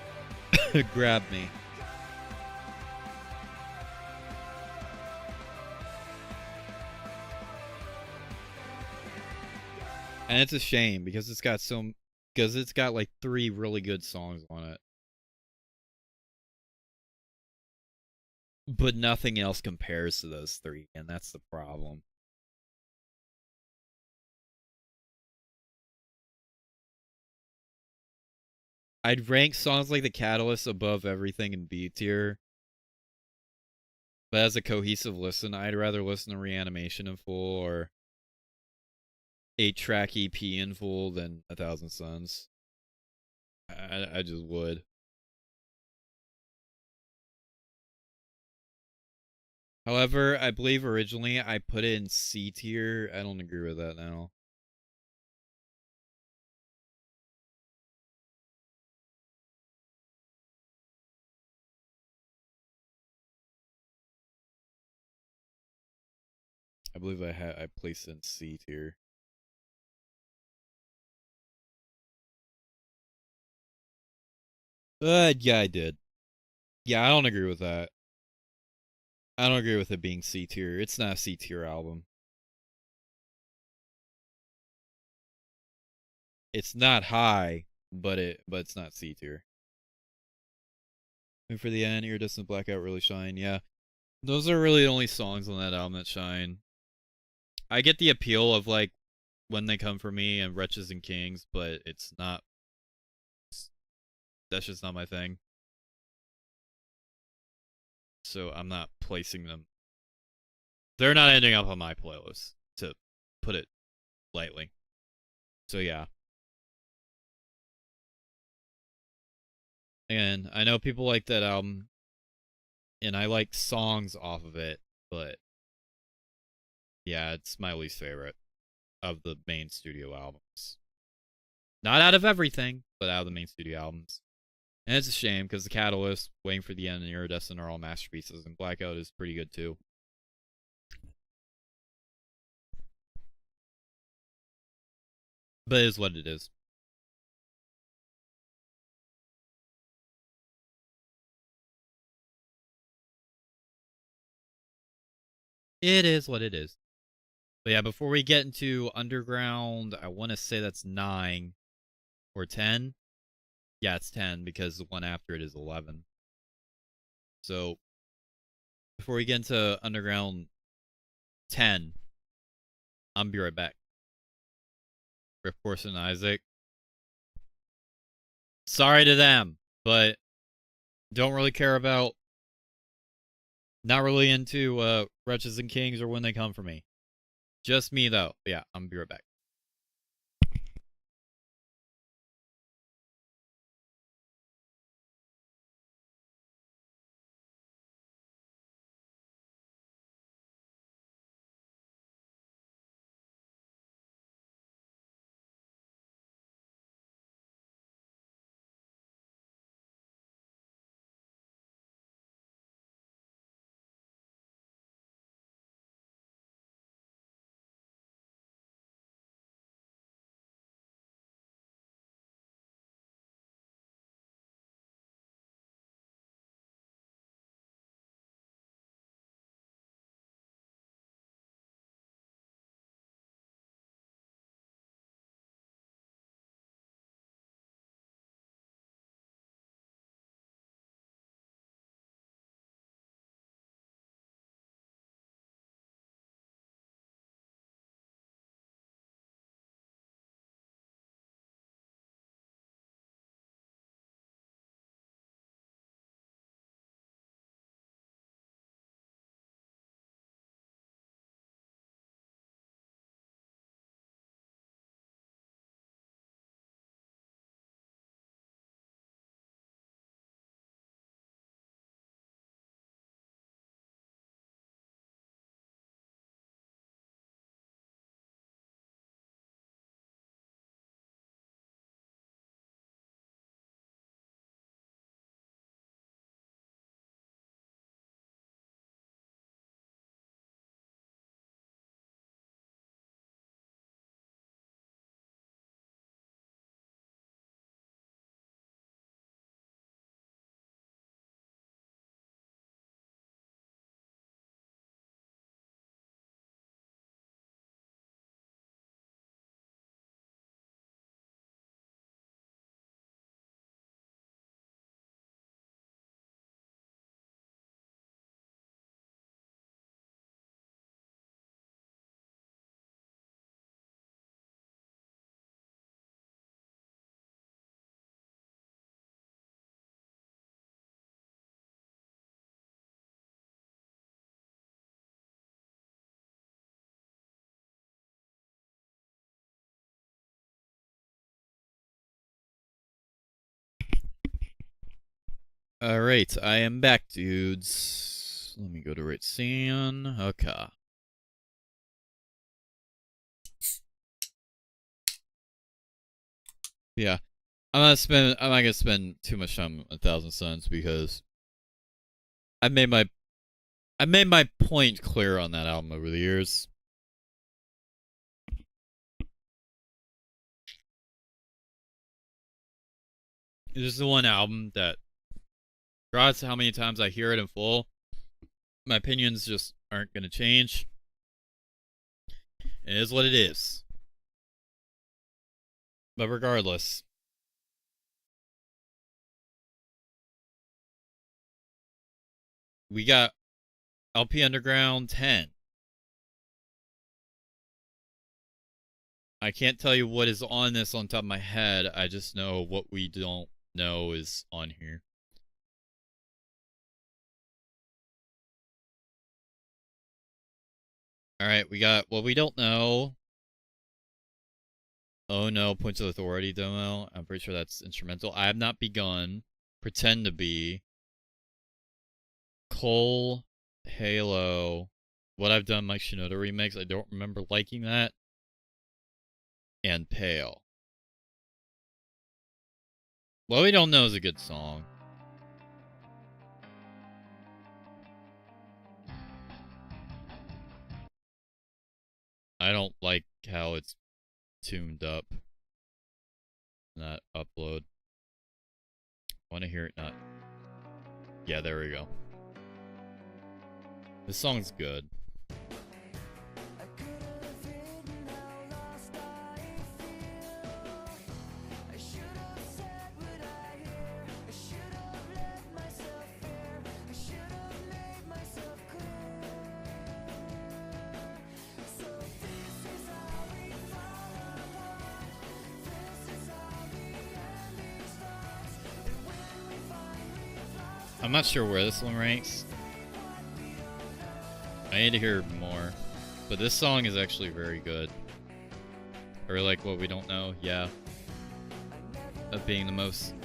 grab me. And it's a shame because it's got like 3 really good songs on it. But nothing else compares to those 3, and that's the problem. I'd rank songs like The Catalyst above everything in B tier. But as a cohesive listen, I'd rather listen to Reanimation in full or 8-track EP in full than 1,000 Suns. I just would. However, I believe originally I put it in C tier. I don't agree with that now. I believe I placed it in C tier. Yeah, I did. Yeah, I don't agree with that. I don't agree with it being C tier. It's not a C tier album. It's not high, but it's not C tier. And for the end, Iridescent Blackout really shine. Yeah, those are really the only songs on that album that shine. I get the appeal of like When They Come For Me and Wretches and Kings, but it's not. That's just not my thing. So I'm not placing them. They're not ending up on my playlist, to put it lightly. So yeah. And I know people like that album, and I like songs off of it, but yeah, it's my least favorite of the main studio albums. Not out of everything, but out of the main studio albums. And it's a shame because The Catalyst, Waiting for the End, and Iridescent are all masterpieces, and Blackout is pretty good too. But it is what it is. It is what it is. But yeah, before we get into Underground, I want to say that's 9 or 10. Yeah, it's 10 because the one after it is 11. So before we get into Underground 10, I'm be right back. Riff Course and Isaac. Sorry to them, but don't really care about. Not really into Wretches and Kings or When They Come For Me. Just me though. But yeah, I'm gonna be right back. Alright, I am back, dudes. Let me go to right scene. Okay. Yeah. I'm not gonna spend too much time on 1,000 Suns because I made my point clear on that album over the years. This is the one album that, regardless of how many times I hear it in full, my opinions just aren't gonna change. It is what it is. But regardless, we got LP Underground 10. I can't tell you what is on this on top of my head. I just know what we don't know is on here. Alright, we got what we don't know. Oh no, Points of Authority demo. I'm pretty sure that's instrumental. I have not begun. Pretend to be. Cole, Halo. What I've done, Mike Shinoda remix. I don't remember liking that. And Pale. What we don't know is a good song. I don't like how it's tuned up. Not upload. I want to hear it not. Yeah, there we go. This song's good. I'm not sure where this one ranks. I need to hear more. But this song is actually very good. Or like what we don't know, yeah. Of being the most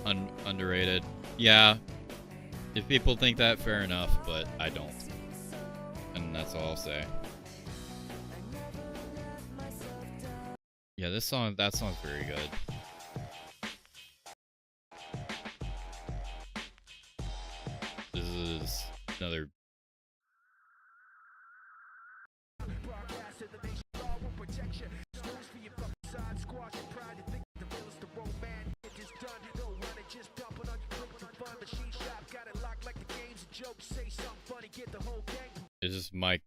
underrated. Yeah. If people think that, fair enough, but I don't. And that's all I'll say. Yeah, that song's very good. This is another. It's just Mike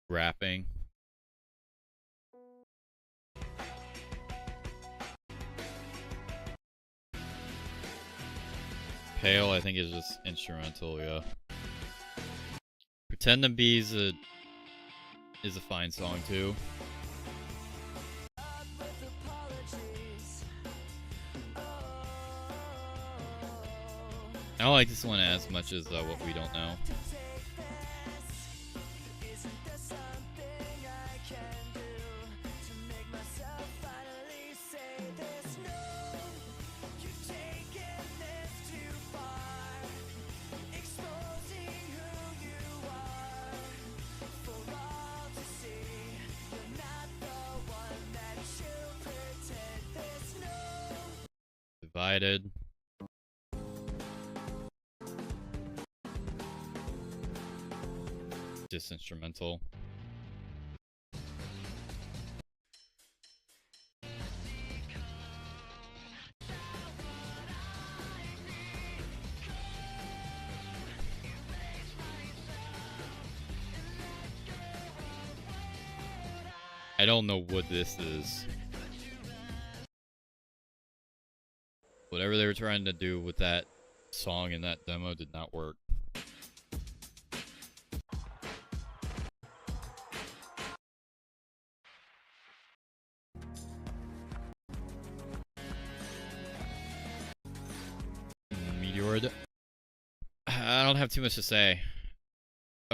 rapping. Pale, I think, is just instrumental, yeah. Pretend to Be is a fine song too. I don't like this one as much as What We Don't Know. Divided. Just instrumental. I don't know what this is. Whatever they were trying to do with that song in that demo did not work. Meteored. I don't have too much to say.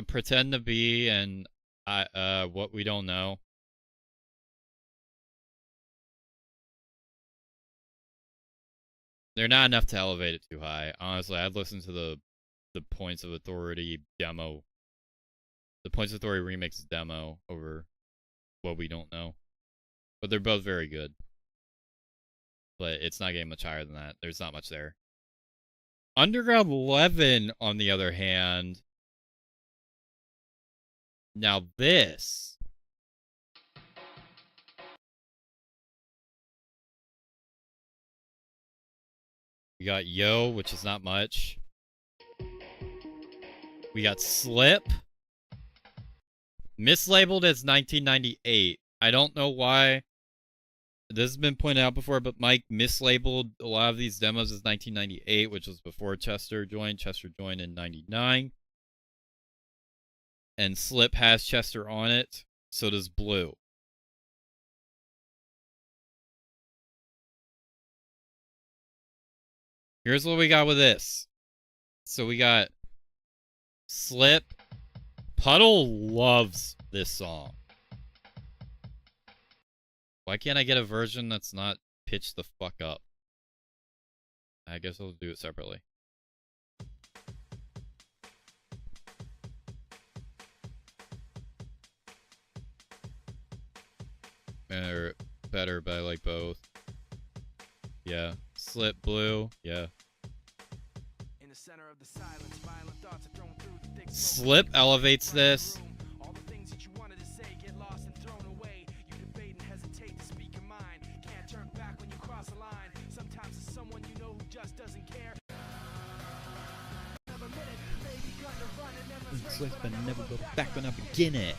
Pretend to Be and What We Don't Know. They're not enough to elevate it too high. Honestly, I'd listen to the Points of Authority demo, the Points of Authority remix demo over What We Don't Know. But they're both very good. But it's not getting much higher than that. There's not much there. Underground 11, on the other hand. Now this. We got Yo, which is not much. We got Slip. Mislabeled as 1998. I don't know why. This has been pointed out before, but Mike mislabeled a lot of these demos as 1998, which was before Chester joined. Chester joined in 99. And Slip has Chester on it. So does Blue. Here's what we got with this. So we got Slip. Puddle loves this song. Why can't I get a version that's not pitched the fuck up? I guess I'll do it separately. Better, but I like both. Yeah. Slip Blue. Yeah. In the center of the silence, violent thoughts are thrown through the thick Slip elevates this. all the things that you wanted to say get lost and thrown away. You debate and hesitate to speak your mind. Can't turn back when you cross a line. Sometimes it's someone you know who just doesn't care. Slip but never go back when I begin it.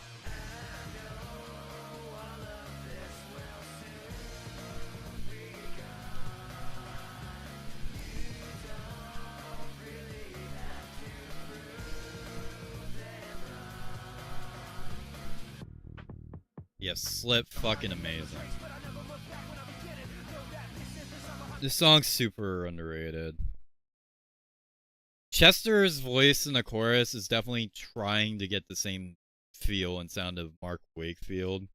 Yeah, Slip fucking amazing. This song's super underrated. Chester's voice in the chorus is definitely trying to get the same feel and sound of Mark Wakefield.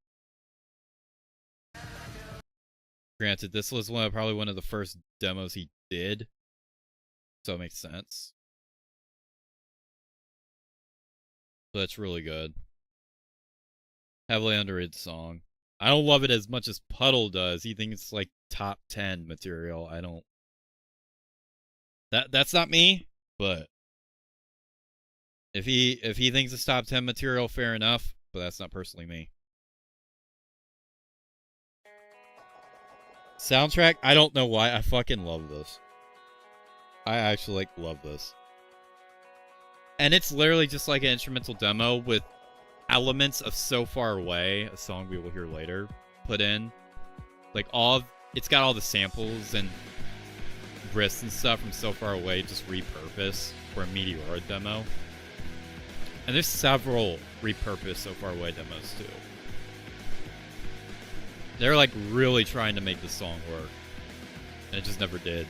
Granted, this was probably one of the first demos he did, so it makes sense. But it's really good. Heavily underrated song. I don't love it as much as Puddle does. He thinks it's like top 10 material. I don't. That's not me, but if he thinks it's top 10 material, fair enough, but that's not personally me. Soundtrack, I don't know why. I fucking love this. I actually love this. And it's literally just like an instrumental demo with elements of So Far Away, a song we will hear later, put in. Like it's got all the samples and riffs and stuff from So Far Away just repurposed for a Meteora demo. And there's several repurposed So Far Away demos too. They're like really trying to make this song work. And it just never did.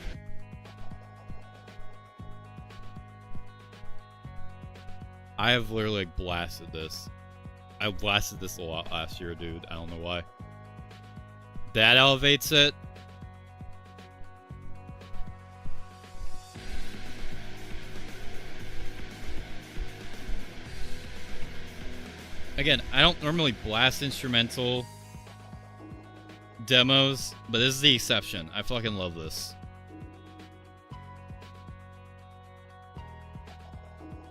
I have literally blasted this. I blasted this a lot last year, dude. I don't know why. That elevates it. Again, I don't normally blast instrumental demos, but this is the exception. I fucking love this.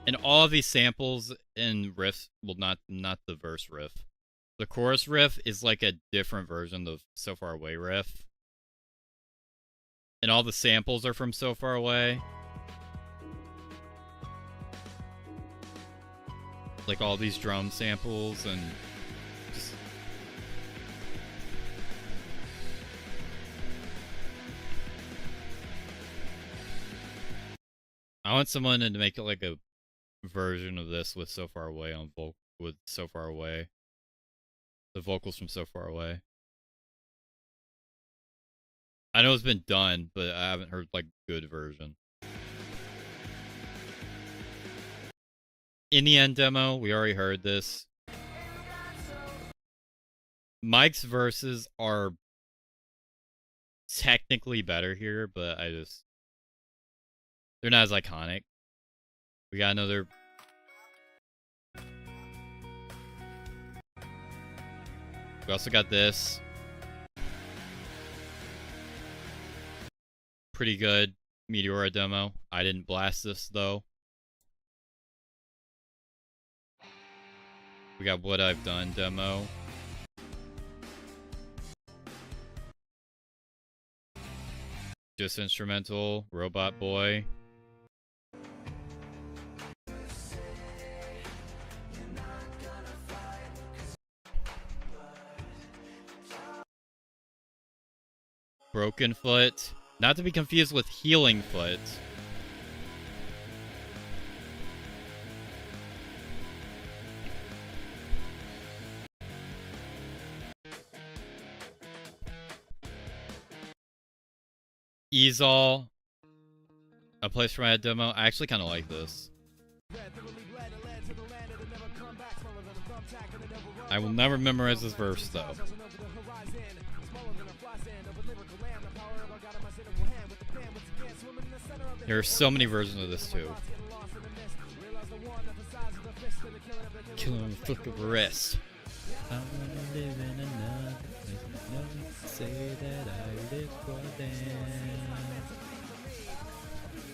And all of these samples and riffs, well, not the verse riff. The chorus riff is like a different version of So Far Away riff. And all the samples are from So Far Away. Like all these drum samples and just... I want someone to make it like a version of this with So Far Away on with So Far Away. The vocals from So Far Away. I know it's been done, but I haven't heard like good version. In the End demo, we already heard this. Mike's verses are technically better here, but I just They're not as iconic. We got another. We also got this. Pretty good Meteora demo. I didn't blast this though. We got What I've Done demo. Just instrumental, Robot Boy. Broken Foot. Not to be confused with Healing Foot. Easel. A Place for My Demo. I actually kind of like this. I will never memorize this verse though. There are so many versions of this too. Kill him with a flick of a wrist. I wanna live in another place. No one can say that I live for them.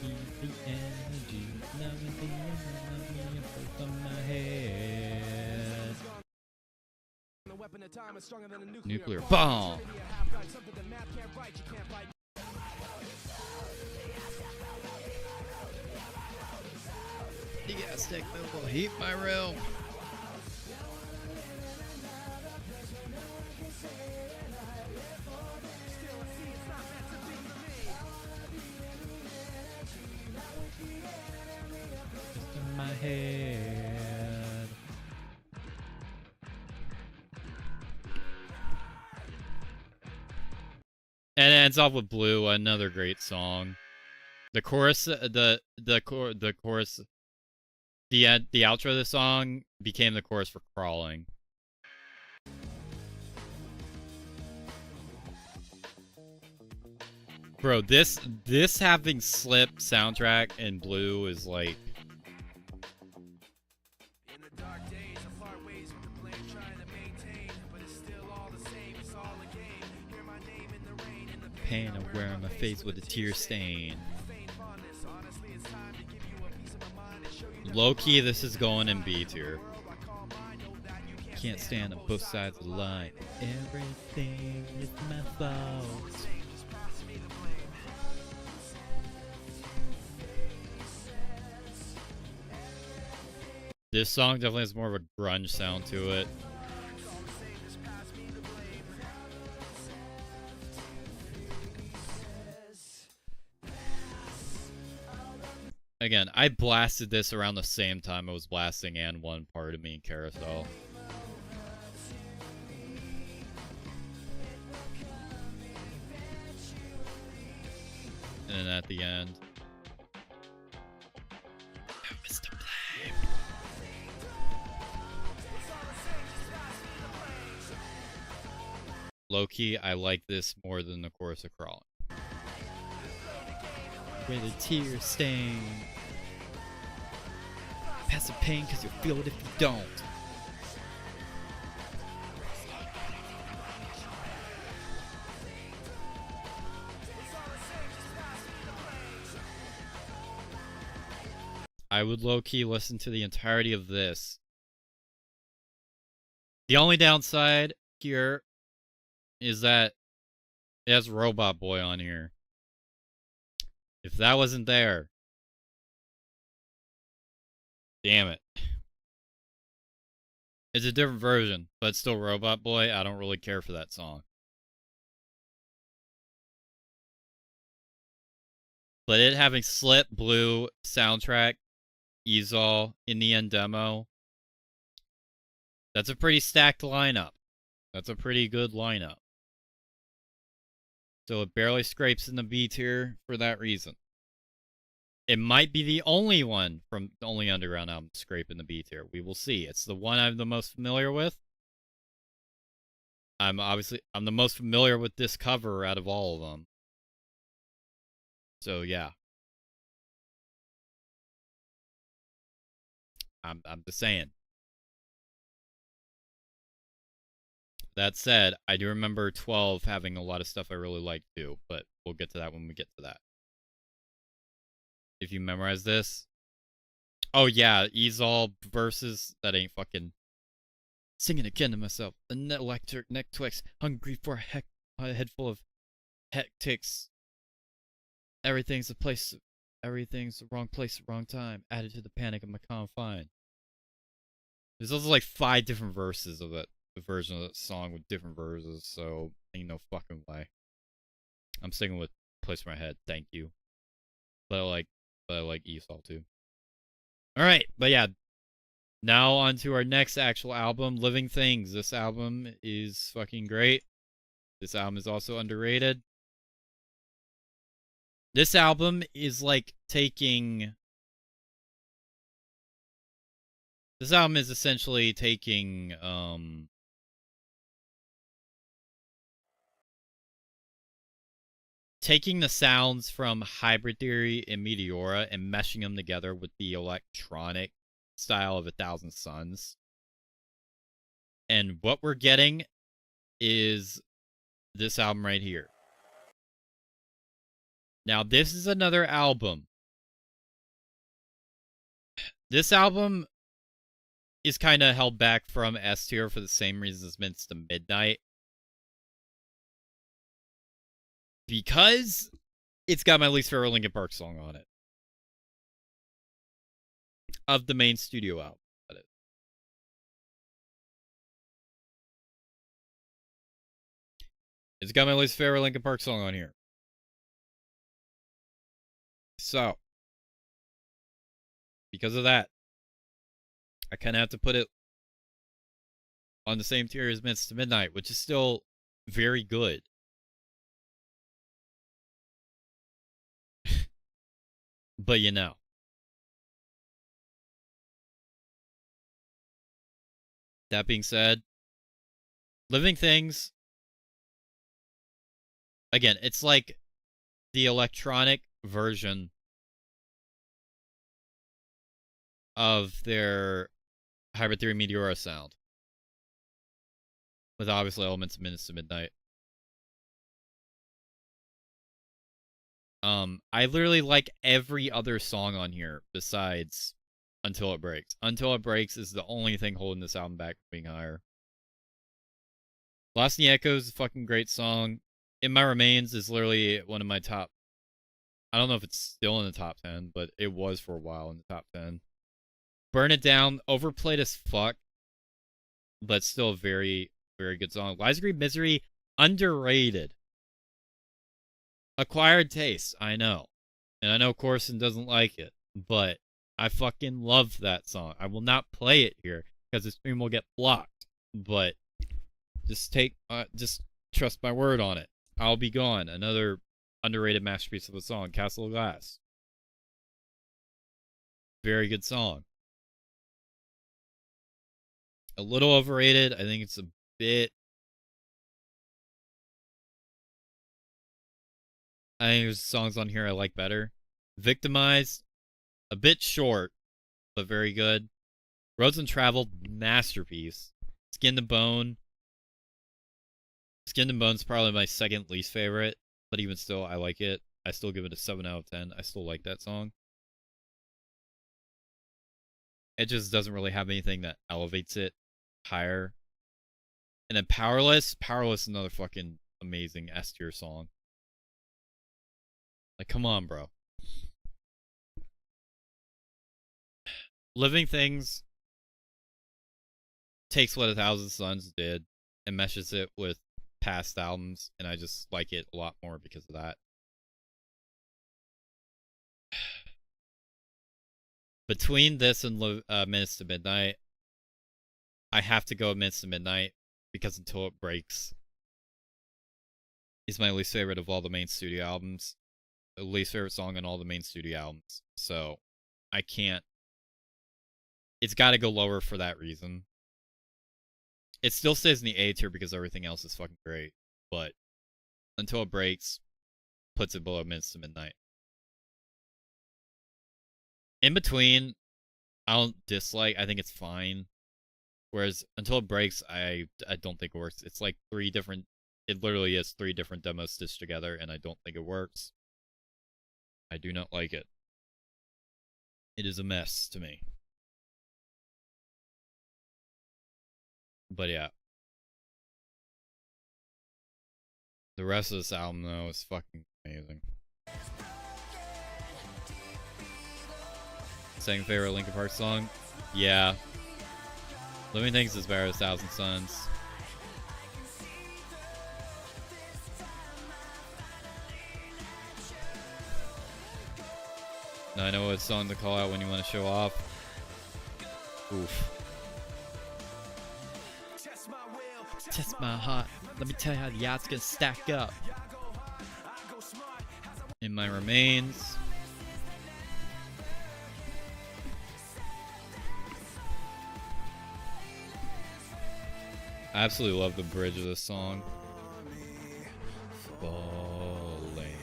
Keep the energy, love me, both on my head. Nuclear bomb. You gotta stick will heat my realm. Just in my head. And it ends off with Blue, another great song. The chorus, the chorus, the outro of the song became the chorus for Crawling. Bro, this having Slip soundtrack in Blue is like. In the dark days, I part ways with the blame, trying to maintain, but it's still all the same. It's all a game. Hear my name in the rain, in the Pain of wearing my face with a tear stain. Low key, this is going in B tier. Can't stand on both sides of the line. Everything is my fault. This song definitely has more of a grunge sound to it. Again, I blasted this around the same time I was blasting And One Part of Me in Carousel. And then at the end, who is to blame? Low-key, I like this more than the chorus of Crawling. With a tear stain. Pass the pain cause you'll feel it if you don't. I would low-key listen to the entirety of this. The only downside here is that it has Robot Boy on here. If that wasn't there, damn it. It's a different version, but it's still Robot Boy. I don't really care for that song. But it having Slip, Blue, soundtrack, Easel, in the end demo, that's a pretty stacked lineup. That's a pretty good lineup. So it barely scrapes in the B tier for that reason. It might be the only one from the only Underground album to scrape in the B tier. We will see. It's the one I'm the most familiar with. I'm the most familiar with this cover out of all of them. So yeah. I'm just saying. That said, I do remember 12 having a lot of stuff I really liked too, but we'll get to that when we get to that. If you memorize this. Oh yeah, Easol versus that ain't fucking singing again to myself. A net electric neck twix, hungry for a head full of hectics. Everything's the wrong place, wrong time. Added to the panic of my confine. There's also like 5 different verses of that version of that song with different verses, so ain't no fucking way. I'm sticking with Place for My Head, thank you. But I like Esol too. Alright, but yeah. Now on to our next actual album, Living Things. This album is fucking great. This album is also underrated. This album is like taking... This album is essentially taking, taking the sounds from Hybrid Theory and Meteora and meshing them together with the electronic style of 1,000 Suns. And what we're getting is this album right here. Now, this is another album. This album is kind of held back from S tier for the same reasons as Minutes to Midnight. Because it's got my least favorite Linkin Park song on it. Of the main studio album. That is. It's got my least favorite Linkin Park song on here. So, because of that, I kind of have to put it on the same tier as Minutes to Midnight, which is still very good. But you know. That being said, Living Things, again, it's like the electronic version of their Hybrid Theory Meteora sound. With obviously elements of Minutes to Midnight. I literally like every other song on here besides Until It Breaks. Until It Breaks is the only thing holding this album back from being higher. Lost in the Echoes is a fucking great song. In My Remains is literally one of my top... I don't know if it's still in the top 10, but it was for a while in the top 10. Burn It Down, overplayed as fuck, but still a very, very good song. Lies Agree Misery, underrated. Acquired Taste, I know. And I know Corson doesn't like it, but I fucking love that song. I will not play it here because the stream will get blocked, but just trust my word on it. I'll Be Gone, another underrated masterpiece of a song. Castle of Glass, very good song. A little overrated. I think it's a bit... I think there's songs on here I like better. Victimized, a bit short, but very good. Roads Untraveled, masterpiece. Skin to Bone. Skin to Bone's probably my second least favorite, but even still, I like it. I still give it a 7 out of 10. I still like that song. It just doesn't really have anything that elevates it higher. And then Powerless. Powerless is another fucking amazing S tier song. Like, come on, bro. Living Things takes what 1,000 Suns did and meshes it with past albums, and I just like it a lot more because of that. Between this and Minutes to Midnight, I have to go Minutes to Midnight because Until It Breaks is my least favorite of all the main studio albums. The least favorite song on all the main studio albums. So, I can't... It's gotta go lower for that reason. It still stays in the A tier because everything else is fucking great. But, Until It Breaks puts it below Minutes to Midnight. In between, I don't dislike. I think it's fine. Whereas Until It Breaks, I don't think it works. It's like 3 different. It literally is 3 different demos stitched together, and I don't think it works. I do not like it. It is a mess to me. But yeah. The rest of this album, though, is fucking amazing. Second favorite Linkin Park song? Yeah. Living Things is better than 1,000 Suns. Now I know what song to call out when you want to show off. Oof. Test my heart. Let me tell you how the yacht's gonna stack up. In My Remains. I absolutely love the bridge of this song. Falling.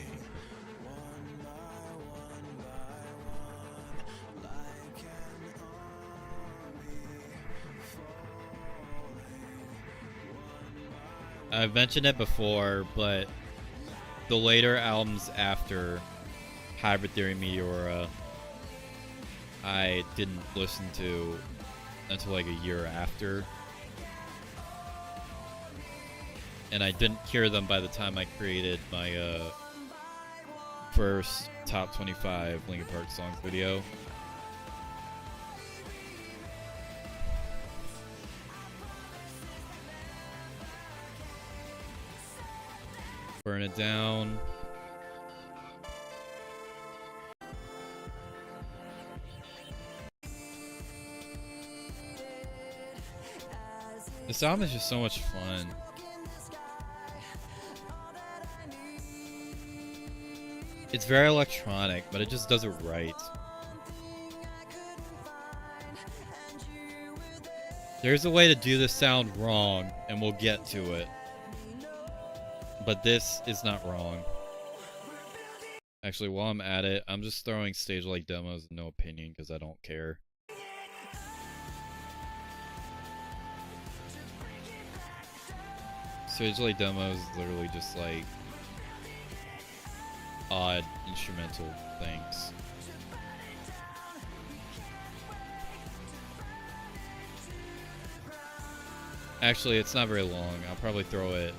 I've mentioned it before, but the later albums after Hybrid Theory Meteora, I didn't listen to until like a year after. And I didn't hear them by the time I created my first top 25 Linkin Park songs video. Burn It Down. This album is just so much fun. It's very electronic, but it just does it right. There's a way to do this sound wrong, and we'll get to it. But this is not wrong. Actually, while I'm at it, I'm just throwing stage-like demos and no opinion because I don't care. Stage-like demos is literally just like odd instrumental things. Actually, it's not very long. I'll probably throw it.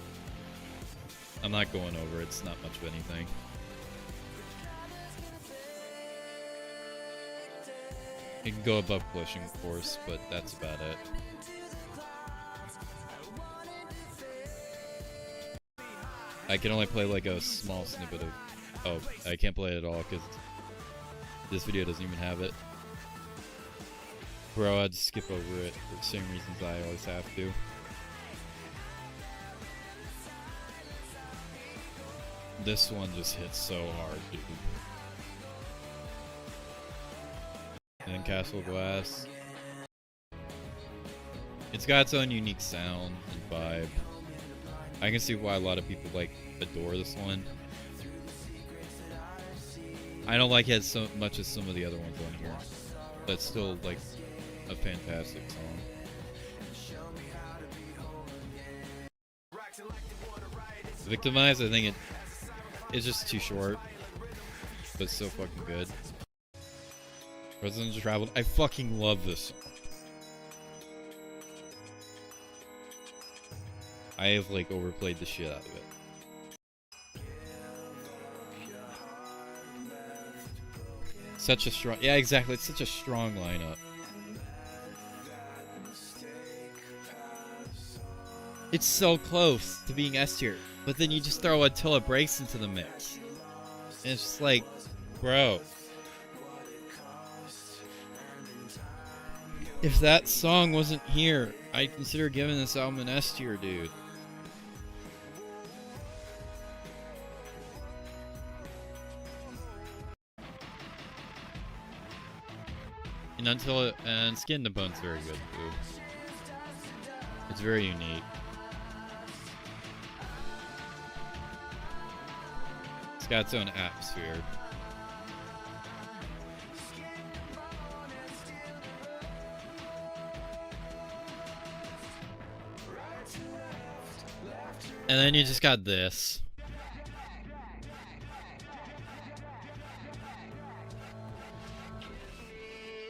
I'm not going over it. It's not much of anything. You can go above pushing, of course, but that's about it. I can only play like a small snippet of... Oh, I can't play it at all because this video doesn't even have it. Bro, I'd skip over it for the same reasons I always have to. This one just hits so hard, dude. And then Castle Glass. It's got its own unique sound and vibe. I can see why a lot of people like adore this one. I don't like it so much as some of the other ones on here. But it's still like a fantastic song. Victimize, I think it's just too short, but it's so fucking good. Presidents Traveled, I fucking love this song. I have like overplayed the shit out of it. Such a strong, yeah, exactly. It's such a strong lineup. It's so close to being S tier, but then you just throw Until It Breaks into the mix. And it's just like, bro. If that song wasn't here, I'd consider giving this album an S tier, dude. And Skin to Bone's very good too. It's very unique. It's got its own atmosphere. And then you just got this.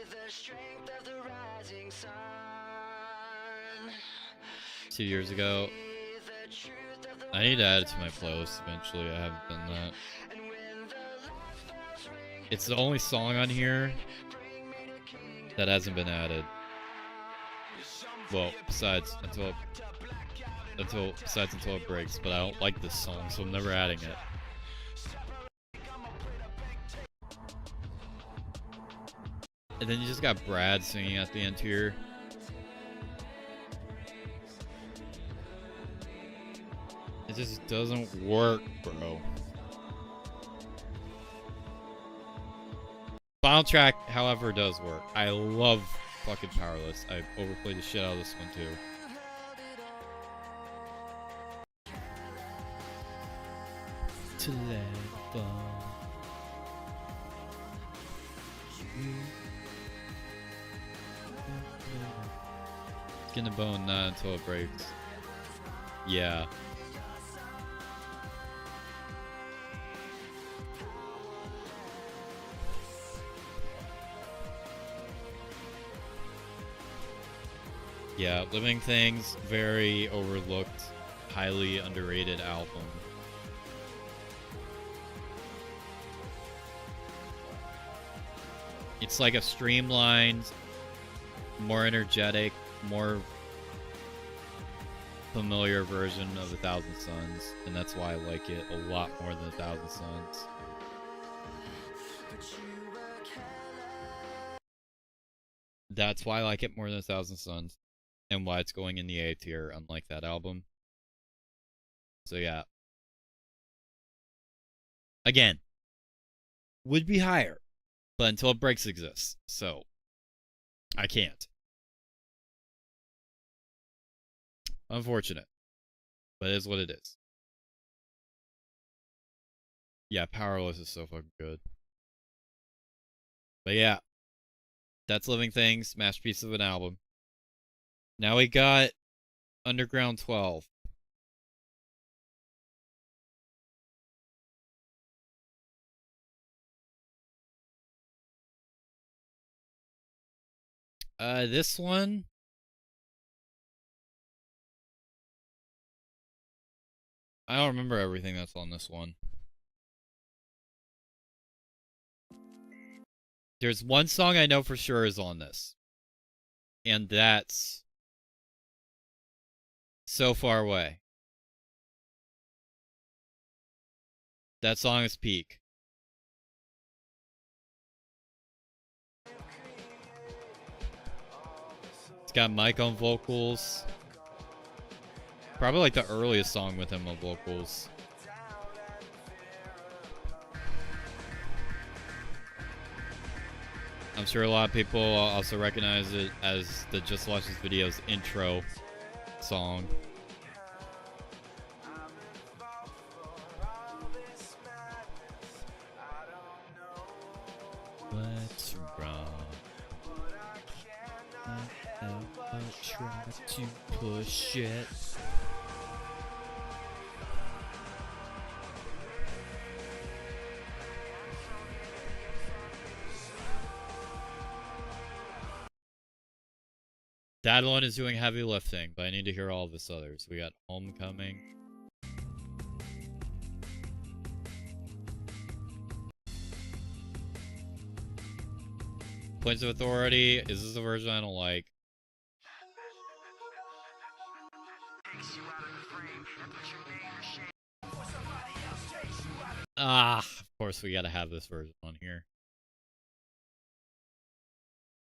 The strength of the rising sun. 2 years ago. The truth of the I need to add it to my playlist eventually. I haven't done that. and when the last bells ring, It's the only song on here bring me to kingdom. that hasn't been added. Well, besides until it breaks, but I don't like this song, so I'm never adding it. And then you just got Brad singing at the end here. It just doesn't work, bro. Final track, however, does work. I love fucking Powerless. I overplayed the shit out of this one too. To let fall. Skin to bone, not until it breaks. Yeah. Yeah, Living Things, very overlooked, highly underrated album. It's like a streamlined, more energetic, more familiar version of 1,000 Suns, and that's why I like it a lot more than 1,000 Suns. That's why I like it more than 1,000 Suns, and why it's going in the A tier, unlike that album. So yeah. Again, would be higher, but Until It Breaks exists, so I can't. Unfortunate, but it is what it is. Yeah, Powerless is so fucking good. But yeah, that's Living Things, masterpiece of an album. Now we got Underground 12. This one, I don't remember everything that's on this one. There's one song I know for sure is on this. And that's So Far Away. That song is peak. It's got Mike on vocals. Probably like the earliest song with him on vocals. I'm sure a lot of people also recognize it as the Just Watch This Video's intro song. What's wrong? I try to push it. That one is doing heavy lifting, but I need to hear all of this others. We got Homecoming. Points of Authority. Is this a version I don't like? Ah, of course we gotta have this version on here.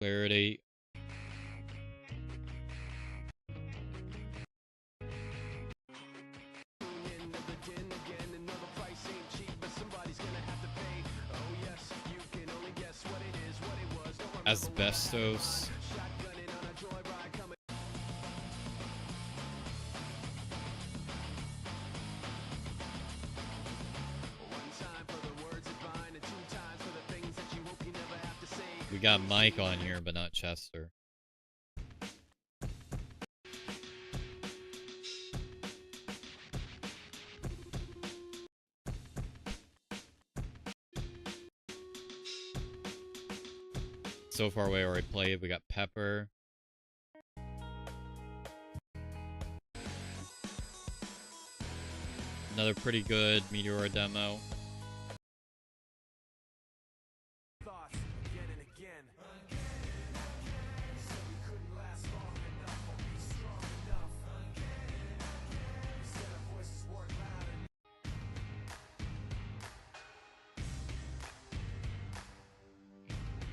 Clarity. Asbestos. We got Mike on here, but not Chester. So Far Away already played. We got Pepper. Another pretty good Meteor demo. Thoughts again and again.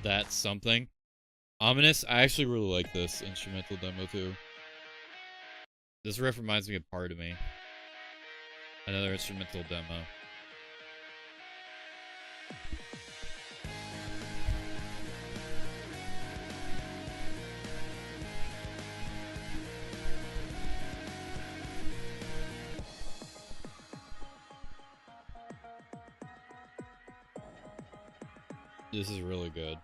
That's something. Ominous. I actually really like this instrumental demo too. This riff reminds me of Part of Me. Another instrumental demo. This is really good.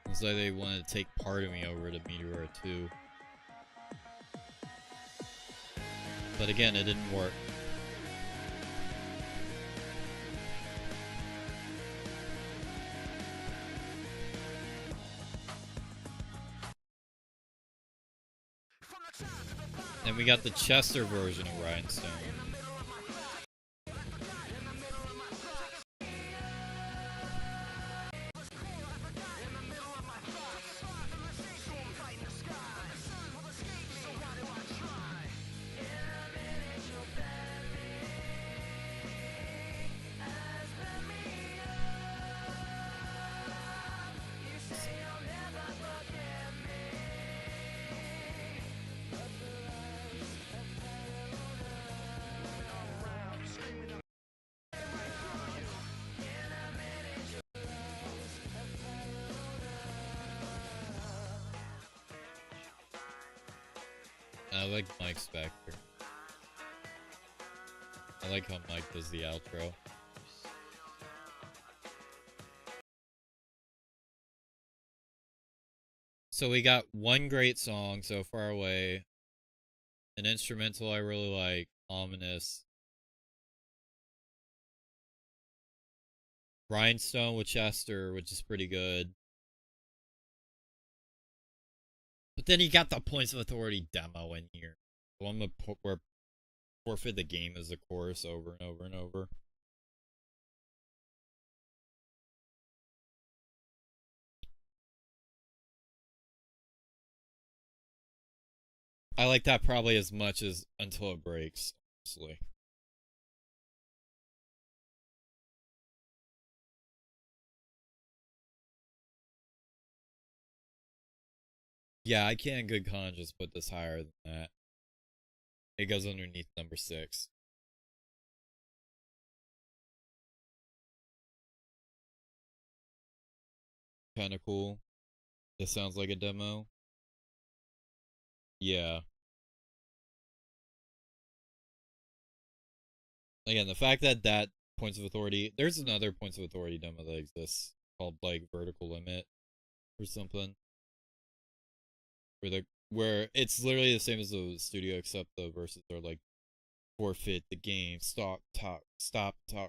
It's like they wanted to take Part of Me over to Meteor 2. But again, it didn't work. And we got the Chester version of Rhinestone. I like Mike's Spectre. I like how Mike does the outro. So we got one great song, So Far Away. An instrumental I really like, Ominous. Rhinestone with Chester, which is pretty good. But then you got the Points of Authority demo in here. The one where forfeit the game is the chorus over and over and over. I like that probably as much as Until It Breaks, honestly. Yeah, I can't in good conscience put this higher than that. It goes underneath number 6. Kinda cool. This sounds like a demo. Yeah. Again, the fact that that Points of Authority... There's another Points of Authority demo that exists called, like, Vertical Limit or something. Where it's literally the same as the studio, except the verses are like, forfeit the game, stop talk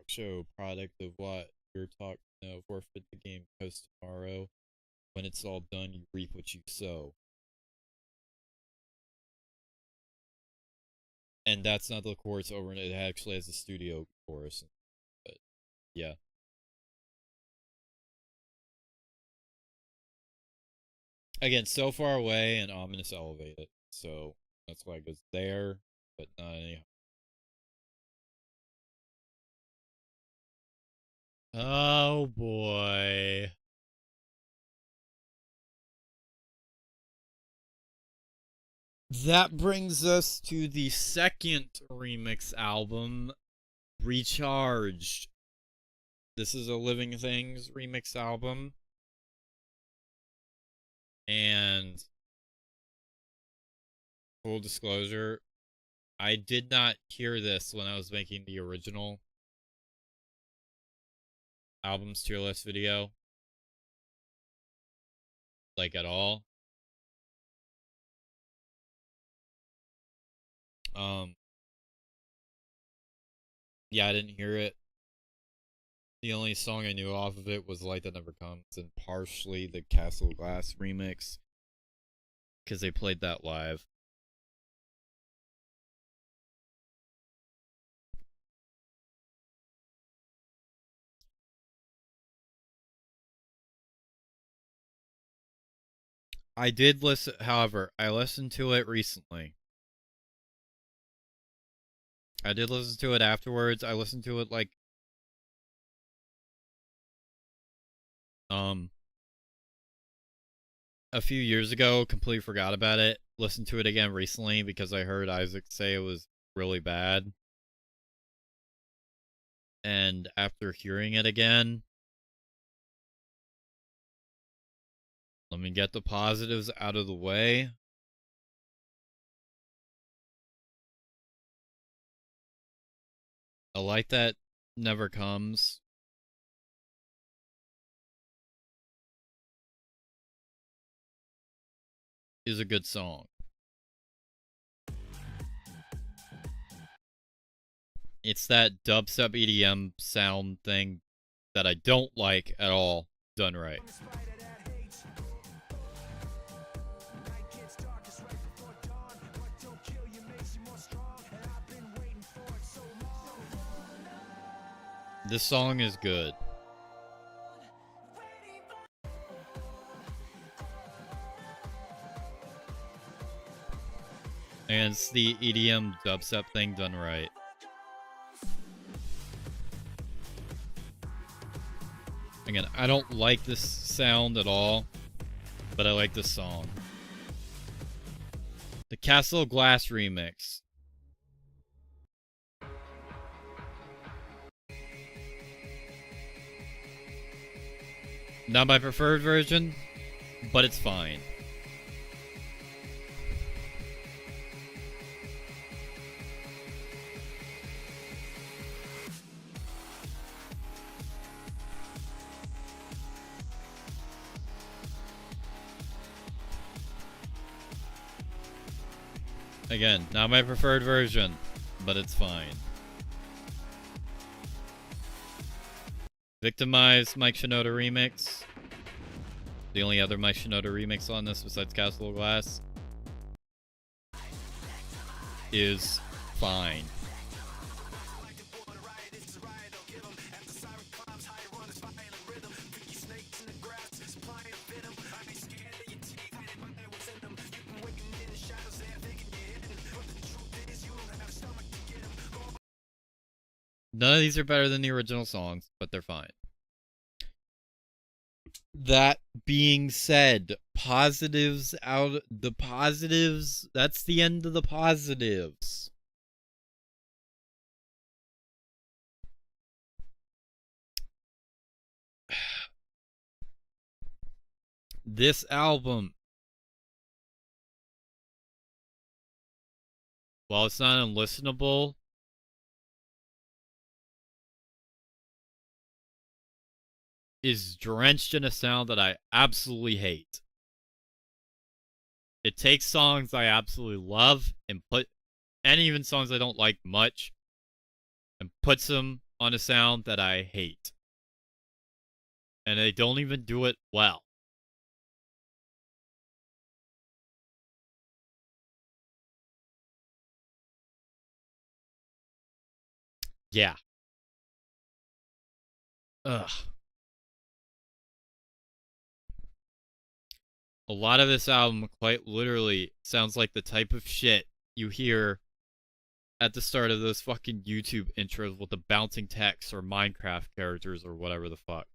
show, product of what your talk, no, forfeit the game, post tomorrow. When it's all done, you reap what you sow. And that's not the chorus over, and it actually has a studio chorus. But yeah. Again, So Far Away and Ominous elevated. So that's why it goes there, but not any. Oh boy. That brings us to the second remix album, Recharged. This is a Living Things remix album. And full disclosure, I did not hear this when I was making the original albums tier list video. Like at all. Yeah, I didn't hear it. The only song I knew off of it was Light That Never Comes and partially the Castle Glass remix. Because they played that live. I did listen, however, I listened to it recently. I did listen to it afterwards. I listened to it like a few years ago, completely forgot about it. Listened to it again recently because I heard Isaac say it was really bad. And after hearing it again, let me get the positives out of the way. A Light That Never Comes is a good song. It's that dubstep EDM sound thing that I don't like at all done right. This song is good. And it's the EDM dubstep thing done right. Again, I don't like this sound at all, but I like this song. The Castle Glass remix. Not my preferred version, but it's fine. Again, not my preferred version, but it's fine. Victimized Mike Shinoda remix. The only other Mike Shinoda remix on this besides Castle of Glass is fine. None of these are better than the original songs, but they're fine. That being said, positives out the positives, that's the end of the positives. This album, while it's not unlistenable, is drenched in a sound that I absolutely hate. It takes songs I absolutely love and even songs I don't like much and puts them on a sound that I hate. And they don't even do it well. Yeah. Ugh. A lot of this album quite literally sounds like the type of shit you hear at the start of those fucking YouTube intros with the bouncing text or Minecraft characters or whatever the fuck.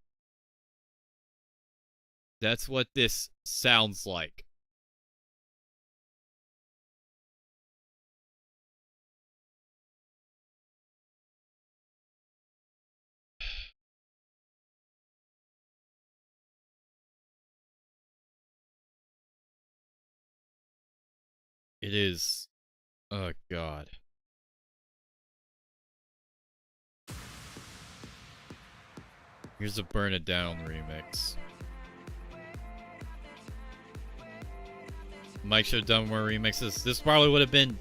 That's what this sounds like. It is. Oh, God. Here's a Burn It Down remix. Mike should have done more remixes. This probably would have been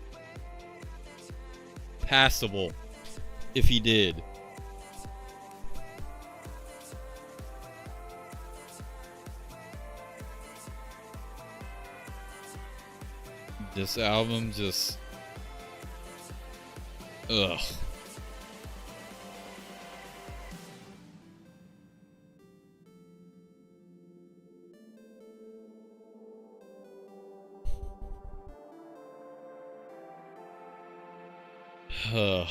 passable if he did. This album just... Ugh. Ugh.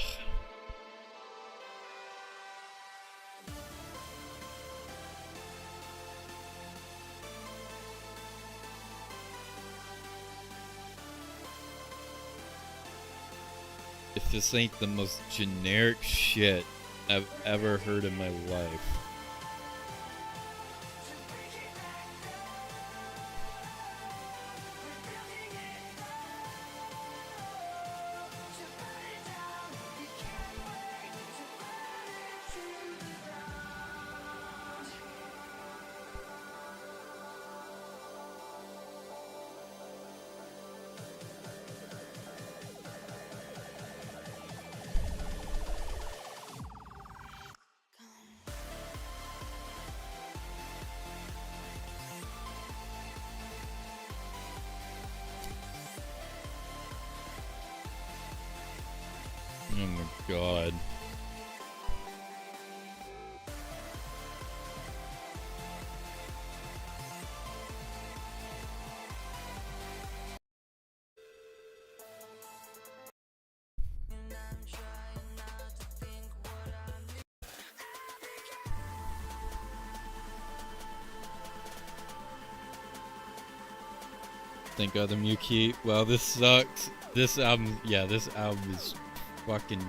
If this ain't the most generic shit I've ever heard in my life. Oh my god. Thank God the WIKI. Wow, this sucks. This album, yeah, this album is fucking...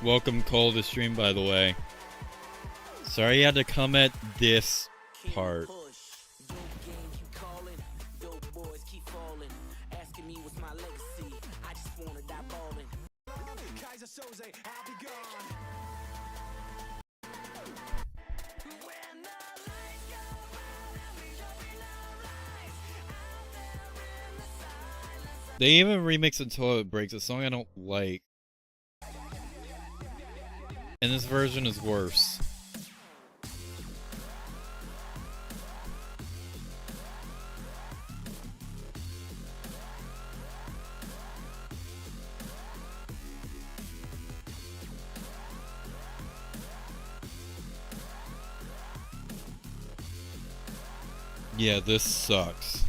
Welcome Cole to stream, by the way. Sorry you had to come at this part. They even remix Until It Breaks, a song I don't like. And this version is worse. Yeah, this sucks.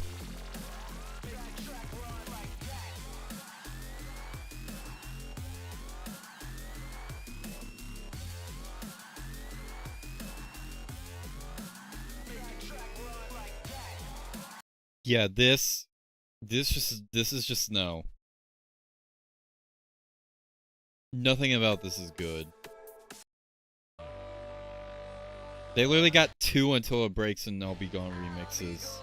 Yeah, this is just no. Nothing about this is good. They literally got 2 Until It Breaks and I'll Be Gone remixes.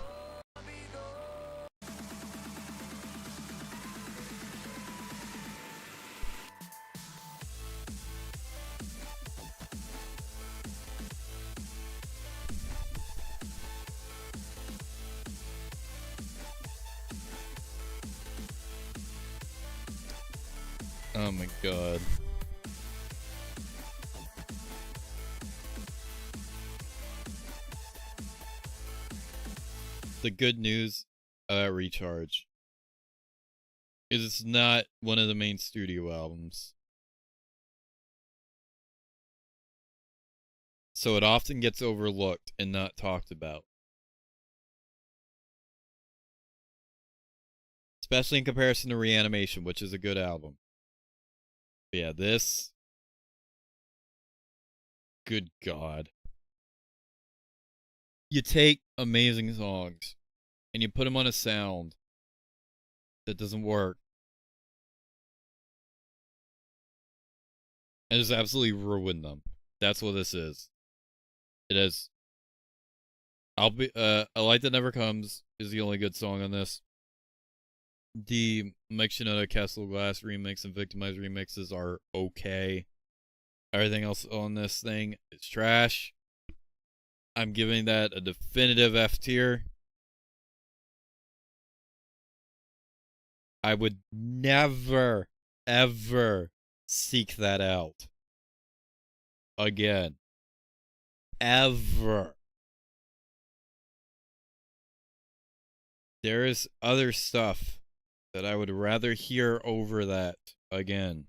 Oh my god. The good news about Recharge is it's not one of the main studio albums. So it often gets overlooked and not talked about. Especially in comparison to Reanimation, which is a good album. But yeah, this... Good God. You take amazing songs and you put them on a sound that doesn't work. And just absolutely ruin them. That's what this is. It is. A Light That Never Comes is the only good song on this. The Mike Shinoda Castle Glass remix and Victimized remixes are okay. Everything else on this thing is trash. I'm giving that a definitive F tier. I would never, ever seek that out. again. Ever. There is other stuff that I would rather hear over that again.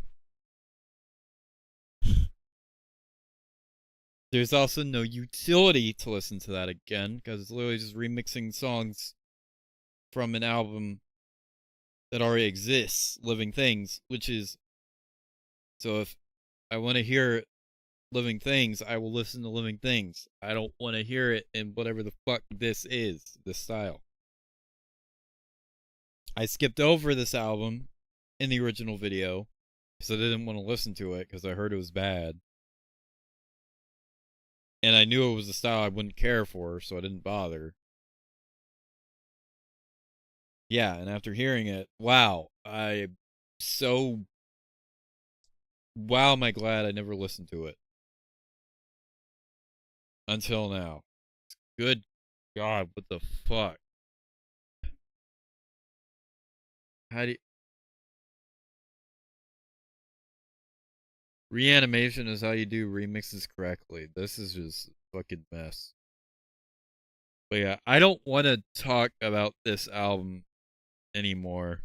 There's also no utility to listen to that again, because it's literally just remixing songs from an album that already exists, Living Things, which is... So if I want to hear Living Things, I will listen to Living Things. I don't want to hear it in whatever the fuck this is, this style. I skipped over this album in the original video because I didn't want to listen to it because I heard it was bad. And I knew it was a style I wouldn't care for, so I didn't bother. Yeah, and after hearing it, wow, am I glad I never listened to it. Until now. Good God, what the fuck? How do you... Reanimation is how you do remixes correctly. This is just a fucking mess. But yeah, I don't want to talk about this album anymore.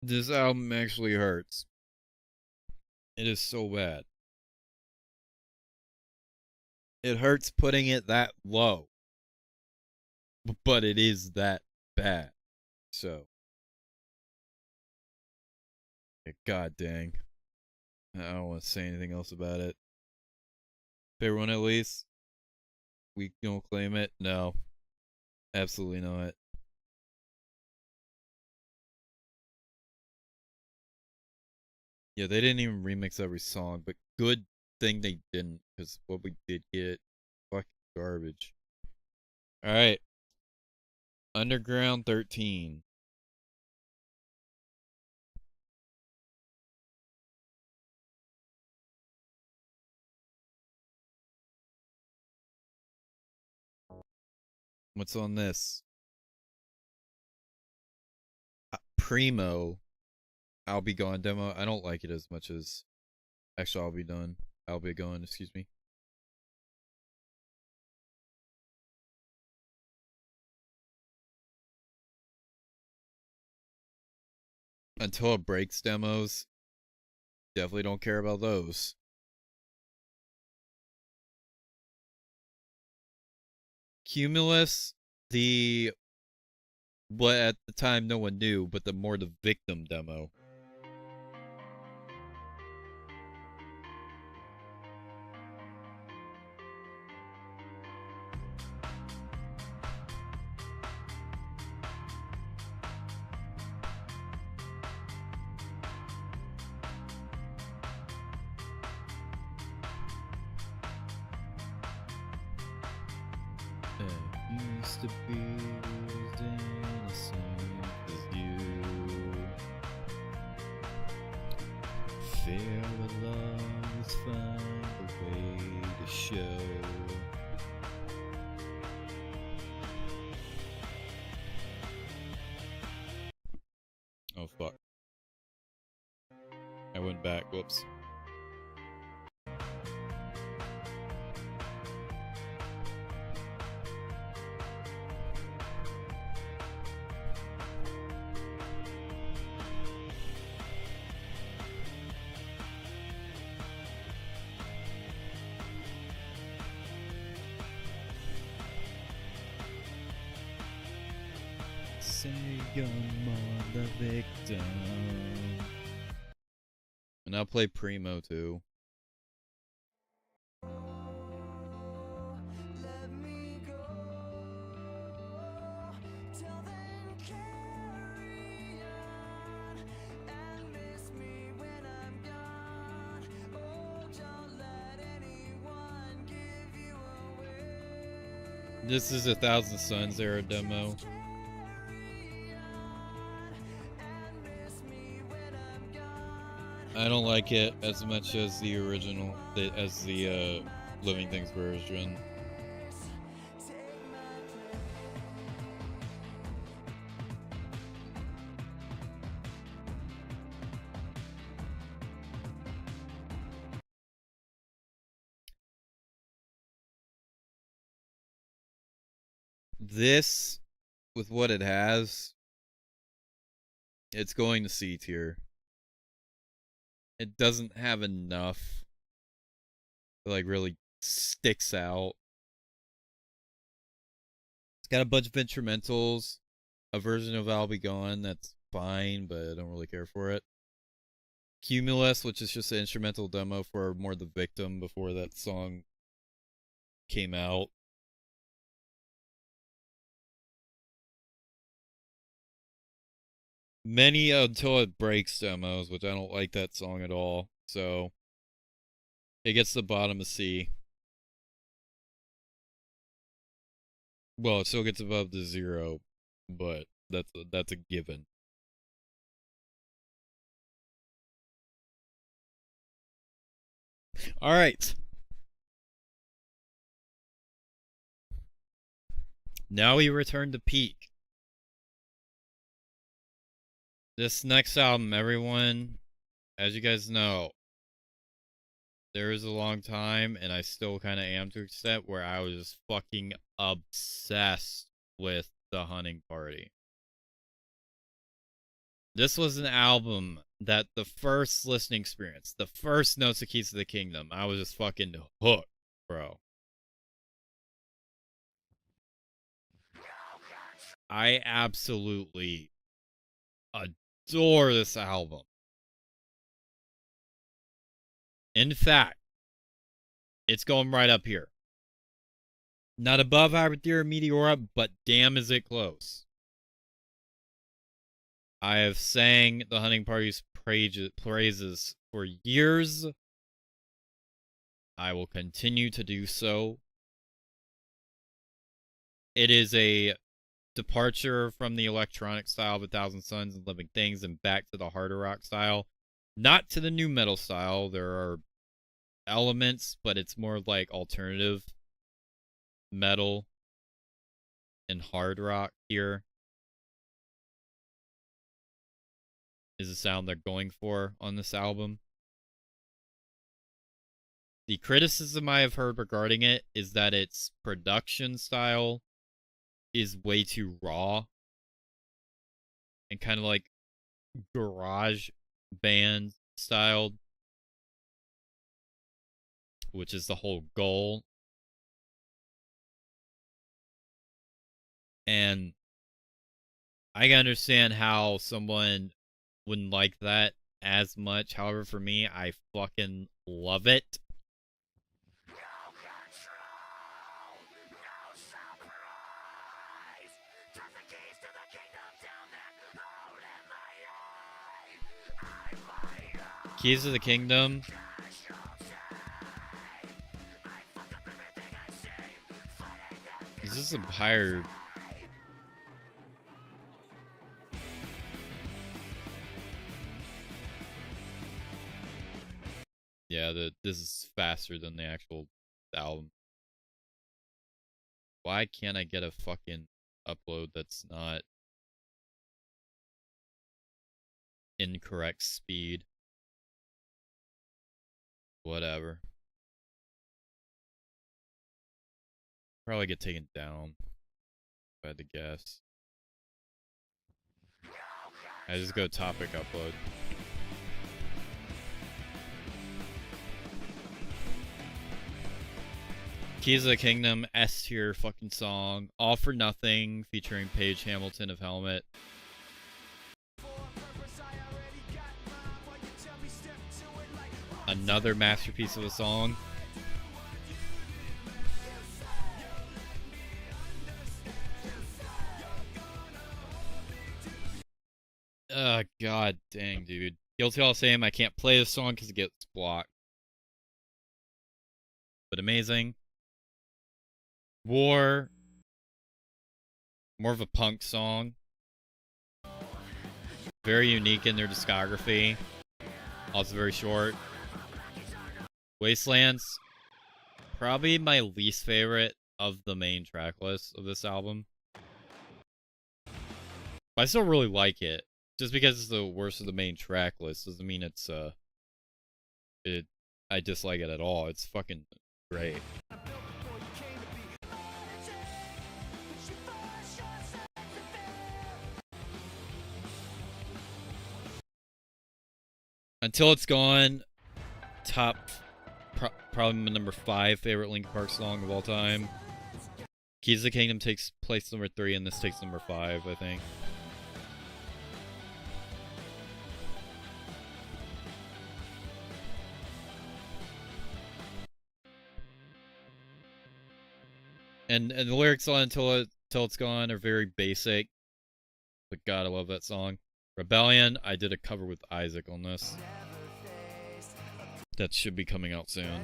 This album actually hurts. It is so bad. It hurts putting it that low. But it is that bad. So. God dang. I don't want to say anything else about it. Favorite one at least? We don't claim it? No. Absolutely not. Yeah, they didn't even remix every song, but good thing they didn't, because what we did get, fucking garbage. Alright. Underground 13. What's on this? Primo. I'll Be Gone demo. I don't like it as much as... Actually, I'll Be Gone, excuse me. Until It Breaks demos. Definitely don't care about those. Cumulus, what at the time no one knew, but the Victim demo. Used to be as innocent as you. Fear will always find a way to show. Oh fuck. I went back, whoops. Say you're more the victim. And I'll play Primo too. Let me go. Till then, carry on and miss me when I'm gone. Oh, don't let anyone give you away. This is a Thousand Suns era demo. I don't like it as much as the original, as the Living Things version. This, with what it has, it's going to C tier. It doesn't have enough that, like, really sticks out. It's got a bunch of instrumentals, a version of I'll Be Gone that's fine, but I don't really care for it. Cumulus, which is just an instrumental demo for More the Victim before that song came out. Many Until It Breaks demos, which I don't like that song at all. So it gets the bottom of C. Well, it still gets above the 0, but that's a given. All right. Now we return to peak. This next album, everyone, as you guys know, there was a long time, and I still kind of am to an extent, where I was fucking obsessed with The Hunting Party. This was an album that the first listening experience, the first notes of Keys to the Kingdom, I was just fucking hooked, bro. I absolutely adore this album. In fact, it's going right up here. Not above Hypertheory Meteora, but damn is it close. I have sang The Hunting Party's praises for years. I will continue to do so. It is a departure from the electronic style of A Thousand Suns and Living Things and back to the harder rock style. Not to the new metal style. There are elements, but it's more like alternative metal and hard rock here is the sound they're going for on this album. The criticism I have heard regarding it is that its production style is way too raw and kind of like garage band styled, which is the whole goal. And I can understand how someone wouldn't like that as much. However, for me, I fucking love it. Keys to the Kingdom. Is this a higher? Yeah, this is faster than the actual album. Why can't I get a fucking upload that's not incorrect speed? Whatever. Probably get taken down, if I had to guess. I just go topic upload. Keys of the Kingdom, S tier fucking song. All for Nothing, featuring Paige Hamilton of Helmet. Another masterpiece of a song. God dang, dude. Guilty all same, I can't play this song because it gets blocked. But amazing. War. More of a punk song. Very unique in their discography. Also very short. Wastelands. Probably my least favorite of the main track list of this album. But I still really like it. Just because it's the worst of the main track list doesn't mean it's I dislike it at all. It's fucking great. Until It's Gone, top, probably my number 5 favorite Linkin Park song of all time. Keys of the Kingdom takes place number 3, and this takes number 5, I think. And the lyrics on Until It's Gone are very basic, but God, I love that song. Rebellion, I did a cover with Isaac on this. That should be coming out soon.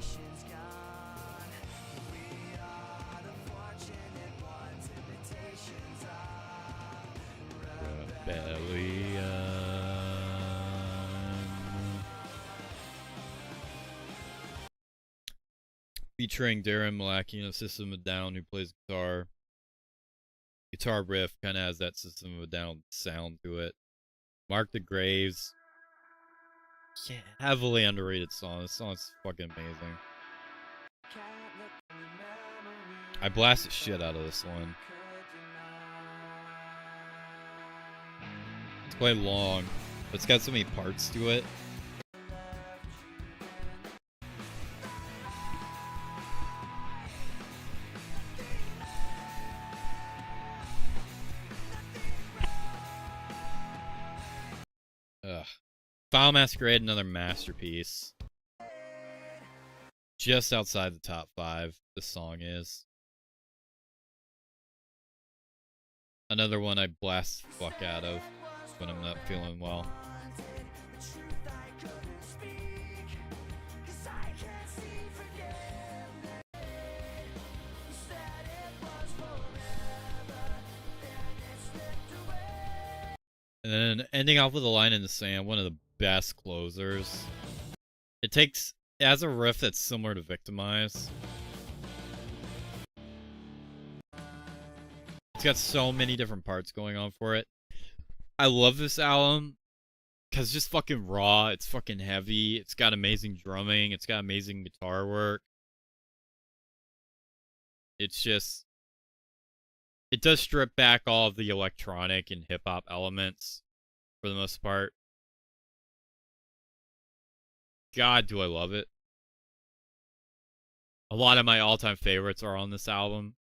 Rebellion. Featuring Darren Malakian of System of a Down, who plays guitar. Guitar riff kind of has that System of a Down sound to it. Mark the Graves. Yeah, heavily underrated song. This song's fucking amazing. I blast the shit out of this one. It's quite long, but it's got so many parts to it. Ugh. Final Masquerade, another masterpiece. Just outside the top 5, this song is. Another one I blast the fuck out of when I'm not feeling well. And then ending off with A Line in the Sand, one of the best closers. It has a riff that's similar to Victimize. It's got so many different parts going on for it. I love this album because it's just fucking raw. It's fucking heavy. It's got amazing drumming. It's got amazing guitar work. It's just... It does strip back all of the electronic and hip-hop elements for the most part. God, do I love it. A lot of my all-time favorites are on this album.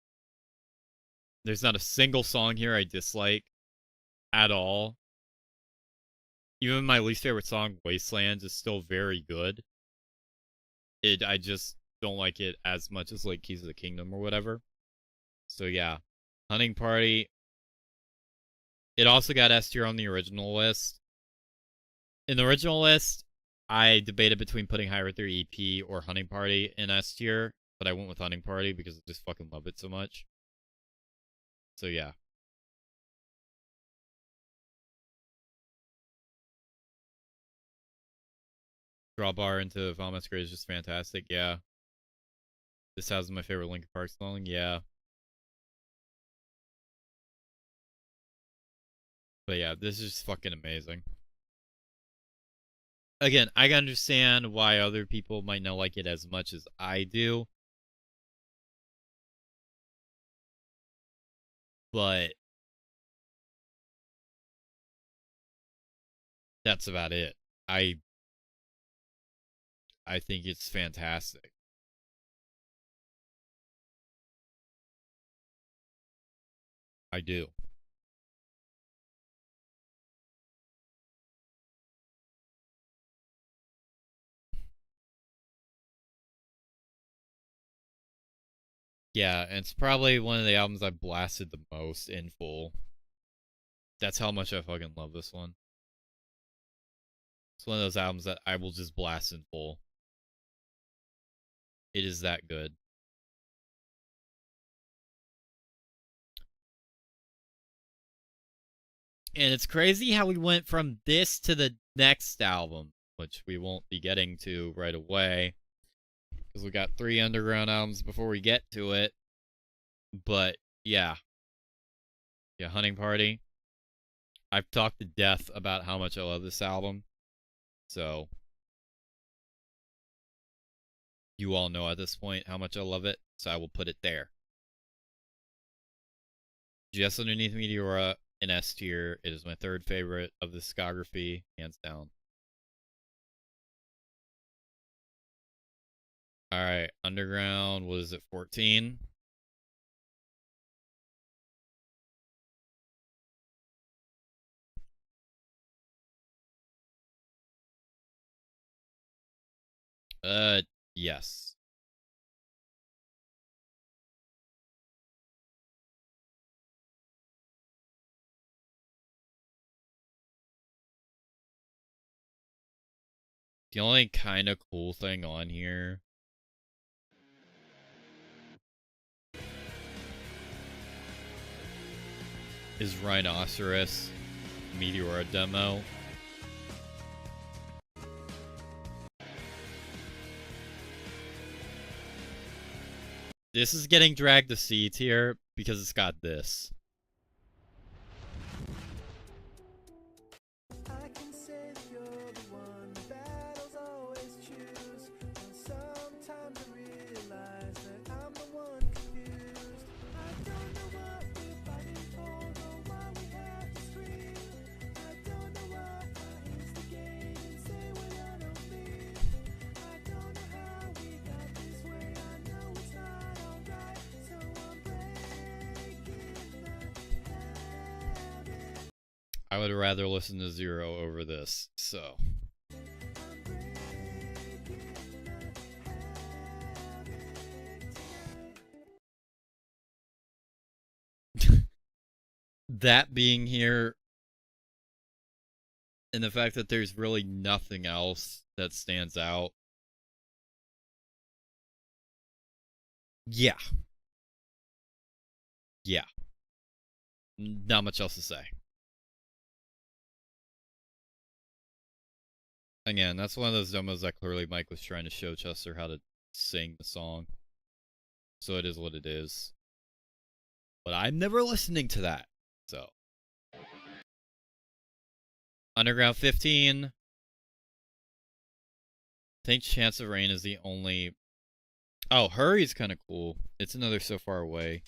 There's not a single song here I dislike at all. Even my least favorite song, Wastelands, is still very good. I just don't like it as much as like Keys of the Kingdom or whatever. So yeah. Hunting Party. It also got S tier on the original list. In the original list, I debated between putting High Earth EP or Hunting Party in S tier, but I went with Hunting Party because I just fucking love it so much. So yeah. Drawbar into Final Masquerade is just fantastic, yeah. This has my favorite Linkin Park song, yeah. But yeah, this is fucking amazing. Again, I can understand why other people might not like it as much as I do. But that's about it. I think it's fantastic. I do. Yeah, and it's probably one of the albums I blasted the most in full. That's how much I fucking love this one. It's one of those albums that I will just blast in full. It is that good. And it's crazy how we went from this to the next album, which we won't be getting to right away. Because we got 3 underground albums before we get to it. But, yeah. Yeah, Hunting Party. I've talked to death about how much I love this album. So, you all know at this point how much I love it. So I will put it there. Just Underneath Meteora in S tier. It is my 3rd favorite of the discography, hands down. Alright, Underground, was it 14? Yes. The only kind of cool thing on here is Rhinoceros Meteor demo. This is getting dragged to C tier because it's got this. I can say that you're the one the battles always choose. And sometimes I realize that I'm the one confused. I don't know what we're fighting for, or why we have to scream. I don't know why I instigate and say what I don't mean. I don't know how we got this way. I know it's not alright, so I'm breaking the habit. I would rather listen to Zero over this, so. That being here, and the fact that there's really nothing else that stands out. Yeah. Yeah. Not much else to say. Again, that's one of those demos that clearly Mike was trying to show Chester how to sing the song. So it is what it is. But I'm never listening to that. So. Underground 15. I think Chance of Rain is the only... Oh, Hurry's kind of cool. It's another So Far Away.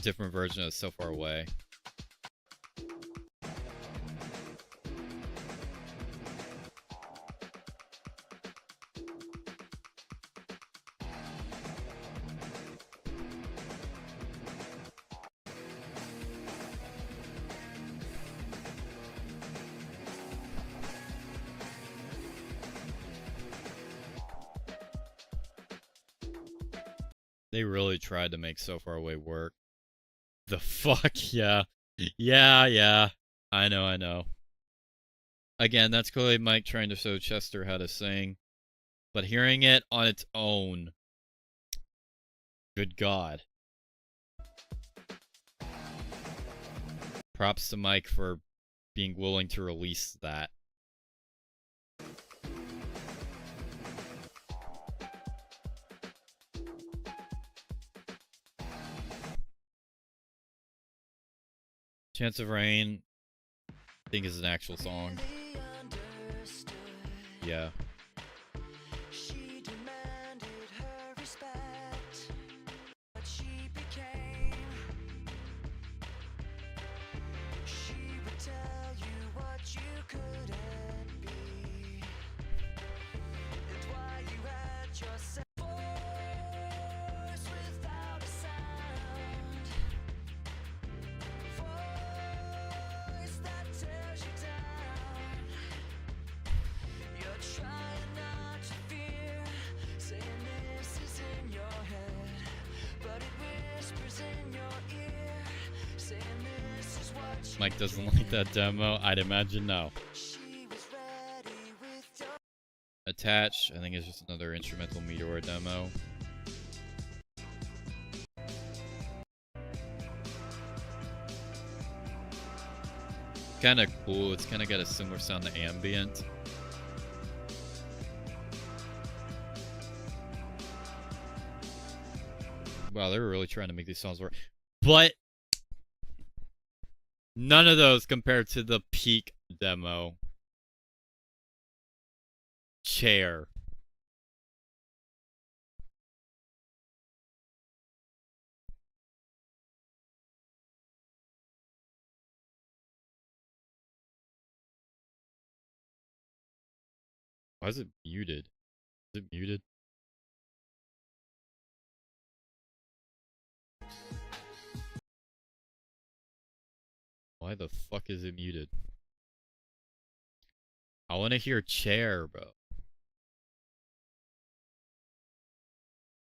Different version of So Far Away. They really tried to make So Far Away work. The fuck, yeah. Yeah. I know. Again, that's clearly Mike trying to show Chester how to sing. But hearing it on its own, good God. Props to Mike for being willing to release that. Chance of Rain, I think is an actual song. Yeah. She demanded her respect, but she became. She would tell you what you couldn't be, and why you had yourself voice without a sound, voice that tears you down. You're trying not to fear, saying this is in your head, but it whispers in your ear, saying this is what you Mike doesn't like that demo. I'd imagine no. She was ready with your Attached, I think it's just another instrumental Meteor demo. Kind of cool. It's kind of got a similar sound to Ambient. Wow, they were really trying to make these songs work. But none of those compared to the peak demo. Chair. Why is it muted? Is it muted? Why the fuck is it muted? I want to hear chair, bro.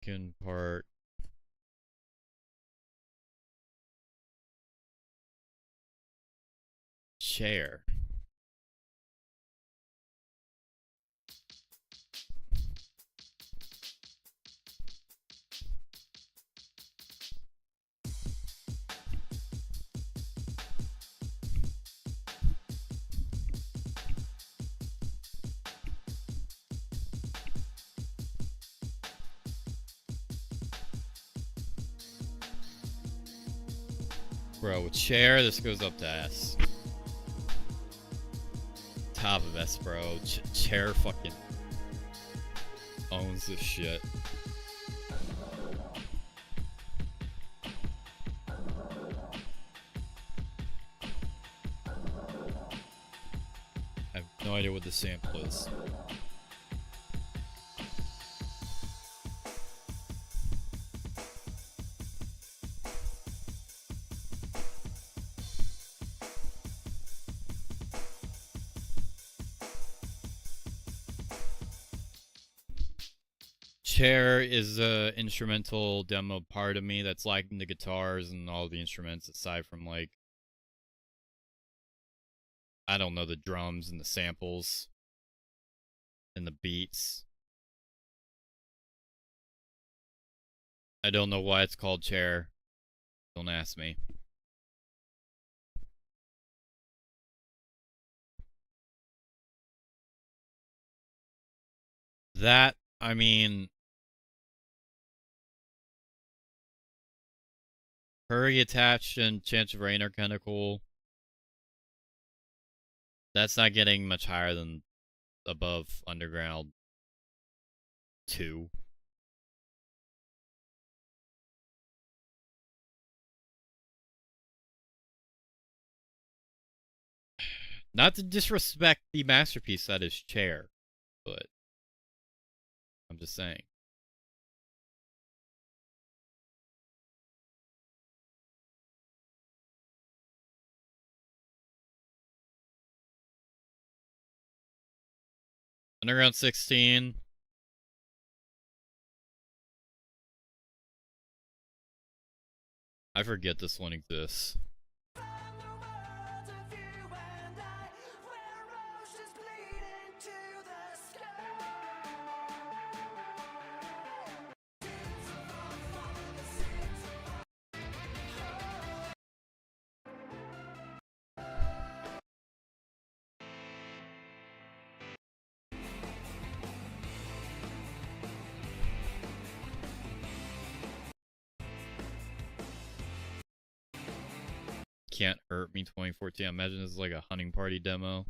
Linkin Park. Chair. Bro, chair, this goes up to S. Top of S, bro. Chair fucking owns this shit. I have no idea what the sample is. Chair is a instrumental demo part of me that's liking the guitars and all the instruments aside from, like, I don't know, the drums and the samples and the beats. I don't know why it's called chair. Don't ask me. That, I mean, Hurry Attached and Chance of Rain are kind of cool. That's not getting much higher than above Underground 2. Not to disrespect the masterpiece that is Chair, but I'm just saying. Underground 16. I forget this one exists. Can't Hurt Me 2014. I imagine this is like a hunting party demo.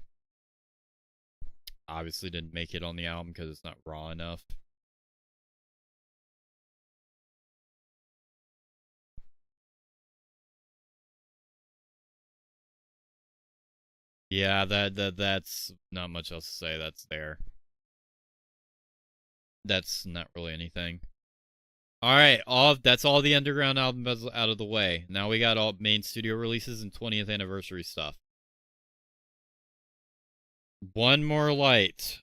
Obviously didn't make it on the album because it's not raw enough. Yeah, that's not much else to say. That's there. That's not really anything. Alright, that's all the Underground albums out of the way. Now we got all main studio releases and 20th anniversary stuff. One More Light.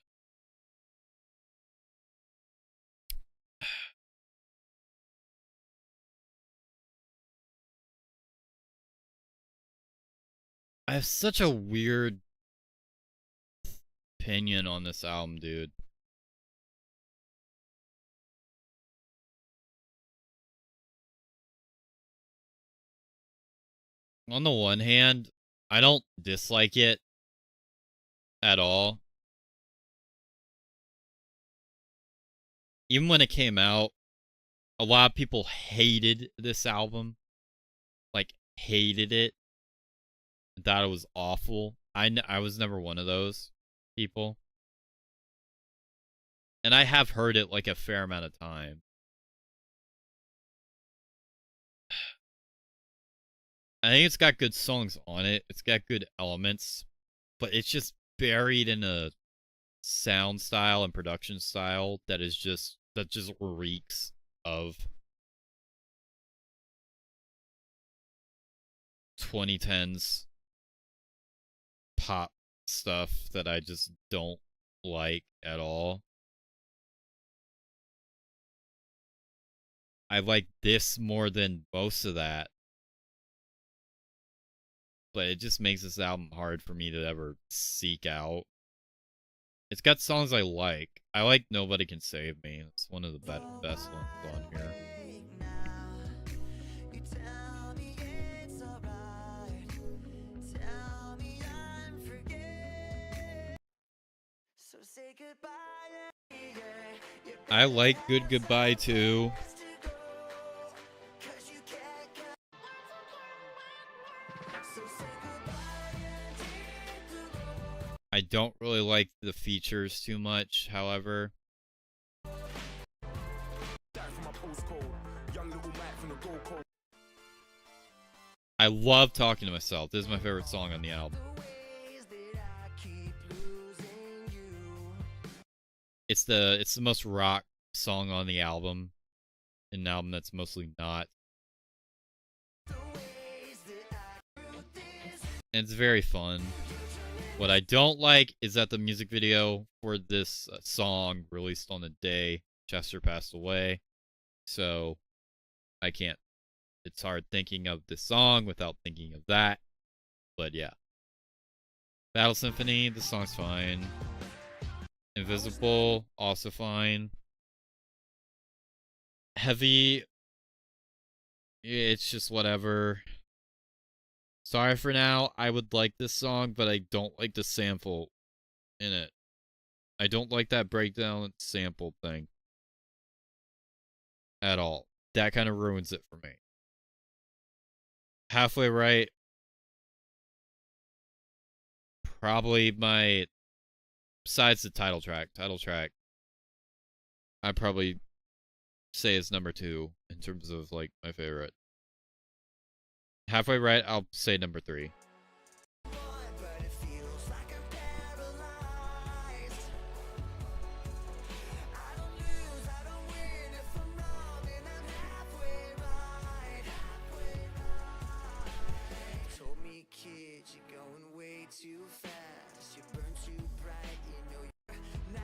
I have such a weird opinion on this album, dude. On the one hand, I don't dislike it at all. Even when it came out, a lot of people hated this album. Like, hated it. Thought it was awful. I was never one of those people. And I have heard it like a fair amount of time. I think it's got good songs on it. It's got good elements. But it's just buried in a sound style and production style that just reeks of 2010s pop stuff that I just don't like at all. I like this more than most of that, but it just makes this album hard for me to ever seek out. It's got songs I like. I like Nobody Can Save Me. It's one of the best ones on here. I like Good Goodbye too. I don't really like the features too much, however. I love Talking to Myself. This is my favorite song on the album. It's the most rock song on the album. An album that's mostly not. And it's very fun. What I don't like is that the music video for this song released on the day Chester passed away. So I can't. It's hard thinking of this song without thinking of that. But yeah. Battle Symphony, the song's fine. Invisible, also fine. Heavy, it's just whatever. Sorry for Now, I would like this song, but I don't like the sample in it. I don't like that breakdown sample thing at all. That kind of ruins it for me. Halfway Right, probably my, besides the title track, I'd probably say it's number 2 in terms of like my favorite. Halfway Right, I'll say number 3.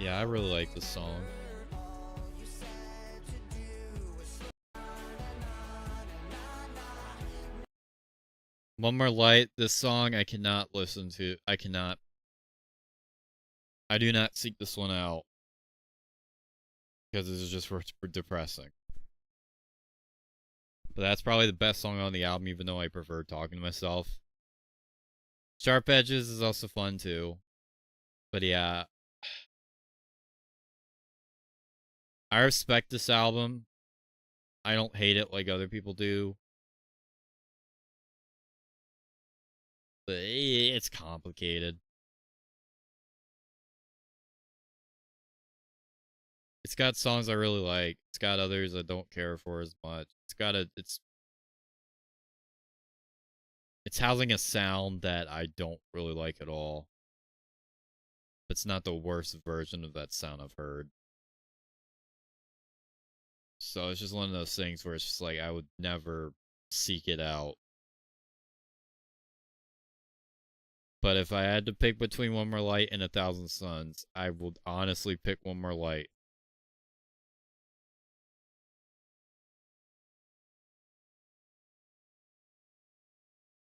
Yeah, I really like this song. One More Light, this song I cannot listen to. I do not seek this one out. Because this is just for depressing. But that's probably the best song on the album, even though I prefer Talking to Myself. Sharp Edges is also fun too. But yeah. I respect this album. I don't hate it like other people do. But it's complicated. It's got songs I really like. It's got others I don't care for as much. It's housing a sound that I don't really like at all. It's not the worst version of that sound I've heard. So it's just one of those things where it's just like I would never seek it out. But if I had to pick between One More Light and 1,000 Suns, I would honestly pick One More Light.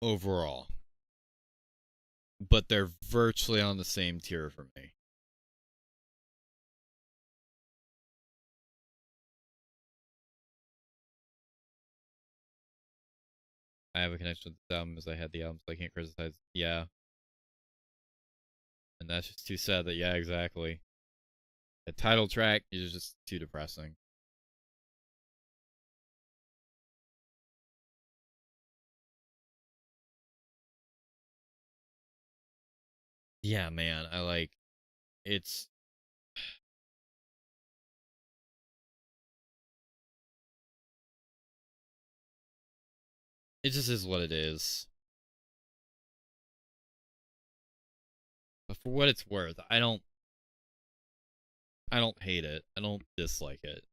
Overall. But they're virtually on the same tier for me. I have a connection with the album as I had the album, so I can't criticize. Yeah. And that's just too sad that, yeah, exactly. The title track is just too depressing. Yeah, man, it's it just is what it is. But for what it's worth, I don't hate it. I don't dislike it.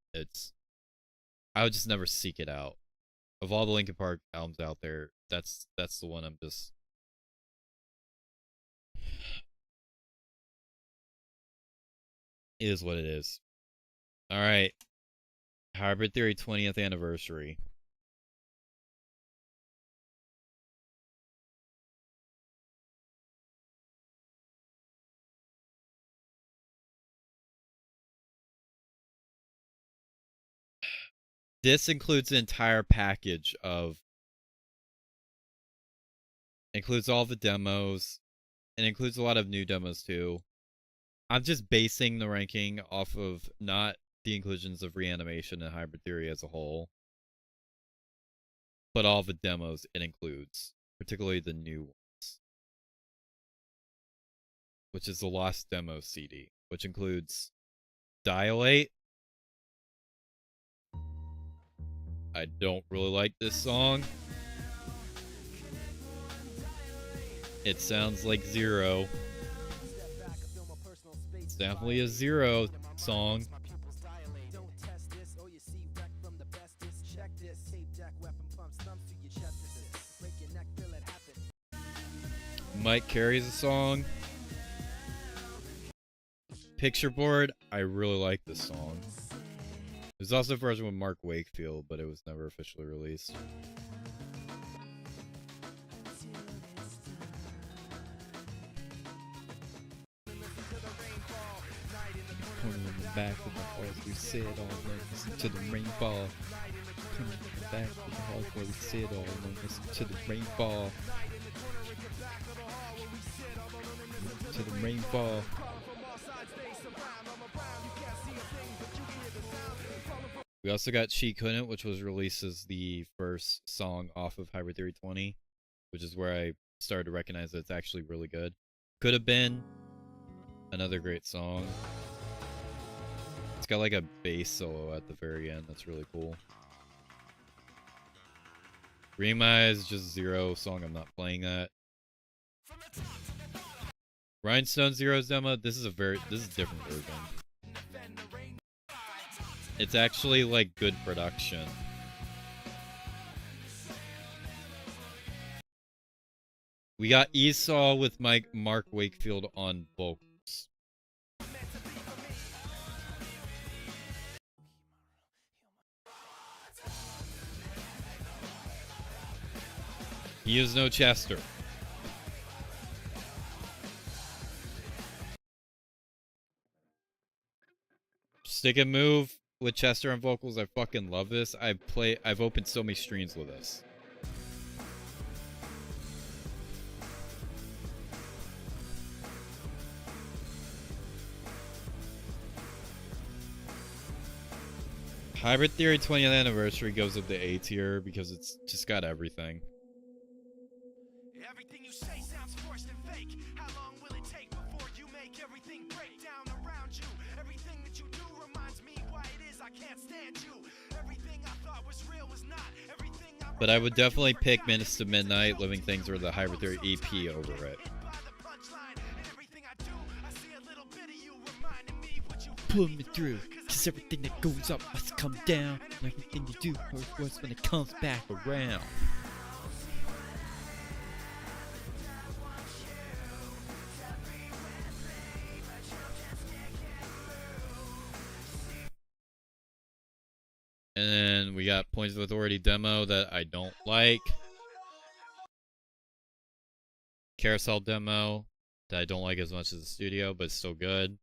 I would just never seek it out. Of all the Linkin Park albums out there, that's the one I'm just. It is what it is. All right, Hybrid Theory 20th anniversary. This includes the entire package of. Includes all the demos. It includes a lot of new demos too. I'm just basing the ranking off of not the inclusions of Reanimation and Hybrid Theory as a whole, but all the demos it includes, particularly the new ones, which is the Lost Demo CD, which includes Dilate. I don't really like this song. It sounds like Zero. It's definitely a Zero song. Mike carries a song. Picture Board, I really like this song. There's also a version with Mark Wakefield, but it was never officially released. Corner in the back of the halls, we sit all alone, listen to the rainfall. Corner in the back of the halls where we sit all alone, listen to the rainfall. To the rainfall. We also got She Couldn't, which was released as the first song off of Hybrid Theory 20, which is where I started to recognize that it's actually really good. Could Have Been, another great song. It's got like a bass solo at the very end that's really cool. Rema is just Zero song, I'm not playing that. Rhinestone Zero's demo, this is a different version. It's actually like good production. We got Esau with Mark Wakefield on vocals. He is no Chester. Stick and Move with Chester on vocals. I fucking love this. I've opened so many streams with this. Hybrid Theory 20th anniversary goes up to A tier because it's just got everything. Everything you say sounds forced and fake. How long will it take before you make everything break down around you? Everything that you do reminds me why it is I can't stand you. Everything I thought was real was not. Everything I But I would definitely pick Minutes to Midnight, Living Things, or the Hybrid Theory EP over it. Pull me through, cause everything that goes up must come down. And everything you do hurts worse when it comes back around. And then we got Points of Authority demo that I don't like. Carousel demo that I don't like as much as the studio, but it's still good.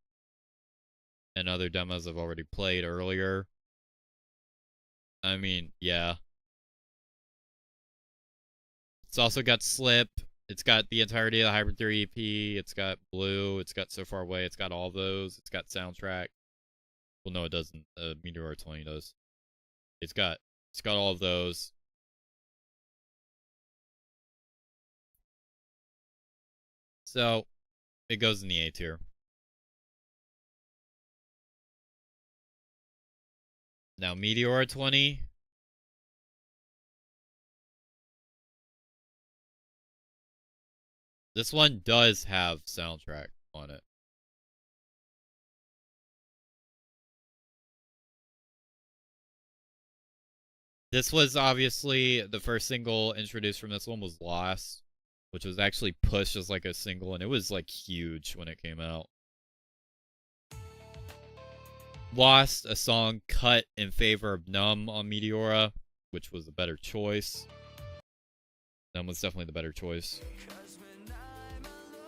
And other demos I've already played earlier. I mean, yeah. It's also got Slip. It's got the entirety of the Hybrid Theory EP. It's got Blue. It's got So Far Away. It's got all those. It's got Soundtrack. Well, no, it doesn't. Meteor 20 does. It's got all of those. So, it goes in the A tier. Now, Meteor 20. This one does have Soundtrack on it. This was obviously the first single introduced from this one was Lost, which was actually pushed as like a single, and it was like huge when it came out. Lost, a song cut in favor of Numb on Meteora, which was a better choice. Numb was definitely the better choice.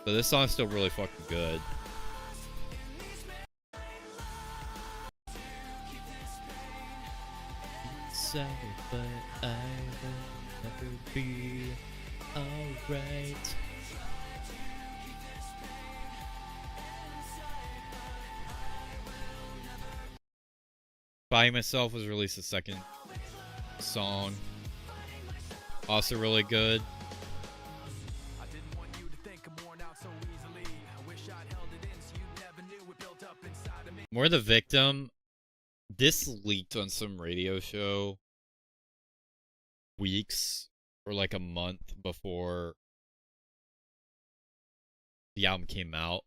But this song's still really fucking good. Sorry, but I will never be alright. By Myself was released the second song. Also really good. I didn't want you to think I'm worn out so easily. I wish I'd held it in so you never knew it built up inside of me. More the Victim. This leaked on some radio show weeks or like a month before the album came out.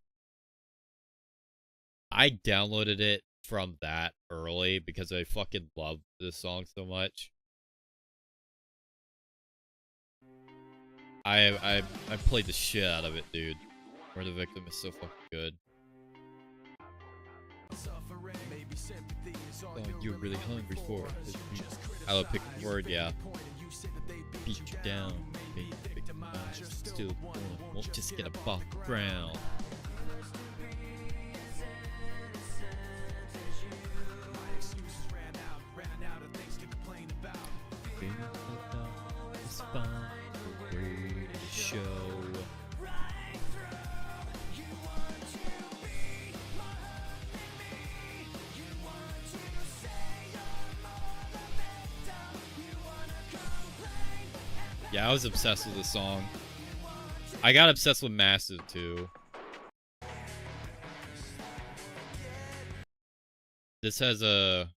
I downloaded it from that early because I fucking love this song so much. I played the shit out of it, dude. Where the Victim is so fucking good. Oh, you're really hungry for it. I love picking the word, yeah. Beat you down, baby. Still born, won't just get up off the ground. Show. Yeah, I was obsessed with this song. I got obsessed with Massive too. This has a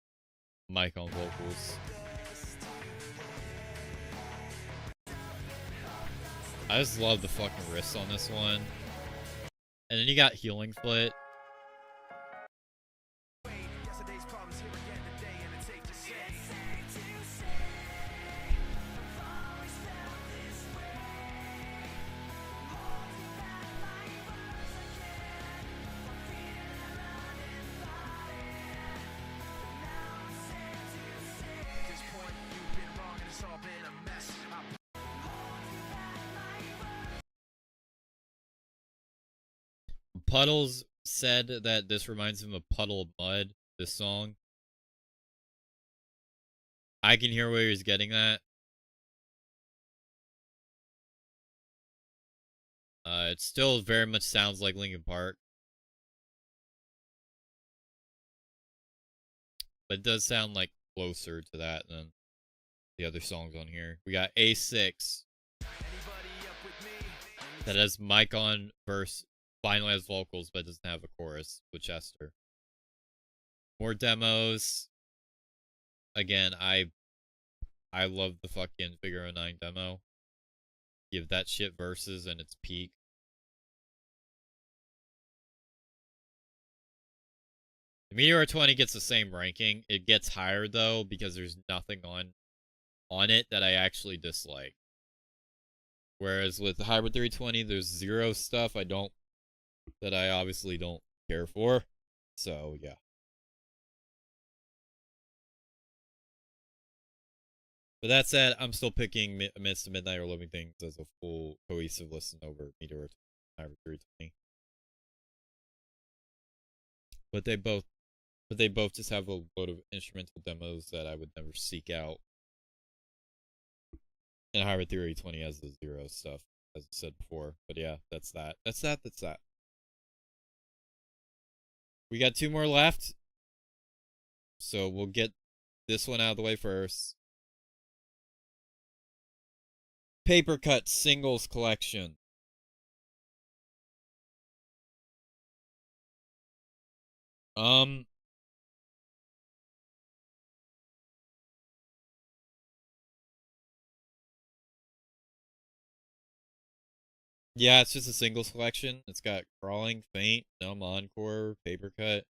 mic on vocals. I just love the fucking riffs on this one. And then you got Healing Foot. Puddles said that this reminds him of Puddle of Mud, this song. I can hear where he's getting that. It still very much sounds like Linkin Park. But it does sound like closer to that than the other songs on here. We got A6 that has mic on verse, finally has vocals, but doesn't have a chorus with Chester. More demos. Again, I love the fucking Figure 09 demo. Give that shit verses and its peak. The Meteor 20 gets the same ranking. It gets higher though because there's nothing on it that I actually dislike. Whereas with the Hybrid 320, there's zero stuff that I obviously don't care for. So yeah. But that said, I'm still picking Amidst the Midnight or Living Things as a full cohesive listen over Meteor Hybrid 320. But they both just have a load of instrumental demos that I would never seek out. And Hybrid 320 has the zero stuff, as I said before. But yeah, that's that. That's that. We got two more left. So we'll get this one out of the way first. Paper Cut Singles Collection. Yeah, it's just a singles collection. It's got Crawling, Faint, Numb, Encore, Paper Cut.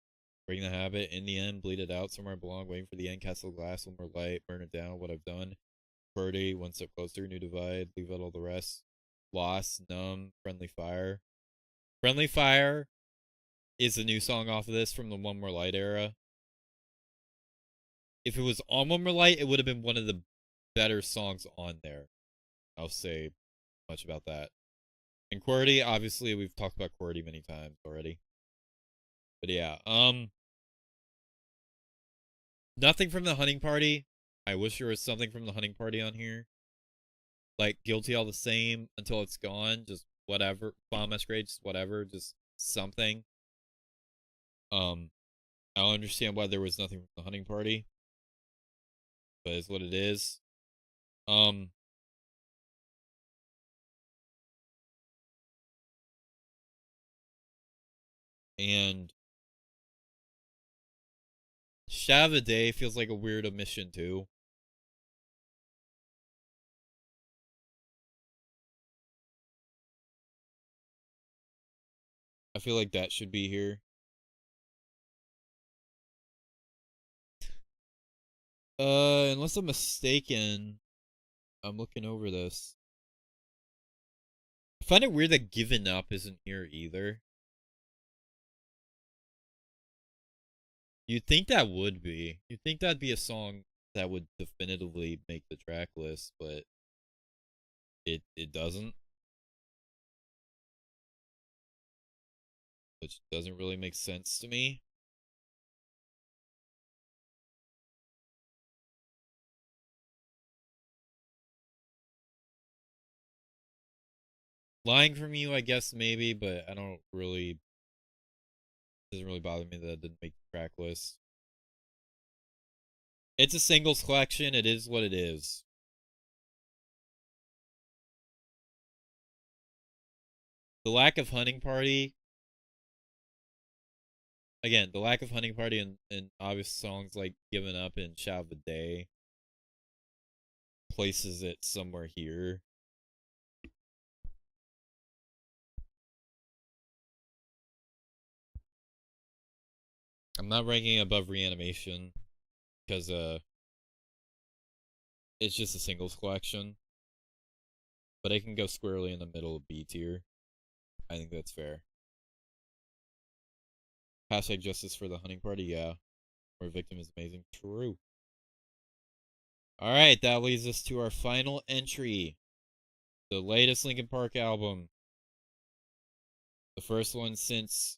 Breaking the habit. In the end, bleed it out somewhere I belong. Waiting for the end. Castle glass. One more light. Burn it down. What I've done. Birdie. One step closer. New divide. Leave out all the rest. Lost. Numb. Friendly fire. Friendly fire is the new song off of this from the One More Light era. If it was on One More Light, it would have been one of the better songs on there. I'll say much about that. And QWERTY, obviously, we've talked about QWERTY many times already. But yeah, nothing from the Hunting Party. I wish there was something from the Hunting Party on here. Like, Guilty All the Same, Until It's Gone, just whatever. Bomb Masquerade, just whatever, just something. I don't understand why there was nothing from the Hunting Party. But it's what it is. And Shot of the Day feels like a weird omission too. I feel like that should be here. Unless I'm mistaken, I'm looking over this. I find it weird that Given Up isn't here either. You'd think that would be. You'd think that'd be a song that would definitively make the track list, but it doesn't. Which doesn't really make sense to me. Lying from You, I guess maybe, but I don't really. Doesn't really bother me that it didn't make the track list. It's a singles collection. It is what it is. The lack of Hunting Party. Again, the lack of Hunting Party and obvious songs like Given Up and Shot of the Day places it somewhere here. I'm not ranking it above Reanimation because it's just a singles collection. But it can go squarely in the middle of B tier. I think that's fair. Hashtag justice for the Hunting Party, yeah. Where Victim is amazing. True. Alright, that leads us to our final entry. The latest Linkin Park album. The first one since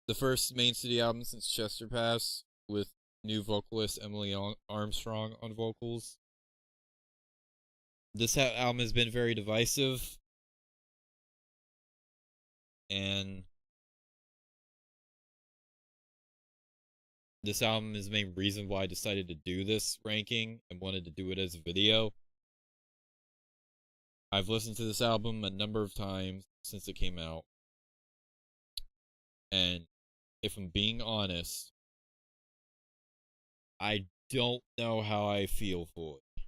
the first Main City album since Chester passed, with new vocalist Emily Armstrong on vocals. This album has been very divisive, and this album is the main reason why I decided to do this ranking and wanted to do it as a video. I've listened to this album a number of times since it came out, and if I'm being honest, I don't know how I feel for it.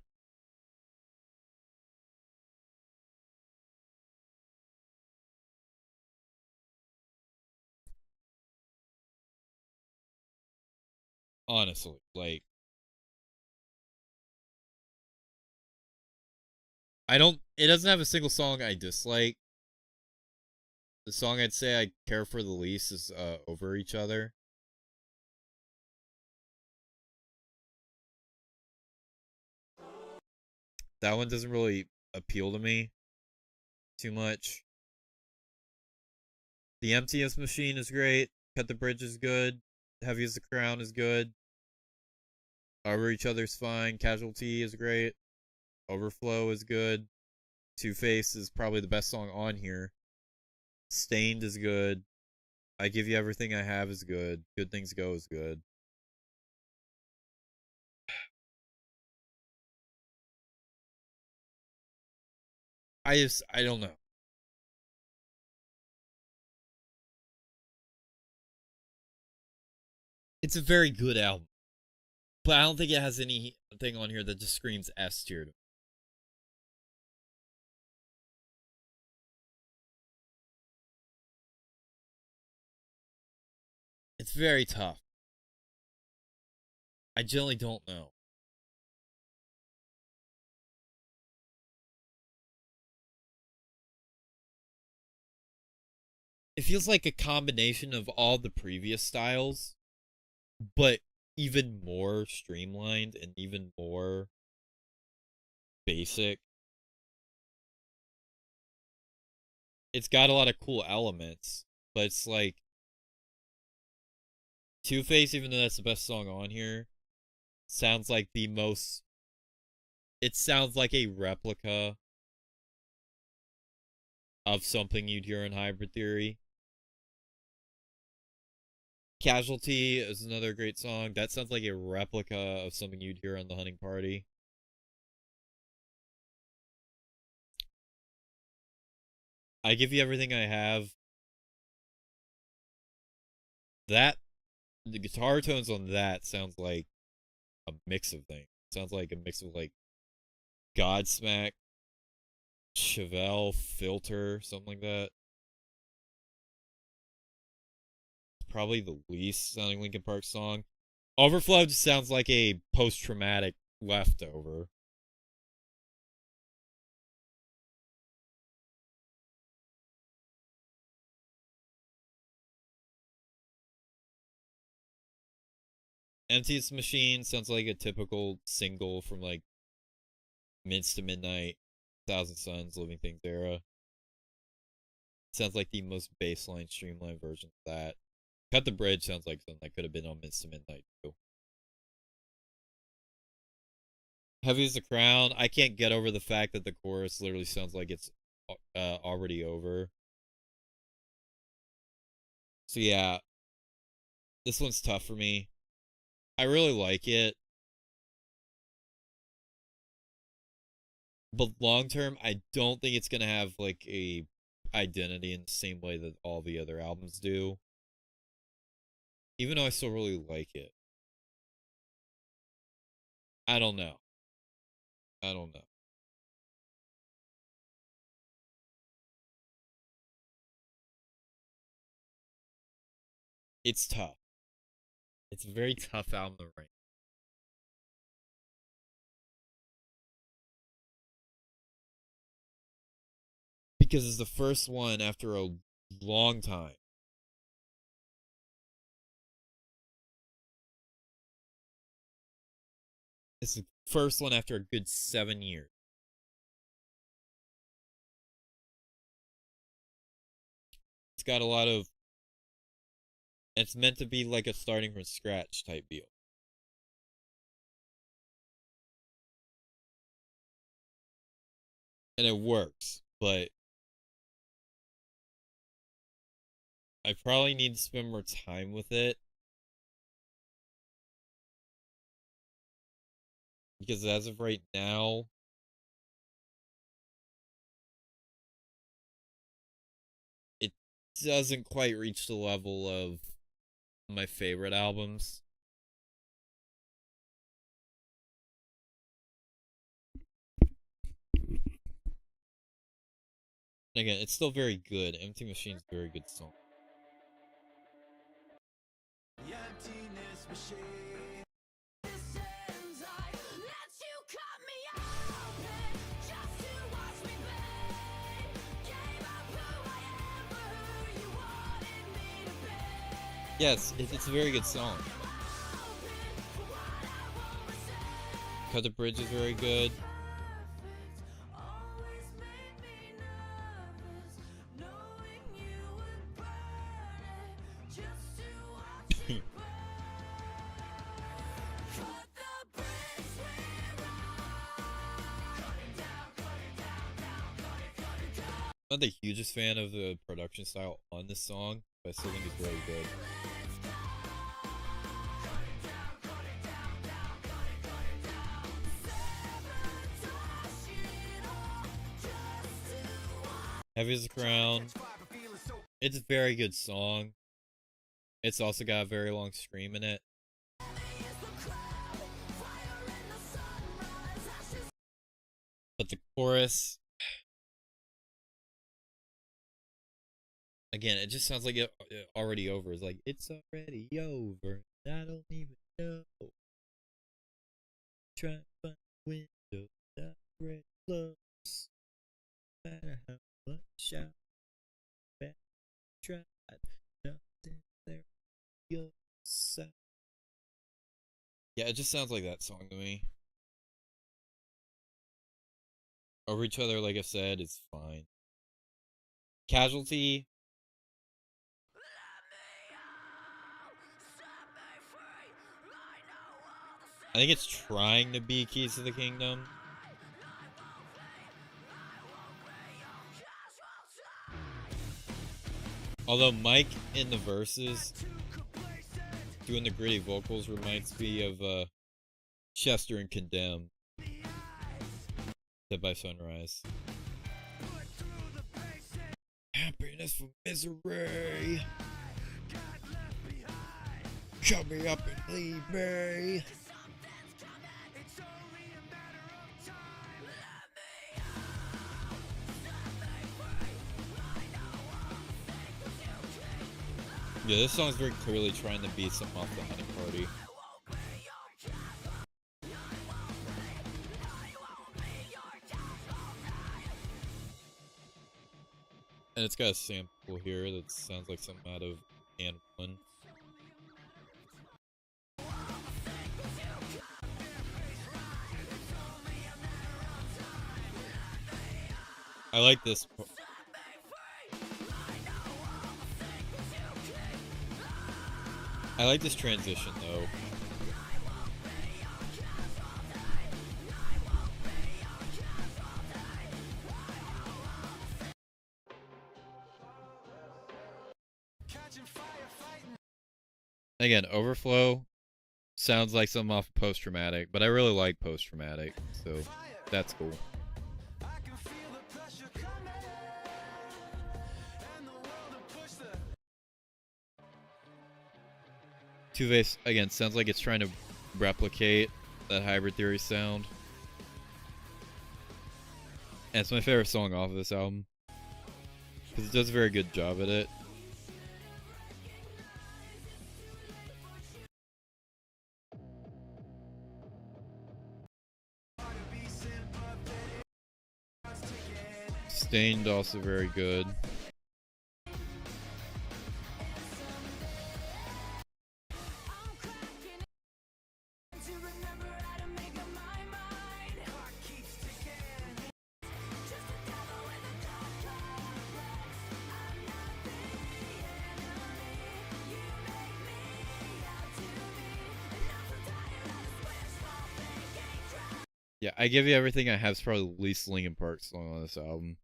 Honestly, like, it doesn't have a single song I dislike. The song I'd say I care for the least is Over Each Other. That one doesn't really appeal to me too much. The Emptiest Machine is great. Cut the Bridge is good. Heavy as the Crown is good. Over Each Other's fine. Casualty is great. Overflow is good. Two Face is probably the best song on here. Stained is good. I Give You Everything I Have is good. Good Things Go is good. I don't know. It's a very good album, but I don't think it has anything on here that just screams S tier to me. It's very tough. I generally don't know. It feels like a combination of all the previous styles, but even more streamlined and even more basic. It's got a lot of cool elements, but it's like Two-Face, even though that's the best song on here, sounds like the most. It sounds like a replica of something you'd hear in Hybrid Theory. Casualty is another great song. That sounds like a replica of something you'd hear on The Hunting Party. I Give You Everything I Have. That, the guitar tones on that sounds like a mix of things. It sounds like a mix of like Godsmack, Chevelle, Filter, something like that. Probably the least sounding Linkin Park song. Overflow just sounds like a post-traumatic leftover. Emptiest Machine sounds like a typical single from like Mints to Midnight, Thousand Suns, Living Things era. Sounds like the most baseline, streamlined version of that. Cut the Bridge sounds like something that could have been on Mints to Midnight too. Heavy as the Crown. I can't get over the fact that the chorus literally sounds like it's already over. So yeah, this one's tough for me. I really like it, but long term, I don't think it's gonna have like a identity in the same way that all the other albums do. Even though I still really like it, I don't know. I don't know. It's tough. It's a very tough album to rank. Because it's the first one after a long time. It's the first one after a good 7 years. It's got a lot of. It's meant to be like a starting from scratch type deal. And it works, but I probably need to spend more time with it. Because as of right now, it doesn't quite reach the level of my favorite albums. And again, it's still very good. Empty Machine's a very good song. Emptiness machine. Yes, it's a very good song. Cut the Bridge is very good. I'm not the hugest fan of the production style on this song, but I still think it's very good. Heavy as a Crown. It's a very good song. It's also got a very long scream in it. But the chorus, Again, it just sounds like it already over. It's like, it's already over. I don't even know. Try to find a window that already closed. No matter how much I back tried, nothing there goes. Yeah, it just sounds like that song to me. Over each other, like I said, is fine. Casualty. I think it's trying to be Keys to the Kingdom. Although Mike in the verses doing the gritty vocals reminds me of Chester and Condemned. Dead by Sunrise. Happiness for misery. Shut me up and leave me. Yeah, this song's very clearly trying to be something off the Hunting Party. And it's got a sample here that sounds like something out of And 1. I like this. I like this transition though. Again, Overflow sounds like something off Post Traumatic, but I really like Post Traumatic, so that's cool. Two-Face, again, sounds like it's trying to replicate that Hybrid Theory sound. And it's my favorite song off of this album, because it does a very good job at it. Stained, also very good. Yeah, I Give You Everything I Have is probably the least Linkin Park song on this album.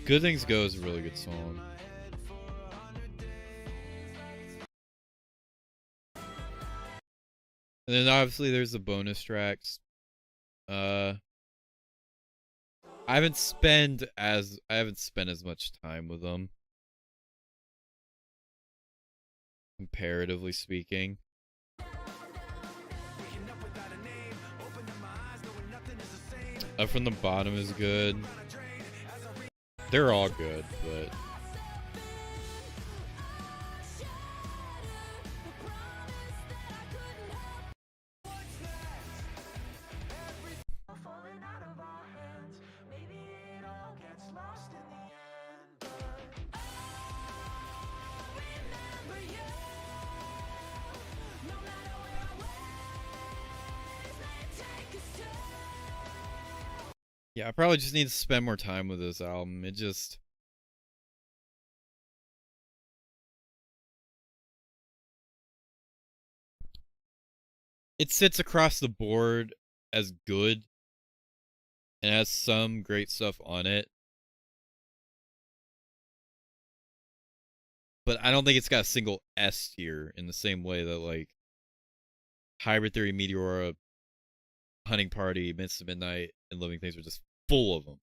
Good Things Go is a really good song. And then obviously there's the bonus tracks. I haven't spent as much time with them, comparatively speaking. Up From the Bottom is good. They're all good, but yeah, I probably just need to spend more time with this album. It sits across the board as good and has some great stuff on it. But I don't think it's got a single S tier in the same way that like Hybrid Theory, Meteora, Hunting Party, Minutes to Midnight, and Living Things were just full of them.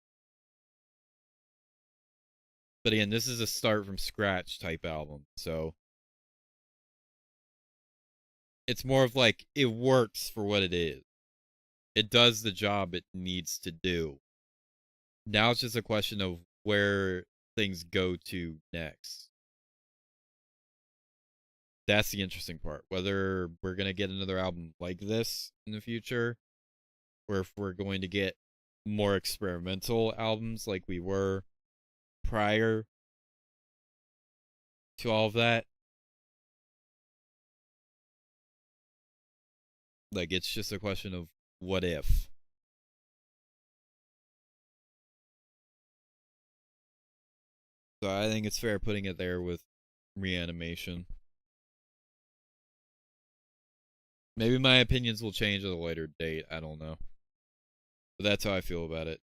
But again, this is a start from scratch type album, so It's more of like it works for what it is. It does the job it needs to do. Now it's just a question of where things go to next. That's the interesting part. Whether we're going to get another album like this in the future, or if we're going to get more experimental albums like we were prior to all of that. Like, it's just a question of what if. So I think it's fair putting it there with Reanimation. Maybe my opinions will change at a later date. I don't know. But that's how I feel about it.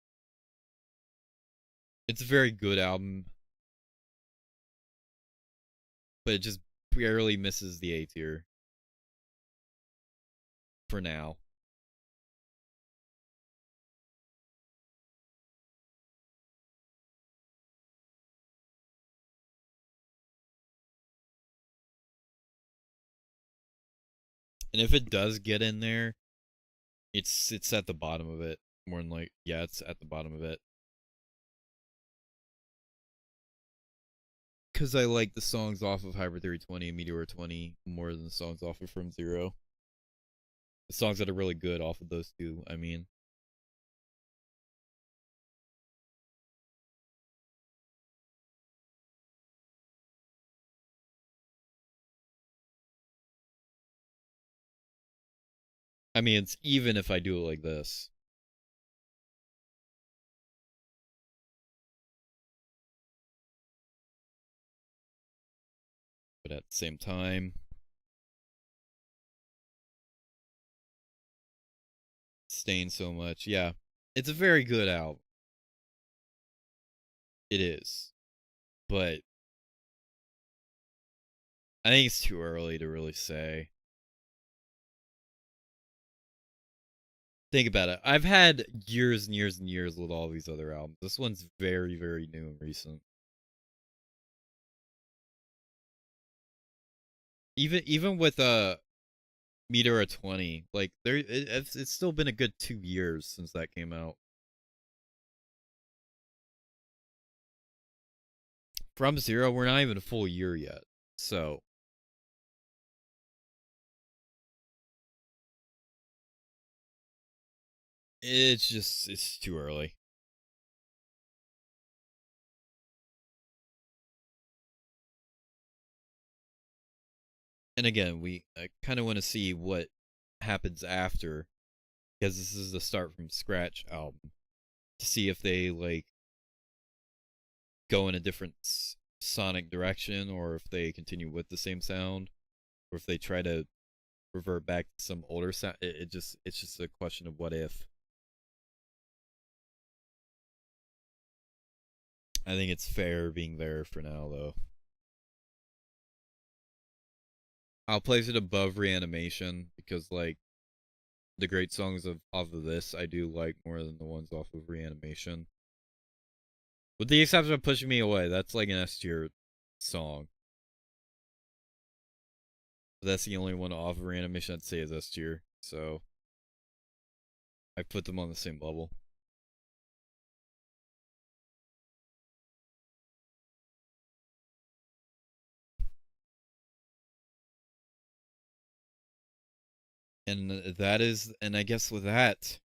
It's a very good album. But it just barely misses the A tier. For now. And if it does get in there, it's at the bottom of it. More than like, yeah, it's at the bottom of it. Because I like the songs off of Hybrid Theory 20 and Meteor 20 more than the songs off of From Zero. The songs that are really good off of those two, I mean. I mean, it's even if I do it like this. But at the same time, Stain so much. Yeah, it's a very good album. It is. But I think it's too early to really say. Think about it. I've had years and years and years with all these other albums. This one's very, very new and recent. Even with Meteor 20, like it's still been a good 2 years since that came out. From Zero, we're not even a full year yet. So it's too early. And again, I kind of want to see what happens after, because this is the start from scratch album, to see if they like go in a different sonic direction, or if they continue with the same sound, or if they try to revert back to some older sound. It's just a question of what if. I think it's fair being there for now, though. I'll place it above Reanimation because, like, the great songs off of this I do like more than the ones off of Reanimation. With the exception of Pushing Me Away, that's like an S tier song. But that's the only one off of Reanimation I'd say is S tier. So I put them on the same level. And and I guess with that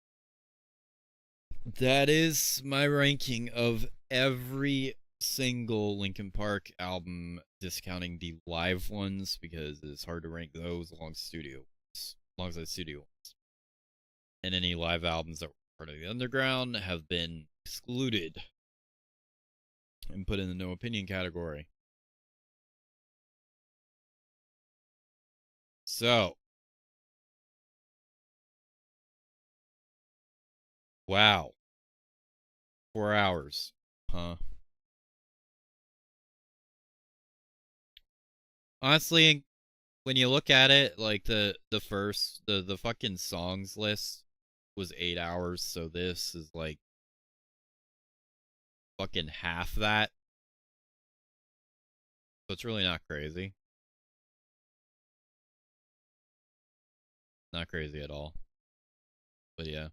is my ranking of every single Linkin Park album, discounting the live ones because it's hard to rank those alongside studio ones. And any live albums that were part of the underground have been excluded and put in the no opinion category. So, wow. 4 hours. Huh. Honestly, when you look at it, like the fucking songs list was 8 hours, so this is like fucking half that. So it's really not crazy. Not crazy at all. But yeah.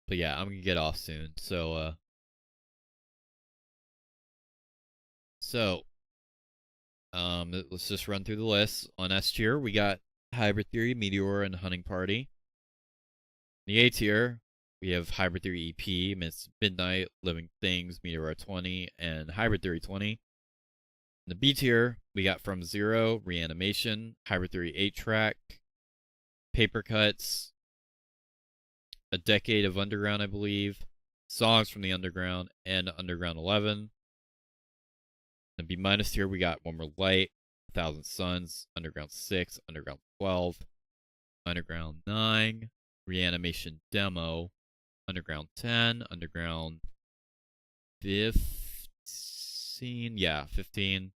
But yeah, I'm gonna get off soon. Let's just run through the list. On S tier, we got Hybrid Theory, Meteor, and Hunting Party. In the A tier, we have Hybrid Theory EP, Miss Midnight, Living Things, Meteor 20, and Hybrid Theory 20. In the B tier, we got From Zero, Reanimation, Hybrid Theory 8-track, Paper Cuts, A Decade of Underground, I believe, Songs from the Underground, and Underground 11. In the B minus tier, we got One More Light, 1,000 Suns, Underground 6, Underground 12, Underground 9, Reanimation Demo, Underground 10, Underground 15, yeah, 15,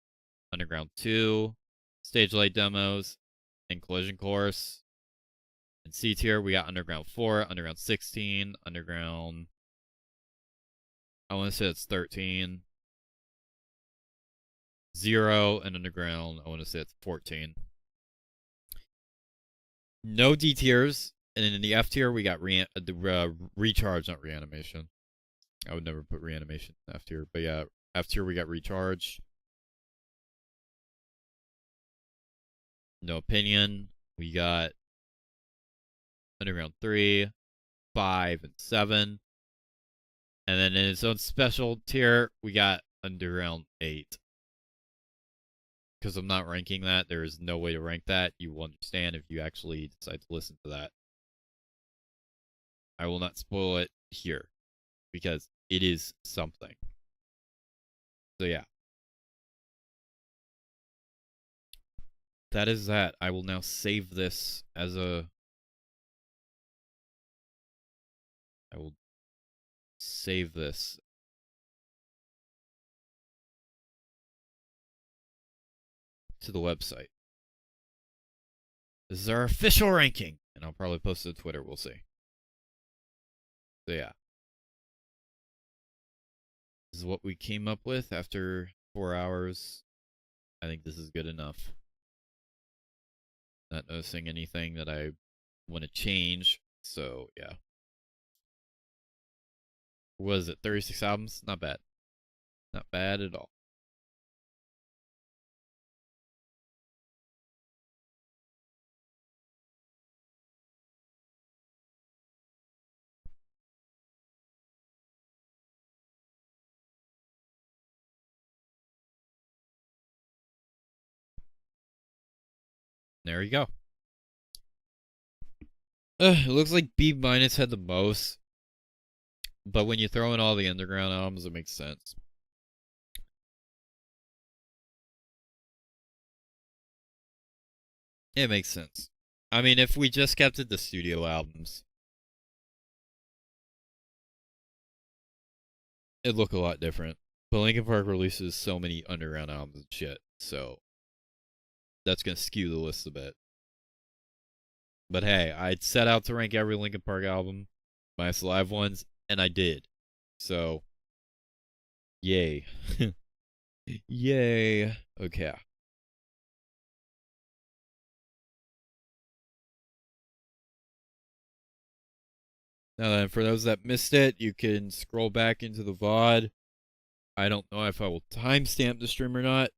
Underground 2, Stage Light Demos, and Collision Course. In C tier, we got Underground 4, Underground 16, Underground, I want to say it's 13, 0, and Underground, I want to say it's 14. No D tiers, and in the F tier, we got Recharge, not Reanimation. I would never put Reanimation in F tier, but yeah, F tier, we got Recharge. No Opinion, we got Underground 3, 5, and 7. And then in its own special tier, we got Underground 8. Because I'm not ranking that, there is no way to rank that. You will understand if you actually decide to listen to that. I will not spoil it here, because it is something. So yeah. That is that. I will now save this as a... I will save this to the website. This is our official ranking, and I'll probably post it to Twitter. We'll see. So yeah, this is what we came up with after 4 hours. I think this is good enough. Not noticing anything that I want to change. So yeah. What is it? 36 albums? Not bad. Not bad at all. There you go. It looks like B minus had the most. But when you throw in all the underground albums, it makes sense. It makes sense. I mean, if we just kept it the studio albums, it'd look a lot different. But Linkin Park releases so many underground albums and shit, so that's gonna skew the list a bit. But hey, I'd set out to rank every Linkin Park album, minus the live ones, and I did. So, yay. Yay. Okay. Now then, for those that missed it, you can scroll back into the VOD. I don't know if I will timestamp the stream or not,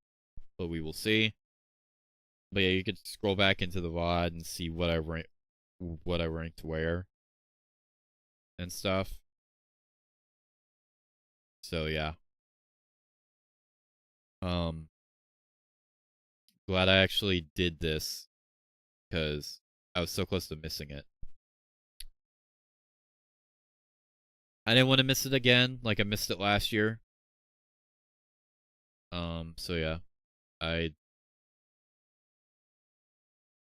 but we will see. But yeah, you could scroll back into the VOD and see what I ranked where and stuff. So yeah. Glad I actually did this because I was so close to missing it. I didn't want to miss it again, like I missed it last year. So yeah. I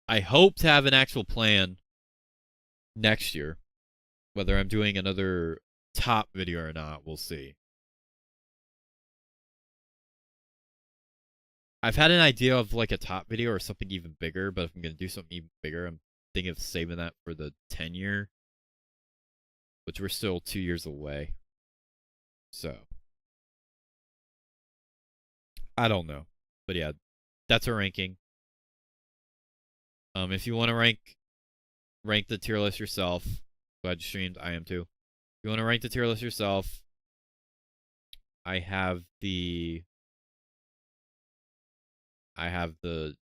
I hope to have an actual plan next year. Whether I'm doing another top video or not, we'll see. I've had an idea of like a top video or something even bigger, but if I'm gonna do something even bigger, I'm thinking of saving that for the 10-year, which we're still 2 years away. So I don't know, but yeah, that's a ranking. If you want to rank the tier list yourself, glad you streamed. I am too. If you want to rank the tier list yourself, I have the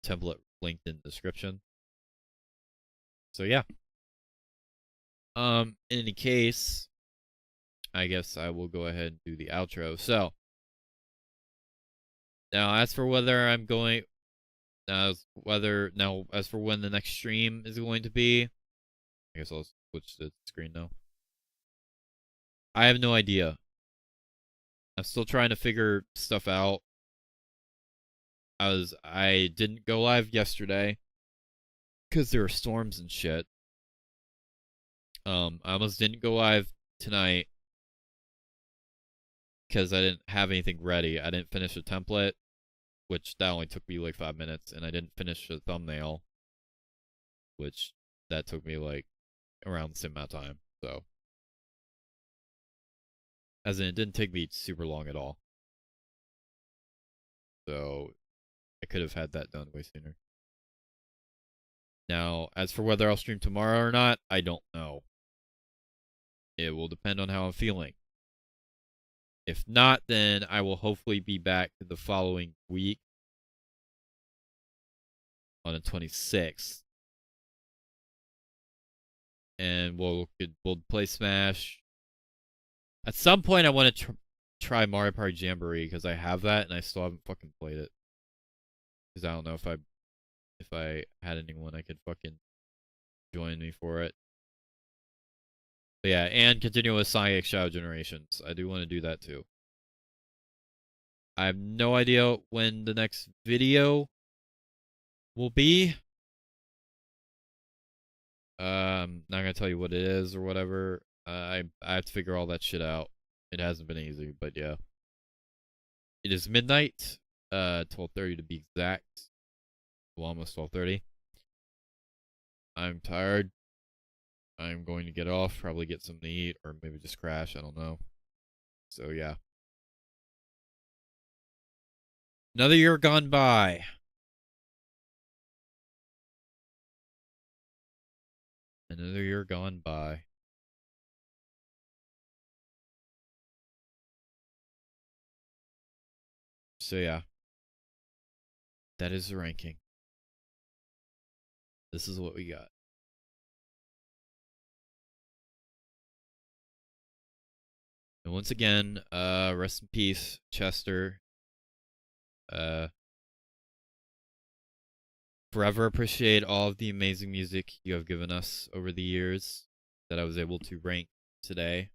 template linked in the description. So yeah. In any case, I guess I will go ahead and do the outro. So now as for whether I'm going as for when the next stream is going to be, I guess I'll switch the screen now. I have no idea. I'm still trying to figure stuff out. I didn't go live yesterday because there were storms and shit. I almost didn't go live tonight because I didn't have anything ready. I didn't finish the template, which that only took me like 5 minutes, and I didn't finish the thumbnail, which that took me like around the same amount of time. So, as in, it didn't take me super long at all. So, I could have had that done way sooner. Now, as for whether I'll stream tomorrow or not, I don't know. It will depend on how I'm feeling. If not, then I will hopefully be back the following week on the 26th. And we'll play Smash. At some point, I want to try Mario Party Jamboree because I have that and I still haven't fucking played it. Because I don't know if I had anyone I could fucking join me for it. But yeah, and continue with Sonic Shadow Generations. I do want to do that too. I have no idea when the next video will be. Not gonna tell you what it is or whatever. I have to figure all that shit out. It hasn't been easy, but yeah. It is midnight, 12:30 to be exact. Well, almost 12:30. I'm tired. I'm going to get off, probably get something to eat, or maybe just crash. I don't know. So yeah. Another year gone by. Another year gone by. So yeah. That is the ranking. This is what we got. And once again, rest in peace, Chester. Forever appreciate all of the amazing music you have given us over the years that I was able to rank today.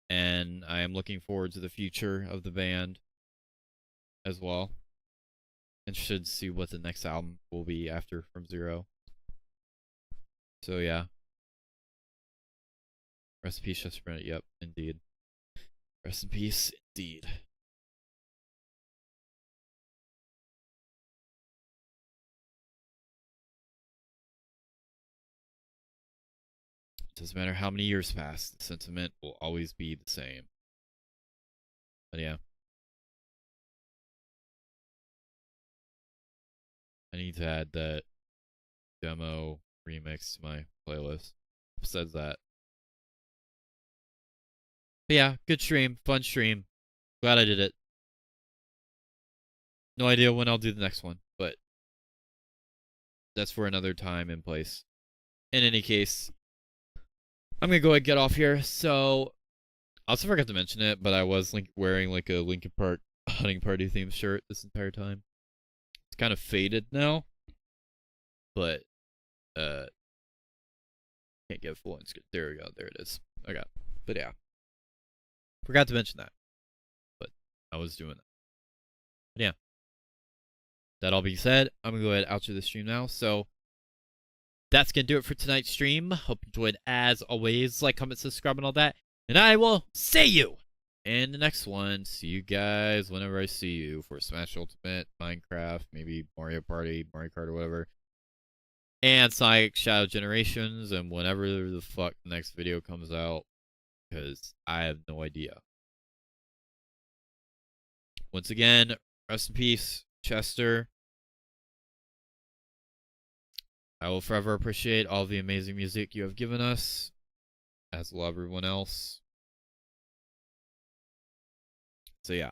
And I am looking forward to the future of the band as well. Interested to see what the next album will be after From Zero. So yeah. Rest in peace, Chester Bennington. Yep, indeed. Rest in peace, indeed. It doesn't matter how many years pass, the sentiment will always be the same. But yeah. I need to add that demo remix to my playlist. Besides that. But yeah, good stream, fun stream. Glad I did it. No idea when I'll do the next one, but that's for another time and place. In any case, I'm gonna go ahead and get off here. So, I also forgot to mention it, but I was wearing like a Linkin Park hunting party themed shirt this entire time. It's kind of faded now, but can't get full on screen. There we go. There it is. Okay, but yeah, forgot to mention that, but I was doing that. But yeah. that all being said, I'm gonna go ahead and outro the stream now. So that's gonna do it for tonight's stream. Hope you enjoyed as always. Like, comment, subscribe, and all that. And I will see you in the next one. See you guys whenever I see you for Smash Ultimate, Minecraft, maybe Mario Party, Mario Kart, or whatever. And Sonic Shadow Generations, and whenever the fuck the next video comes out, because I have no idea. Once again, rest in peace, Chester. I will forever appreciate all the amazing music you have given us, as will everyone else. So yeah.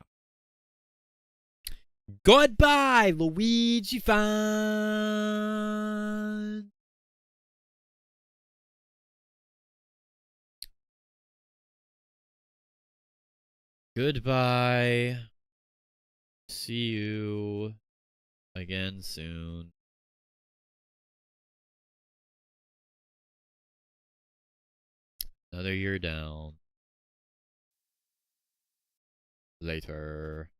Goodbye, Luigi fan. Goodbye. See you again soon. Another year down. Later.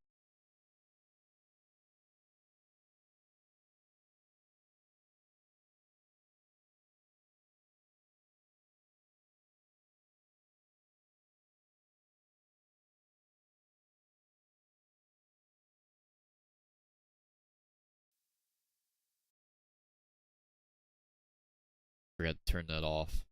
Forgot to turn that off.